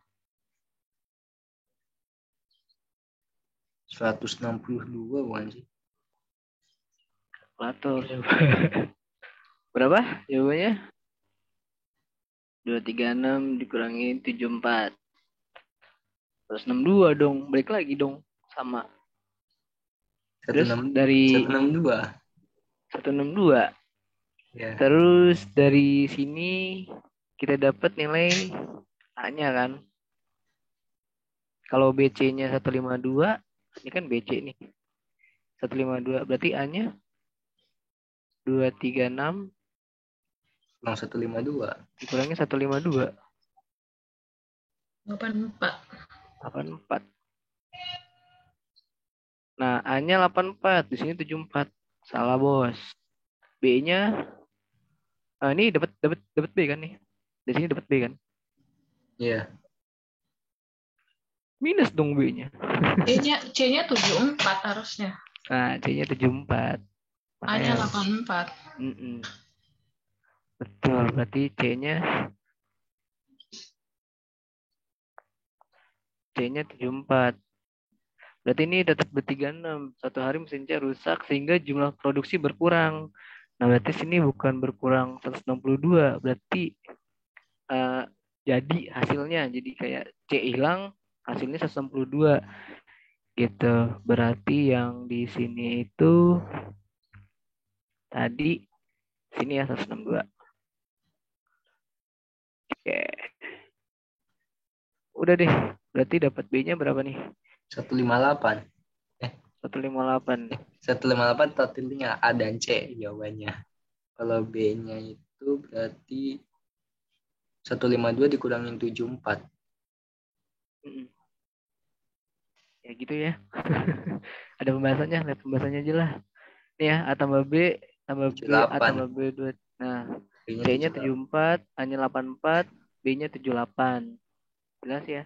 [SPEAKER 2] 162 bukan sih?
[SPEAKER 1] Kalkulator. Berapa jawabannya? 236 dikurangi 74. 162 dong. Balik lagi dong. Sama. Terus dari 162. Ya. Terus dari sini kita dapat nilai A-nya kan. Kalau BC-nya 152, ini kan BC nih. 152, berarti A-nya 236
[SPEAKER 2] kurang 152.
[SPEAKER 1] Dikurangi 152.
[SPEAKER 3] 84.
[SPEAKER 1] Nah, A-nya 84, di sini 74. Salah, Bos. B-nya ini dapat B kan nih. Di sini dapat B kan?
[SPEAKER 2] Iya.
[SPEAKER 1] Minus dong B-nya.
[SPEAKER 3] C-nya 74 harusnya.
[SPEAKER 1] Nah, C-nya 74.
[SPEAKER 3] A-nya 84.
[SPEAKER 1] Betul, berarti C-nya 74. Berarti ini tetap B36. Satu hari mesin C rusak sehingga jumlah produksi berkurang. Nah, berarti sini bukan berkurang 162. Berarti jadi hasilnya. Jadi kayak C hilang, hasilnya 162. Gitu. Berarti yang di sini itu tadi sini ya 162. Oke. Udah deh. Berarti dapat B-nya berapa nih?
[SPEAKER 2] 158.
[SPEAKER 1] 158.
[SPEAKER 2] 158 totalnya A dan C jawabannya. Kalau B-nya itu berarti
[SPEAKER 6] 152 dikurangin 74.
[SPEAKER 1] Ya gitu ya. Ada pembahasannya, lihat pembahasannya aja lah. Nih ya, A tambah B tambah B, A
[SPEAKER 6] 78.
[SPEAKER 1] tambah B 2. Nah,
[SPEAKER 6] B-nya
[SPEAKER 1] C-nya
[SPEAKER 6] 78.
[SPEAKER 1] 74, A-nya 84, B-nya 78. Jelas ya?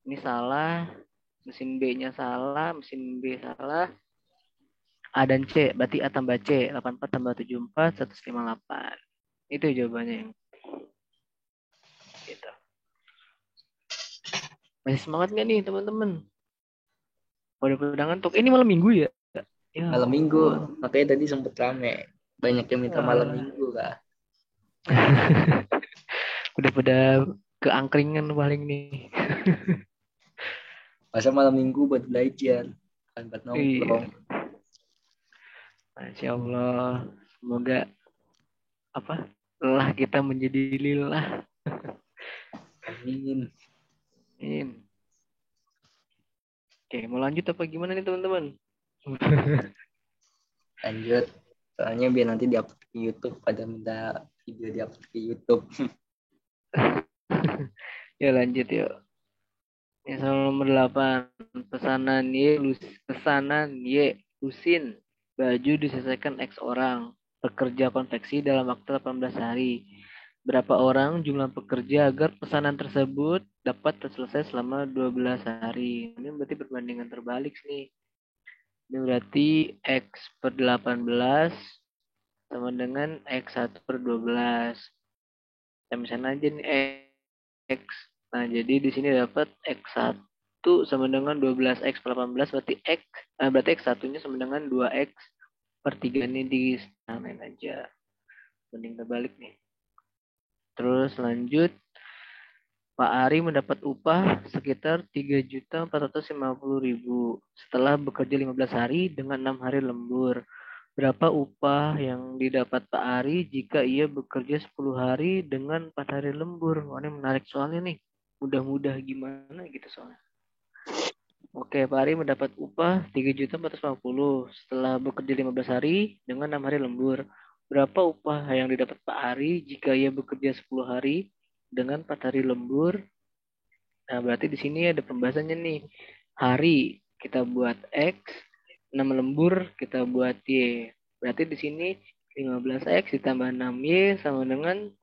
[SPEAKER 1] Ini salah, mesin B-nya salah, mesin B salah. A dan C, berarti A tambah C, 84 tambah 74, 158. Itu jawabannya yang gitu. Masih semangat nggak nih teman-teman? Pada ngantuk. Ini malam minggu ya? Ya
[SPEAKER 6] Malam minggu,
[SPEAKER 1] ampun.
[SPEAKER 6] makanya tadi sempet rame. Banyak yang minta malam minggu kak.
[SPEAKER 1] Udah pada keangkringan paling nih.
[SPEAKER 6] Masa malam minggu buat belajar, bukan buat nongkrong.
[SPEAKER 1] Iya. Masya Allah. Semoga lelah kita menjadi lillah.
[SPEAKER 6] Amin.
[SPEAKER 1] Amin. Oke, mau lanjut apa gimana nih teman-teman?
[SPEAKER 6] Lanjut. Soalnya biar nanti diupload ke YouTube, pada minta video diupload ke YouTube.
[SPEAKER 1] Ya lanjut yuk. Yang nomor 8. Pesanan Y lusin. Baju diselesaikan X orang. Pekerja konveksi dalam waktu 18 hari. Berapa orang jumlah pekerja agar pesanan tersebut dapat terselesai selama 12 hari. Ini berarti perbandingan terbalik nih. Ini berarti X per 18 sama dengan X1 per 12. Kita misalnya aja nih X. Nah, jadi di sini dapat X1 sama dengan 12X per 18 berarti X1-nya sama dengan 2X per 3 ini disamain aja. Banding terbalik nih. Terus lanjut. Pak Ari mendapat upah sekitar 3.450.000 setelah bekerja 15 hari dengan 6 hari lembur. Berapa upah yang didapat Pak Ari jika ia bekerja 10 hari dengan 4 hari lembur? Wah, ini menarik soalnya nih. Mudah-mudah gimana gitu soalnya. Oke, Pak Ari mendapat upah 3.450.000 setelah bekerja 15 hari dengan 6 hari lembur. Berapa upah yang didapat Pak Ari jika ia bekerja 10 hari dengan 4 hari lembur? Nah, berarti di sini ada pembahasannya nih. Hari kita buat X, 6 lembur kita buat Y. Berarti di sini 15X ditambah 6Y sama dengan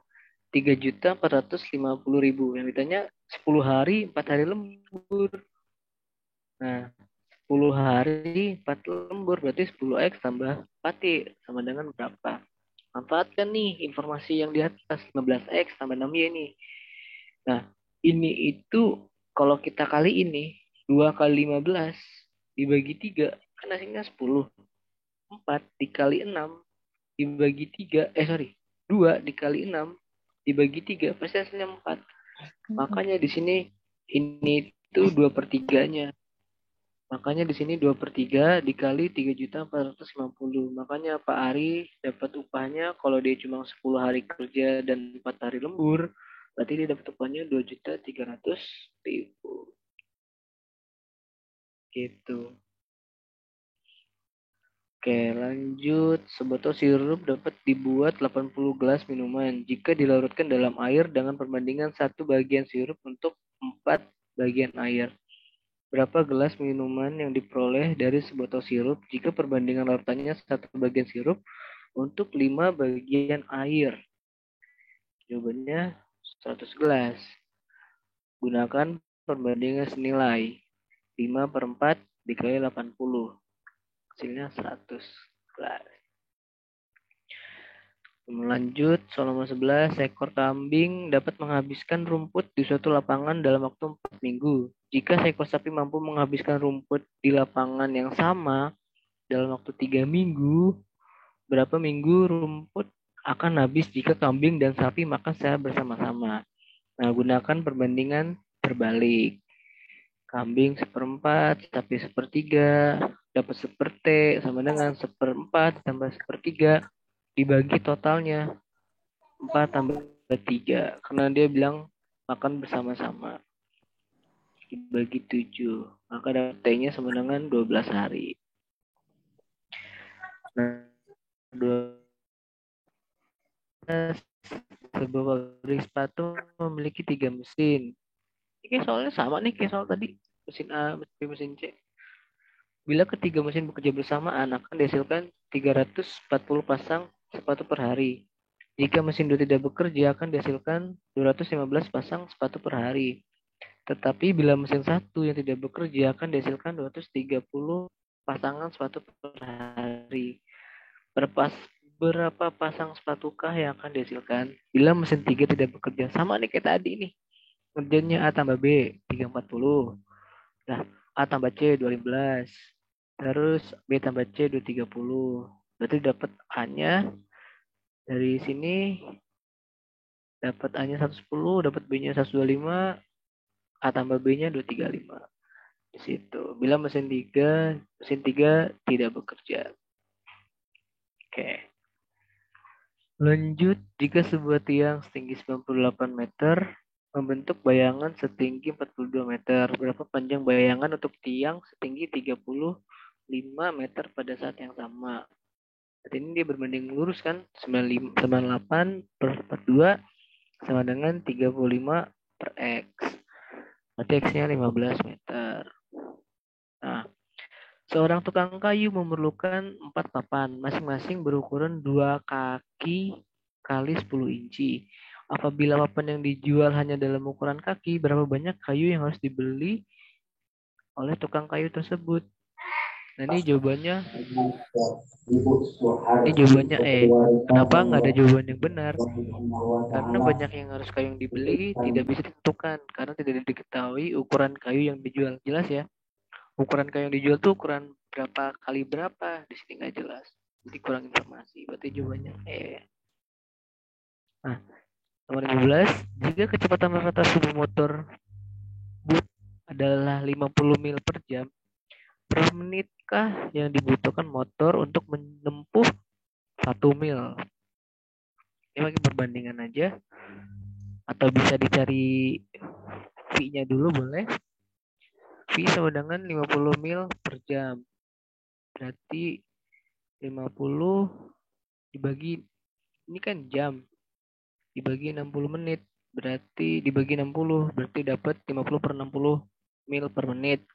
[SPEAKER 1] 3.450.000. Yang ditanya 10 hari, 4 hari lembur. Nah, 10 hari, 4 lembur. Berarti 10X tambah 4Y sama dengan berapa? Manfaatkan nih informasi yang di atas. 15X tambah 6Y nih. Nah, ini itu kalau kita kali ini 2 kali 15 dibagi 3 kan hasilnya 10. 4 dikali 6 dibagi 3 2 dikali 6 dibagi 3 pasti hasilnya 4. Makanya di sini ini itu 2/3-nya. Makanya di sini 2/3 dikali 3.450.000. Makanya Pak Ari dapat upahnya kalau dia cuma 10 hari kerja dan 4 hari lembur, berarti dia dapat upahnya 2.300.000. Gitu. Oke, lanjut. Sebotol sirup dapat dibuat 80 gelas minuman jika dilarutkan dalam air dengan perbandingan 1 bagian sirup untuk 4 bagian air. Berapa gelas minuman yang diperoleh dari sebotol sirup jika perbandingan larutannya 1 bagian sirup untuk 5 bagian air? Jawabannya 100 gelas. Gunakan perbandingan senilai 5/4 dikali 80. Hasilnya 100 gelas. Lanjut, soal nomor 11, seekor kambing dapat menghabiskan rumput di suatu lapangan dalam waktu 4 minggu. Jika seekor sapi mampu menghabiskan rumput di lapangan yang sama dalam waktu 3 minggu, berapa minggu rumput akan habis jika kambing dan sapi makan secara bersama-sama? Nah, gunakan perbandingan terbalik. Kambing 1/4, sapi 1/3, dapat 1/t sama dengan 1/4 tambah 1/3 dibagi totalnya 4 tambah 3 karena dia bilang makan bersama-sama dibagi 7 maka dapat T-nya sama dengan 12 hari. Nah, 12 Sebuah pabrik sepatu memiliki 3 mesin. Ini soalnya sama nih kayak soal tadi. Mesin A, mesin B, mesin C. Bila ketiga mesin bekerja bersamaan, akan dihasilkan 340 pasang sepatu per hari. Jika mesin 2 tidak bekerja, akan dihasilkan 215 pasang sepatu per hari. Tetapi bila mesin 1 yang tidak bekerja, akan dihasilkan 230 pasangan sepatu per hari. Berapa pasang sepatukah yang akan dihasilkan bila mesin 3 tidak bekerja? Sama nih kayak tadi nih. Ngerjainnya A tambah B 340. Nah, A tambah C 215. Terus B tambah C 230. Berarti dapat A-nya dari sini dapat A-nya 110, dapat B-nya 125, A tambah B-nya 235. Di situ. Bila mesin 3 tidak bekerja. Oke. Lanjut, jika sebuah tiang setinggi 98 meter membentuk bayangan setinggi 42 meter. Berapa panjang bayangan untuk tiang setinggi 35 meter pada saat yang sama? Berarti ini dia berbanding lurus kan? 98 per 42 sama dengan 35 per X. Berarti X-nya 15 meter. Nah, seorang tukang kayu memerlukan 4 papan, masing-masing berukuran 2 kaki kali 10 inci. Apabila papan yang dijual hanya dalam ukuran kaki, berapa banyak kayu yang harus dibeli oleh tukang kayu tersebut? Nah, ini jawabannya Kenapa nggak ada jawaban yang benar? Karena banyak yang harus kayu yang dibeli tidak bisa ditentukan karena tidak diketahui ukuran kayu yang dijual. Jelas ya? Ukuran kayu yang dijual tuh ukuran berapa kali berapa, di sini nggak jelas. Jadi kurang informasi. Berarti jawabannya Nah, nomor 15, jika kecepatan rata sebuah motor bus adalah 50 mil per jam, berapa menitkah yang dibutuhkan motor untuk menempuh 1 mil? Ini pakai perbandingan aja. Atau bisa dicari V-nya dulu boleh. V sama dengan 50 mil per jam. Berarti 50 dibagi, ini kan jam, dibagi 60 menit. Berarti dibagi 60, berarti dapat 50 per 60 mil per menit.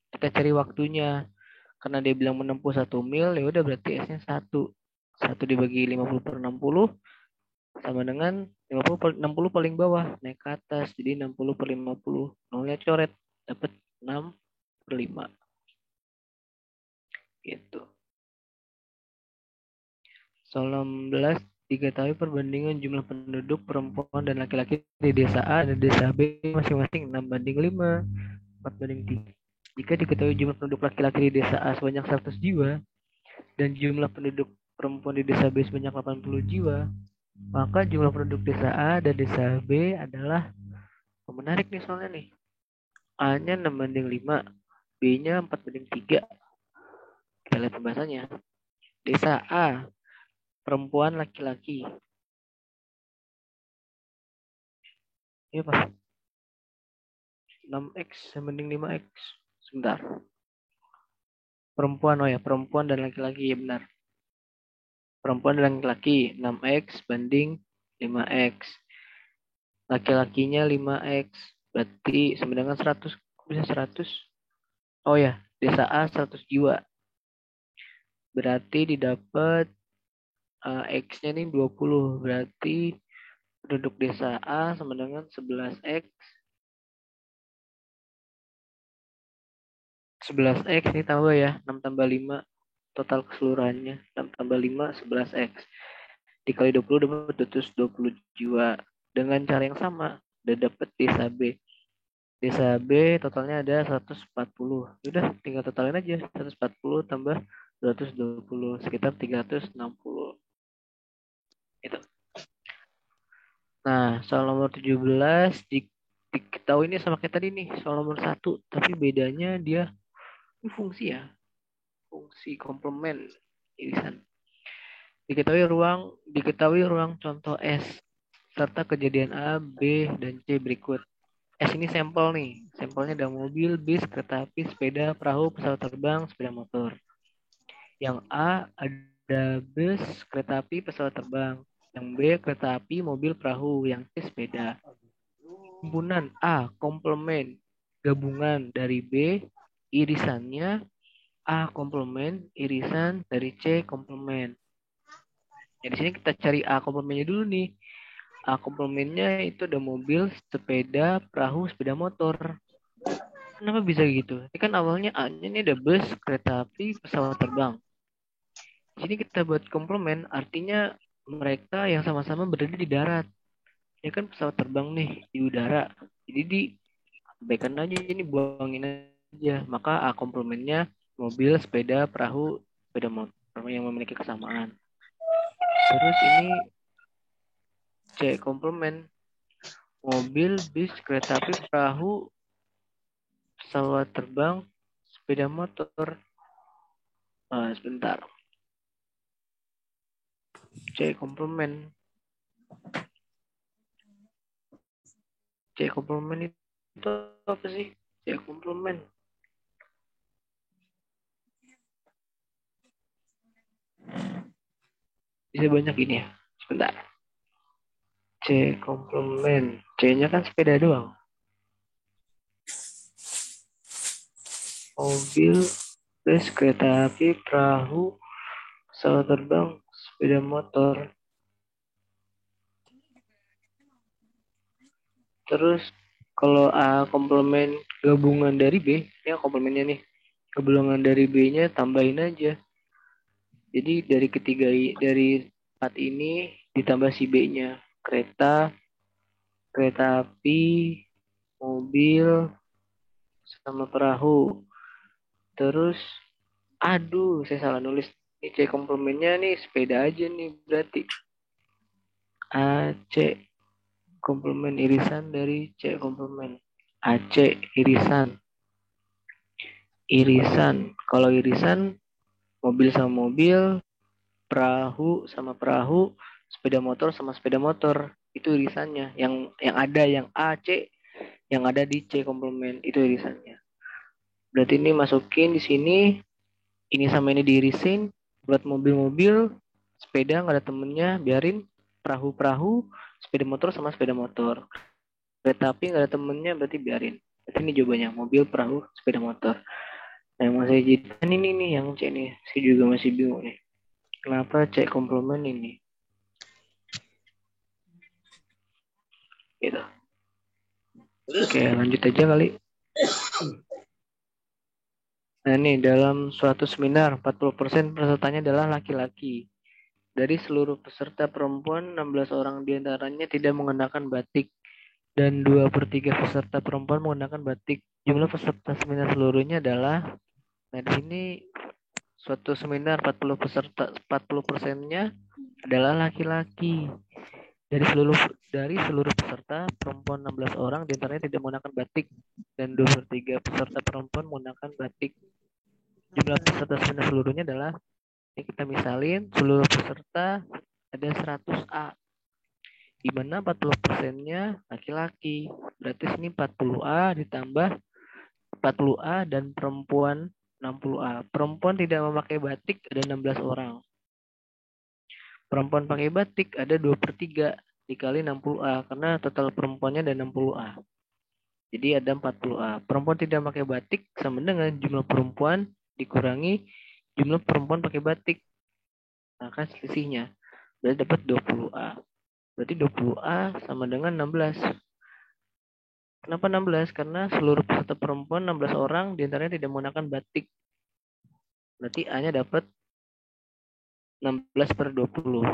[SPEAKER 1] Kita cari waktunya. Karena dia bilang menempuh 1 mil, ya udah berarti S-nya 1. 1 dibagi 50 per 60 sama dengan 50 per 60 paling bawah, naik ke atas. Jadi 60 per 50. Nolnya coret, dapat 6 per 5. Gitu. Soal 16, diketahui perbandingan jumlah penduduk perempuan dan laki-laki di desa A dan desa B masing-masing 6:5, 4:3. Jika diketahui jumlah penduduk laki-laki di desa A sebanyak 100 jiwa dan jumlah penduduk perempuan di desa B sebanyak 80 jiwa, maka jumlah penduduk desa A dan desa B adalah, menarik nih soalnya nih. A-nya 6:5, B-nya 4:3. Kita lihat pembahasannya. Desa A, perempuan laki-laki. Ini apa? 6X banding 5X. Sebentar. Perempuan, perempuan dan laki-laki, ya benar. Perempuan dan laki-laki, 6X banding 5X. Laki-lakinya 5X. Berarti sama dengan 100. Bisa 100? Oh ya, desa A 100 jiwa. Berarti didapat X-nya nih 20. Berarti penduduk desa A sama dengan 11X. 11X ini tambah ya, 6 tambah 5 total keseluruhannya, 6 tambah 5 11X. Dikali 20 dapat 220 jiwa. Dengan cara yang sama, udah dapat desa B. Desa B totalnya ada 140. Udah tinggal totalin aja, 140 tambah 220 sekitar 360. Itu. Nah, soal nomor 17 diketahui ini sama kayak tadi nih, soal nomor 1, tapi bedanya dia ini fungsi ya. Fungsi komplement irisan. Diketahui ruang contoh S serta kejadian A, B, dan C berikut. S ini sampel nih. Sampelnya ada mobil, bis, kereta api, sepeda, perahu, pesawat terbang, sepeda motor. Yang A ada bus, kereta api, pesawat terbang.
[SPEAKER 12] Yang B, kereta api, mobil, perahu. Yang C, sepeda. Himpunan A, komplement gabungan dari B, irisannya. A, komplement, irisan dari C, komplement. Ya, di sini kita cari A komplementnya dulu nih. A komplementnya itu ada mobil, sepeda, perahu, sepeda motor. Kenapa bisa gitu? Ini kan awalnya A-nya ini ada bus, kereta api, pesawat terbang. Di sini kita buat komplement, artinya mereka yang sama-sama berada di darat. Ya kan pesawat terbang nih di udara. Jadi diabaikan aja, ini buangin aja. Maka A komplementnya mobil, sepeda, perahu, sepeda motor yang memiliki kesamaan. Terus ini C komplement mobil, bis, kereta api, perahu, pesawat terbang, sepeda motor. Sebentar. C komplement. C komplement itu apa sih? C komplement. Bisa banyak ini ya. Sebentar. C komplement. C-nya kan sepeda doang. Mobil, bus, kereta api, perahu, pesawat terbang, sepeda motor. Terus kalau A komplement gabungan dari B, ini komplementnya nih. Gabungan dari B-nya tambahin aja. Jadi dari dari 4 ini ditambah si B-nya. Kereta api, mobil, sama perahu. Terus, aduh, saya salah nulis. Ini C komplementnya nih sepeda aja nih berarti. AC komplement irisan dari C komplement. AC irisan. Kalau irisan mobil sama mobil, perahu sama perahu, sepeda motor sama sepeda motor. Itu irisannya. Yang ada yang AC, yang ada di C komplement itu irisannya. Berarti ini masukin di sini, ini sama ini diirisin. Buat mobil-mobil, sepeda nggak ada temennya, biarin. Perahu-perahu, sepeda motor sama sepeda motor. Kereta api nggak ada temennya, berarti biarin. Berarti ini jawabannya, mobil, perahu, sepeda motor. Nah, yang mau saya jadikan ini nih, yang C nih. Saya juga masih bingung nih. Kenapa C komplement ini? Gitu. Oke, lanjut aja kali. Nah, ini dalam suatu seminar, 40% pesertanya adalah laki-laki. Dari seluruh peserta perempuan, 16 orang diantaranya tidak mengenakan batik. Dan 2/3 peserta perempuan menggunakan batik. Jumlah peserta seminar seluruhnya adalah, nah di sini suatu seminar 40 persennya adalah laki-laki. Dari seluruh peserta perempuan 16 orang diantaranya tidak menggunakan batik dan 2/3 peserta perempuan menggunakan batik. Jumlah peserta seminar seluruhnya adalah, ini kita misalin seluruh peserta ada 100A. Di mana 40%-nya laki-laki. Berarti sini 40A ditambah 40A dan perempuan 60A. Perempuan tidak memakai batik ada 16 orang. Perempuan pakai batik ada 2/3 dikali 60A karena total perempuannya ada 60A. Jadi ada 40A. Perempuan tidak pakai batik sama dengan jumlah perempuan dikurangi jumlah perempuan pakai batik. Maka selisihnya berarti dapat 20A. Berarti 20A sama dengan 16. Kenapa 16? Karena seluruh peserta perempuan 16 orang diantaranya tidak menggunakan batik. Berarti A-nya dapat 16/20.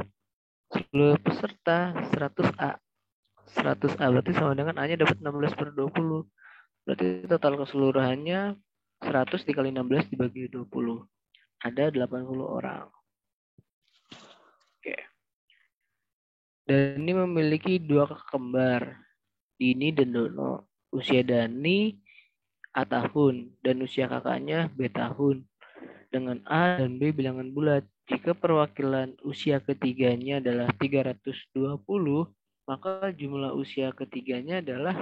[SPEAKER 12] Seluruh peserta 100A. 100A berarti sama dengan A-nya dapat 16/20. Berarti total keseluruhannya 100 dikali 16 dibagi 20. Ada 80 orang. Oke. Dani memiliki 2 kakak kembar, Dini dan Dono. Usia Dani A tahun dan usia kakaknya B tahun. Dengan A dan B bilangan bulat. Jika perwakilan usia ketiganya adalah 320, maka jumlah usia ketiganya adalah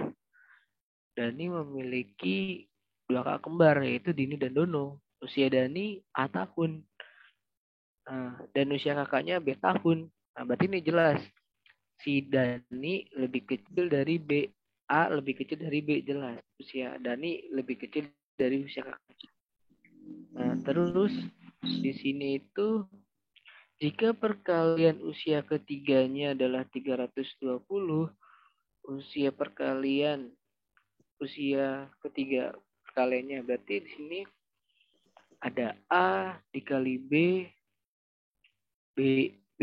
[SPEAKER 12] Dani memiliki 2 kakak kembar, yaitu Dini dan Dono. Usia Dani A tahun. Dan usia kakaknya B tahun. Nah, berarti ini jelas. Si Dani lebih kecil dari B. A lebih kecil dari B, jelas. Usia Dani lebih kecil dari usia kakak. Nah, terus di sini itu jika perkalian usia ketiganya adalah 320, usia perkalian usia ketiga perkaliannya berarti di sini ada A dikali B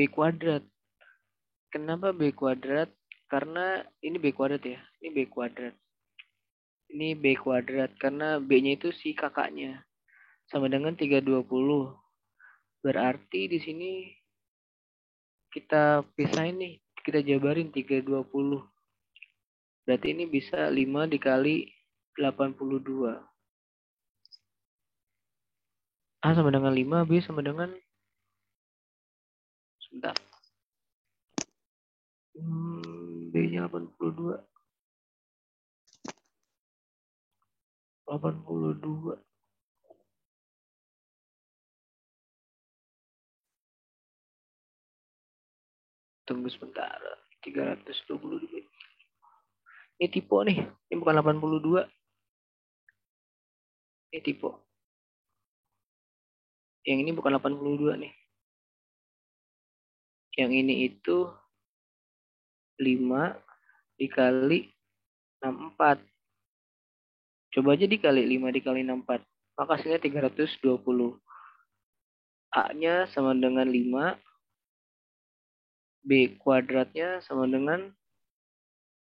[SPEAKER 12] kuadrat. Kenapa B kuadrat? Karena ini B kuadrat ya. Ini B kuadrat. Ini B kuadrat karena B-nya itu si kakaknya. Sama dengan 320. Berarti di sini kita pisahin nih. Kita jabarin 320. Berarti ini bisa 5 dikali 82. A sama dengan 5, B sama dengan sebentar. B-nya 82. 82. Tunggu sebentar. 322. Ini tipe nih. Ini bukan 82. Ini tipe. Yang ini bukan 82 nih. Yang ini itu 5 dikali 64. Coba aja dikali 5 dikali 64. Maka hasilnya 320. A-nya sama dengan 5. B kuadratnya sama dengan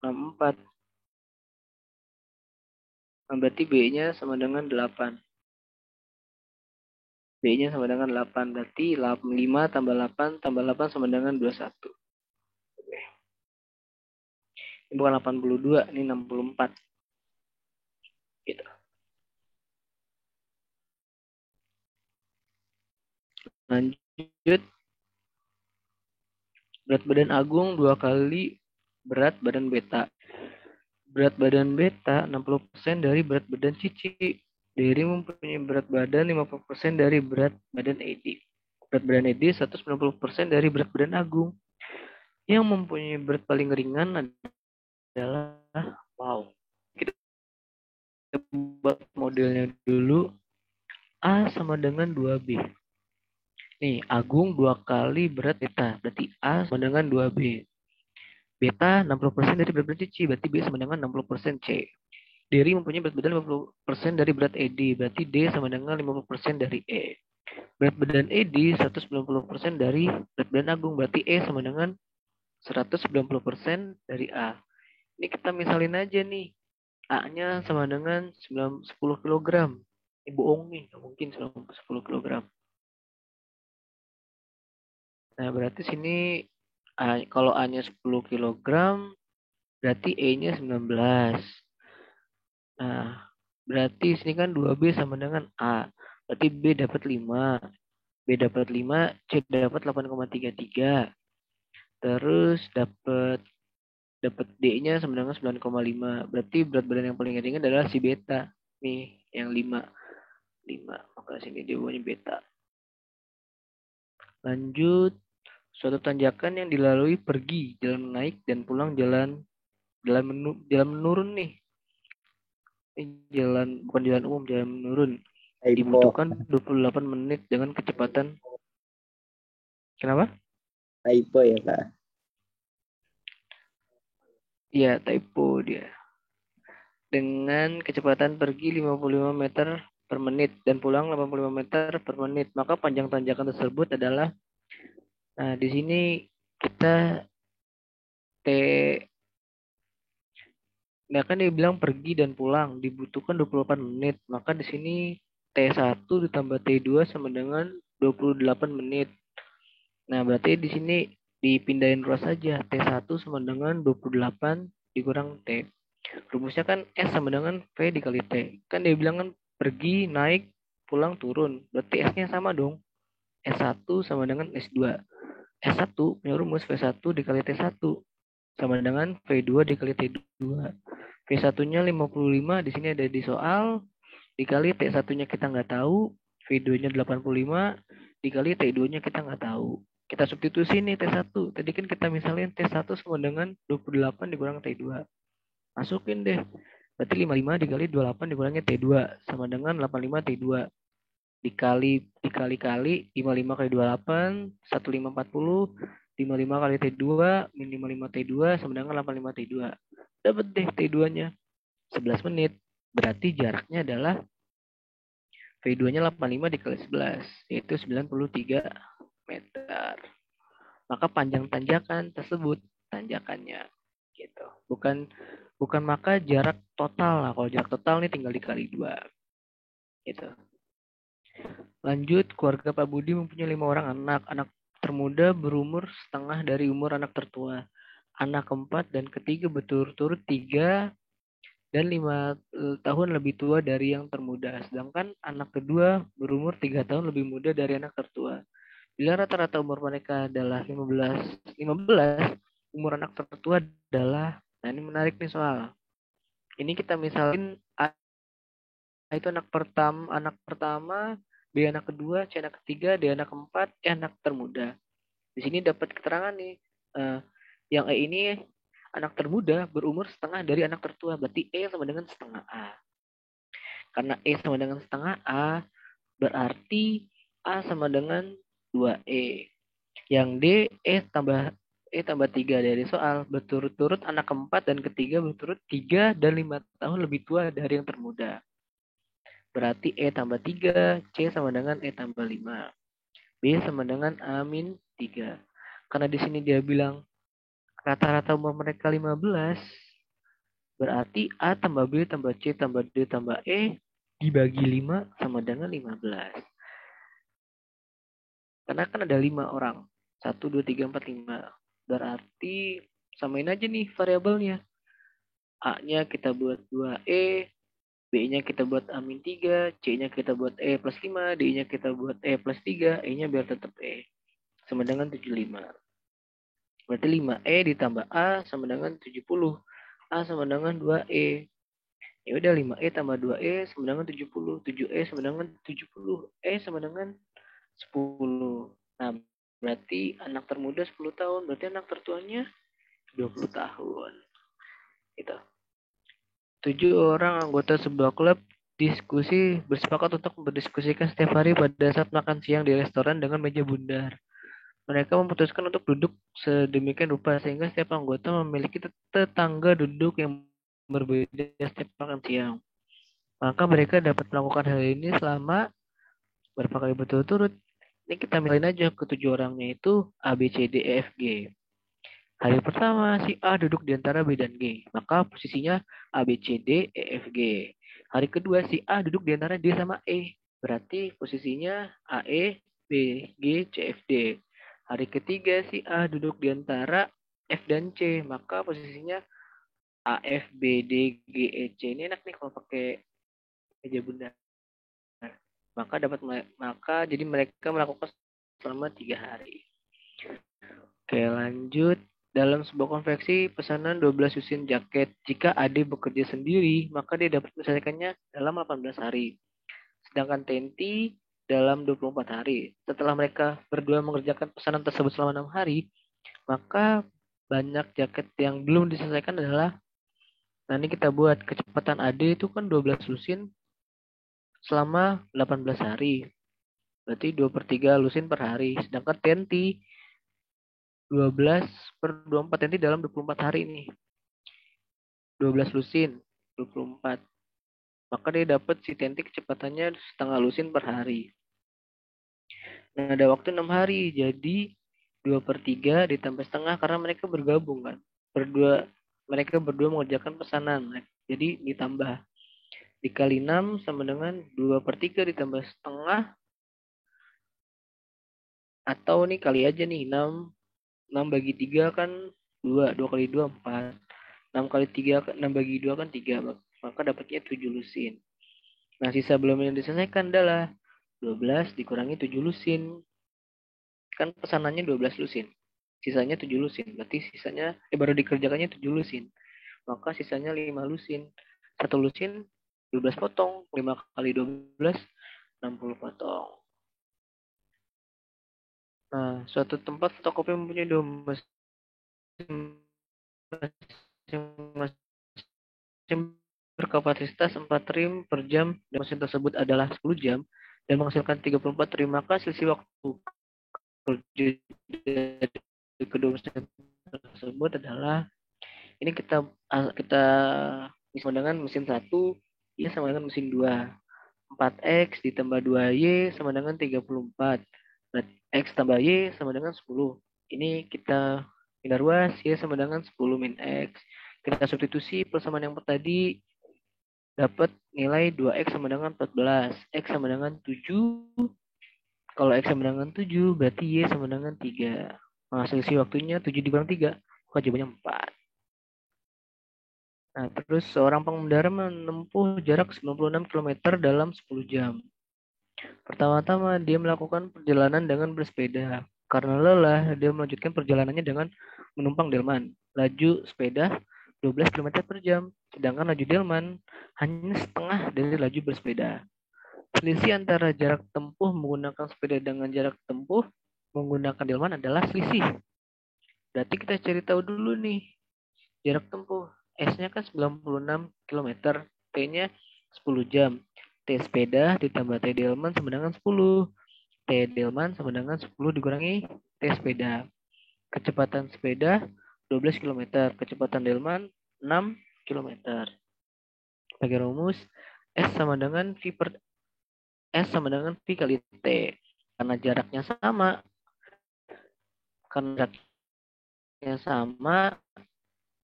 [SPEAKER 12] 64. Nah, berarti B-nya sama dengan 8. B-nya sama dengan 8. Berarti 5 tambah 8 tambah 8 sama dengan 21. Oke. Ini bukan 82, ini 64. Gitu. Lanjut. Berat badan Agung 2 kali berat badan Beta. Berat badan Beta 60% dari berat badan Cici. Dery mempunyai berat badan 50% dari berat badan Edi. Berat badan Edi 190% dari berat badan Agung. Yang mempunyai berat paling ringan adalah Kita buat modelnya dulu. A sama dengan 2B. Nih, Agung 2 kali berat Beta. Berarti A sama dengan 2B. Beta 60% dari berat badan Cici. Berarti B sama dengan 60% C. Dery mempunyai berat badan 50% dari berat Edi. Berarti D sama dengan 50% dari E. Berat badan Edi 190% dari berat badan Agung. Berarti E sama dengan 190% dari A. Ini kita misalin aja nih. A-nya sama dengan 10 kg. Ini bohong nih. Nggak mungkin 10 kg. Nah, berarti sini kalau A-nya 10 kg, berarti E-nya 19. Nah, berarti sini kan 2B sama dengan A. Berarti B dapat 5. B dapat 5, C dapat 8,33. Terus dapat D-nya sama dengan 9,5. Berarti berat badan yang paling ringan adalah si Beta. Nih, yang 5. Maka sini jawabannya Beta. Lanjut. Suatu tanjakan yang dilalui pergi, jalan naik, dan pulang jalan menurun nih. Ini bukan jalan umum, jalan menurun. Dibutuhkan 28 menit dengan kecepatan. Kenapa?
[SPEAKER 6] Typo ya, Kak?
[SPEAKER 12] Iya, typo dia. Dengan kecepatan pergi 55 meter per menit dan pulang 85 meter per menit. Maka panjang tanjakan tersebut adalah, nah di sini kita Nah kan dia bilang pergi dan pulang dibutuhkan 28 menit. Maka di sini T1 ditambah T2 sama dengan 28 menit. Nah, berarti di sini dipindahin ruas saja. T1 sama dengan 28 dikurang T. Rumusnya kan S sama dengan V dikali T. Kan dia bilang kan pergi, naik, pulang, turun. Berarti S-nya sama dong. S1 sama dengan S2. S1 punya rumus V1 dikali T1 sama dengan V2 dikali T2. V1-nya 55 di sini ada di soal. Dikali T1-nya kita nggak tahu. V2-nya 85 dikali T2-nya kita nggak tahu. Kita substitusi nih T1. Tadi kan kita misalin T1 sama dengan 28 dikurang T2. Masukin deh. Berarti 55 dikali 28 dikurangi T2 sama dengan 85 T2. Dikali-kali 55 kali 28, 1540, 55 kali T2, min 55 T2 sama dengan 85 T2. Dapat deh T2-nya. 11 menit. Berarti jaraknya adalah V2-nya 85 dikali 11, yaitu 93 meter. Maka panjang tanjakan tersebut tanjakannya gitu. Bukan maka jarak total lah. Kalau jarak total nih tinggal dikali 2. Gitu. Lanjut, keluarga Pak Budi mempunyai 5 orang anak. Anak termuda berumur setengah dari umur anak tertua. Anak keempat dan ketiga berturut-turut 3 dan 5 tahun lebih tua dari yang termuda. Sedangkan anak kedua berumur 3 tahun lebih muda dari anak tertua. Bila rata-rata umur mereka adalah 15, umur anak tertua adalah, nah ini menarik nih soal. Ini kita misalin A itu anak pertama, B anak kedua, C anak ketiga, D anak keempat, E anak termuda. Di sini dapat keterangan nih, yang E ini anak termuda berumur setengah dari anak tertua, berarti E sama dengan setengah A. Karena E sama dengan setengah A, berarti A sama dengan 2E. Yang D, E tambah 3 dari soal. Berturut-turut anak keempat dan ketiga berturut 3 dan 5 tahun lebih tua dari yang termuda. Berarti E tambah 3, C sama dengan E tambah 5. B sama dengan A min 3. Karena di sini dia bilang rata-rata umur mereka 15, berarti A tambah B tambah C tambah D tambah E dibagi 5 sama dengan 15. Karena kan ada 5 orang. 1, 2, 3, 4, 5. Berarti samain aja nih variabelnya. A-nya kita buat 2E, B-nya kita buat A-3, C-nya kita buat E plus 5, D-nya kita buat E plus 3, E-nya biar tetap E. Sama dengan 75. Berarti 5E ditambah A sama dengan 70. A sama dengan 2E. Ya udah 5E tambah 2E sama dengan 70. 7E sama dengan 70. E sama dengan 10. Nah, berarti anak termuda 10 tahun. Berarti anak tertuanya 20 tahun. Gitu. 7 orang anggota sebuah klub bersepakat untuk berdiskusikan setiap hari pada saat makan siang di restoran dengan meja bundar. Mereka memutuskan untuk duduk sedemikian rupa sehingga setiap anggota memiliki tetangga duduk yang berbeda setiap makan siang. Maka mereka dapat melakukan hal ini selama berapa kali berturut-turut. Ini kita misalin aja ke 7 orangnya itu A, B, C, D, E, F, G. Hari pertama si A duduk di antara B dan G. Maka posisinya A, B, C, D, E, F, G. Hari kedua si A duduk di antara D sama E. Berarti posisinya A, E, B, G, C, F, D. Hari ketiga si A duduk di antara F dan C. Maka posisinya A, F, B, D, G, E, C. Ini enak nih kalau pakai meja bundar. Maka jadi mereka melakukan selama 3 hari. Oke, lanjut. Dalam sebuah konveksi pesanan 12 lusin jaket. Jika Ade bekerja sendiri, maka dia dapat menyelesaikannya dalam 18 hari. Sedangkan Tenti dalam 24 hari. Setelah mereka berdua mengerjakan pesanan tersebut selama 6 hari, maka banyak jaket yang belum diselesaikan adalah, nah ini kita buat kecepatan Ade itu kan 12 lusin selama 18 hari. Berarti 2/3 lusin per hari. Sedangkan Tenti 12/24 Tenti dalam 24 hari ini. 12 lusin, 24. Maka dia dapat si Tenti kecepatannya setengah lusin per hari. Nah, ada waktu 6 hari. Jadi 2/3 ditambah setengah karena mereka bergabung kan. Mereka berdua mengerjakan pesanan. Jadi ditambah. Dikali 6 sama dengan 2/3 ditambah setengah. Atau nih kali aja nih 6 bagi 3 kan 2. 2 kali 2 4. 6 kali 3 6 bagi 2 kan 3. Maka dapatnya 7 lusin. Nah, sisa belum yang diselesaikan adalah 12 dikurangi 7 lusin. Kan pesanannya 12 lusin. Sisanya 7 lusin. Berarti sisanya baru dikerjakannya 7 lusin. Maka sisanya 5 lusin. 1 lusin 12 potong. 5 kali 12 60 potong. Nah, suatu tempat fotokopi mempunyai 2 mesin masing-masing berkapasitas 4 trim per jam dan mesin tersebut adalah 10 jam dan menghasilkan 34 trim, maka selisih waktu kerja dari kedua mesin tersebut adalah ini kita sama dengan mesin 1 Y sama dengan mesin 2. 4X ditambah 2Y sama dengan 34. Berarti X tambah Y sama dengan 10. Ini kita pindah ruas, Y sama dengan 10 min X. Kita substitusi persamaan yang tadi, dapat nilai 2X sama dengan 14. X sama dengan 7. Kalau X sama dengan 7, berarti Y sama dengan 3. Nah, selisih waktunya 7 dikurang 3. Maka jawabannya 4. Nah, terus seorang pengendara menempuh jarak 96 km dalam 10 jam. Pertama-tama, dia melakukan perjalanan dengan bersepeda. Karena lelah, dia melanjutkan perjalanannya dengan menumpang delman. Laju sepeda 12 km per jam, sedangkan laju delman hanya setengah dari laju bersepeda. Selisih antara jarak tempuh menggunakan sepeda dengan jarak tempuh menggunakan delman adalah selisih. Berarti kita cari tahu dulu nih, jarak tempuh. S-nya kan 96 km, T-nya 10 jam. T sepeda ditambah T delman sama dengan 10. T delman sama dengan 10 dikurangi T sepeda. Kecepatan sepeda 12 km, kecepatan delman 6 km. Pakai rumus S sama dengan V kali T. Karena jaraknya sama,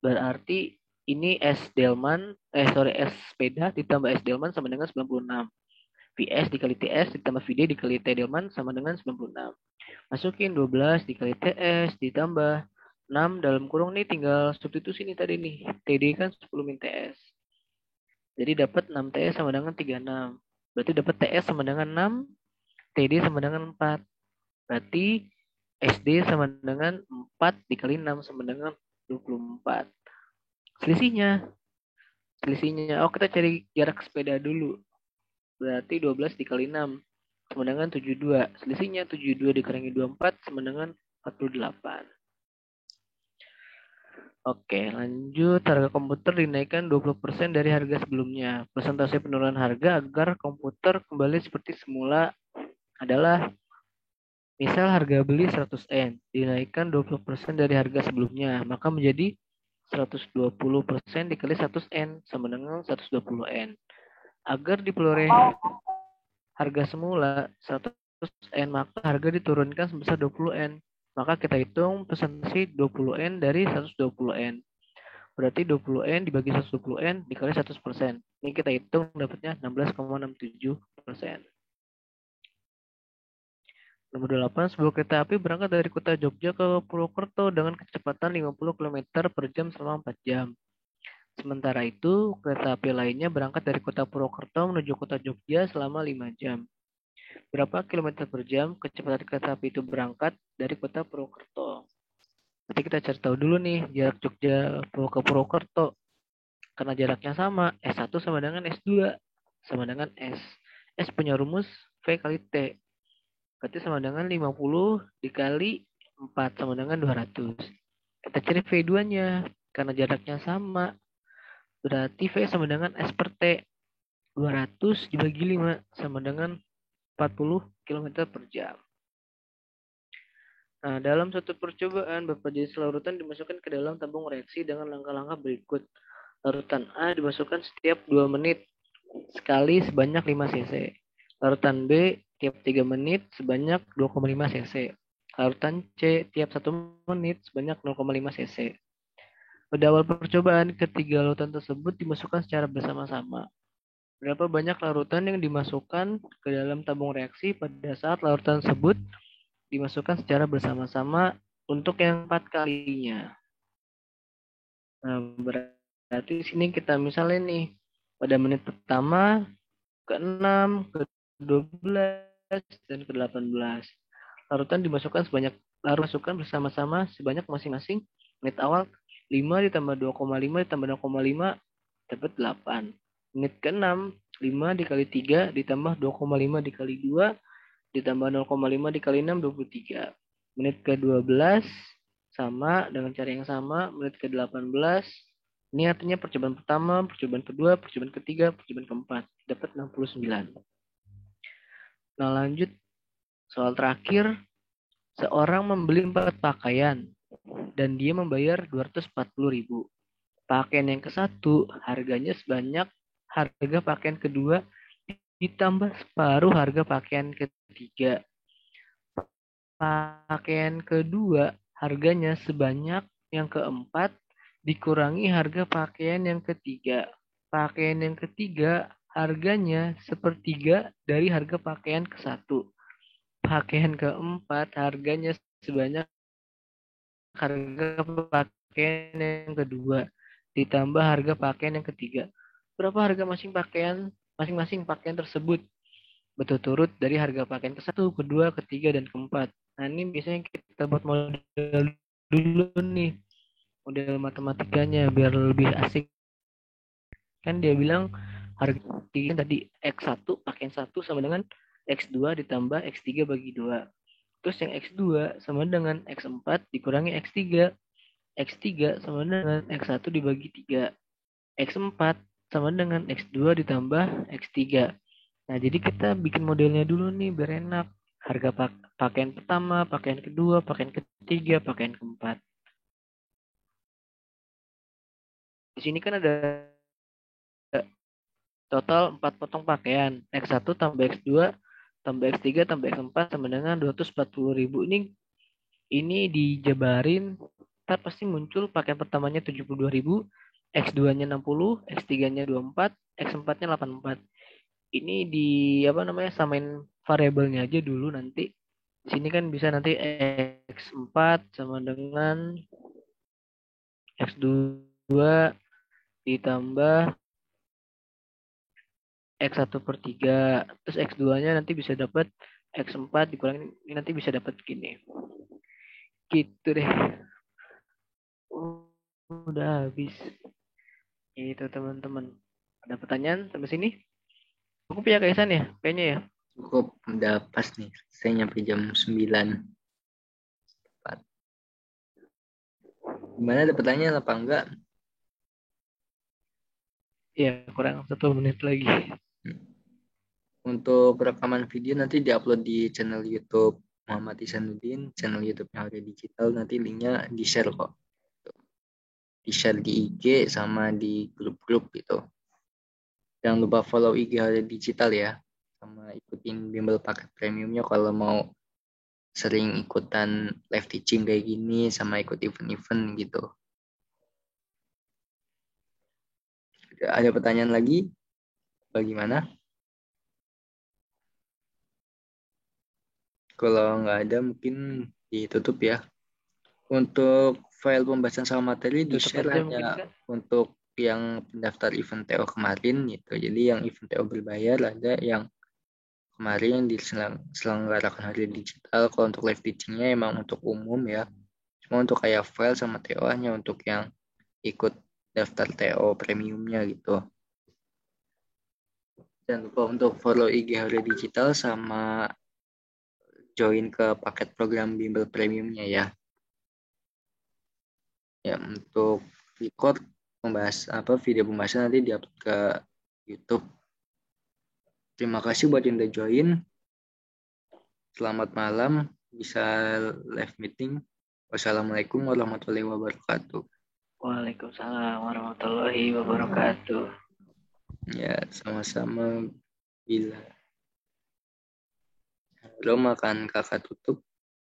[SPEAKER 12] berarti ini S sepeda ditambah S delman sama dengan 96. VS dikali TS ditambah VD dikali T delman sama dengan 96. Masukin 12 dikali TS ditambah 6 dalam kurung nih, tinggal substitusi nih tadi nih. TD kan 10 min TS. Jadi dapat 6 TS sama dengan 36. Berarti dapat TS sama dengan 6, TD sama dengan 4. Berarti SD sama dengan 4 dikali 6 sama dengan 24. Selisihnya, kita cari jarak sepeda dulu. Berarti 12 dikali 6 sama dengan 72. Selisihnya 72 dikurangi 24 sama dengan 48. Oke, lanjut. Harga komputer dinaikkan 20% dari harga sebelumnya. Persentase penurunan harga agar komputer kembali seperti semula adalah, misal harga beli 100 N, dinaikkan 20% dari harga sebelumnya, maka menjadi 120% dikali 100 N sama dengan 120 N. Agar diperoleh harga semula 100 N, maka harga diturunkan sebesar 20 N. Maka kita hitung persentase 20 N dari 120 N. Berarti 20 N dibagi 120 N dikali 100%. Ini kita hitung dapatnya 16,67%. Nomor 8, sebuah kereta api berangkat dari kota Jogja ke Purwokerto dengan kecepatan 50 km per jam selama 4 jam. Sementara itu, kereta api lainnya berangkat dari kota Purwokerto menuju kota Jogja selama 5 jam. Berapa kilometer per jam kecepatan kereta api itu berangkat dari kota Purwokerto? Nanti kita cari tahu dulu nih, jarak Jogja ke Purwokerto. Karena jaraknya sama, S1 sama dengan S2 sama dengan S. S punya rumus V kali T. Berarti sama dengan 50 dikali 4 sama dengan 200. Kita cari V2-nya. Karena jaraknya sama. Berarti V sama dengan S per T. 200 dibagi 5 sama dengan 40 km per jam. Nah, dalam suatu percobaan, beberapa jenis larutan dimasukkan ke dalam tabung reaksi dengan langkah-langkah berikut. Larutan A dimasukkan setiap 2 menit sekali sebanyak 5 cc. Larutan B tiap 3 menit sebanyak 2,5 cc. Larutan C tiap 1 menit sebanyak 0,5 cc. Pada awal percobaan, ketiga larutan tersebut dimasukkan secara bersama-sama. Berapa banyak larutan yang dimasukkan ke dalam tabung reaksi pada saat larutan tersebut dimasukkan secara bersama-sama untuk yang 4 kalinya? Nah, berarti di sini kita misalnya nih, pada menit pertama, ke-6, ke-12, dan ke-18. Larutan dimasukkan bersama-sama sebanyak masing-masing menit awal 5 ditambah 2,5 ditambah 0,5 dapat 8. Menit ke-6, 5 dikali 3 ditambah 2,5 dikali 2 ditambah 0,5 dikali 6, 23. Menit ke-12 sama dengan cara yang sama. Menit ke-18 ini artinya percobaan pertama, percobaan kedua, percobaan ketiga, percobaan keempat. Dapat 69. Nah lanjut soal terakhir. Seorang membeli 4 pakaian dan dia membayar 240.000. Pakaian yang ke-1 harganya sebanyak harga pakaian kedua ditambah separuh harga pakaian ketiga. Pakaian kedua harganya sebanyak yang keempat dikurangi harga pakaian yang ketiga. Pakaian yang ketiga harganya sepertiga dari harga pakaian ke-1. Pakaian keempat harganya sebanyak harga pakaian yang kedua ditambah harga pakaian yang ketiga. Berapa harga masing-masing pakaian tersebut? Berturut dari harga pakaian ke-1, kedua, ketiga, dan keempat. Nah ini biasanya kita buat model dulu nih. Model matematikanya biar lebih asik. Kan dia bilang harga tadi X1 pakaian 1 sama dengan X2 ditambah X3 bagi 2. Terus yang X2 sama dengan X4 dikurangi X3. X3 sama dengan X1 dibagi 3. X4 sama dengan X2 ditambah X3. Nah, jadi kita bikin modelnya dulu nih biar enak. Harga pakaian pertama, pakaian kedua, pakaian ketiga, pakaian keempat. Di sini kan ada total 4 potong pakaian. X1 tambah X2 tambah X3 tambah X4 sama dengan 240.000. Ini dijabarin, ntar pasti muncul pakaian pertamanya 72.000, X2-nya 60, X3-nya 24, X4-nya 84. Ini samain variabelnya aja dulu nanti. Di sini kan bisa nanti X4 sama dengan X2 ditambah X1 per 3. Terus X2-nya nanti bisa dapat X4 dikurangin, ini nanti bisa dapat gini. Gitu deh. Udah habis. Itu teman-teman. Ada pertanyaan sampai sini? Cukup ya Kaisan ya? Kayaknya ya.
[SPEAKER 2] Cukup, udah pas nih. Saya nyampe jam 9. Gimana, ada pertanyaan apa enggak?
[SPEAKER 12] Ya, kurang 1 menit lagi.
[SPEAKER 2] Untuk rekaman video nanti diupload di channel YouTube Muhammad Ihsanuddin, channel YouTube yang ada digital, nanti linknya di-share kok. Di-share di IG sama di grup-grup gitu. Jangan lupa follow IG ada digital ya. Sama ikutin bimbel paket premiumnya kalau mau sering ikutan live teaching kayak gini sama ikut event-event gitu. Ada pertanyaan lagi? Bagaimana? Kalau nggak ada mungkin ditutup ya. Untuk file pembahasan sama materi di-share hanya untuk yang pendaftar event TO kemarin gitu. Jadi yang event TO berbayar, ada yang kemarin diselenggarakan hari digital. Kalau untuk live teachingnya emang untuk umum ya. Cuma untuk kayak file sama TO hanya untuk yang ikut daftar TO premiumnya gitu. Jangan lupa untuk follow IG Hari Digital sama join ke paket program bimbel premiumnya ya. Ya, untuk record video pembahasan nanti diupload ke YouTube. Terima kasih buat yang udah join. Selamat malam, bisa live meeting. Wassalamualaikum warahmatullahi wabarakatuh.
[SPEAKER 12] Waalaikumsalam warahmatullahi wabarakatuh.
[SPEAKER 2] Ya, sama-sama. Bila Halo, makan kakak tutup.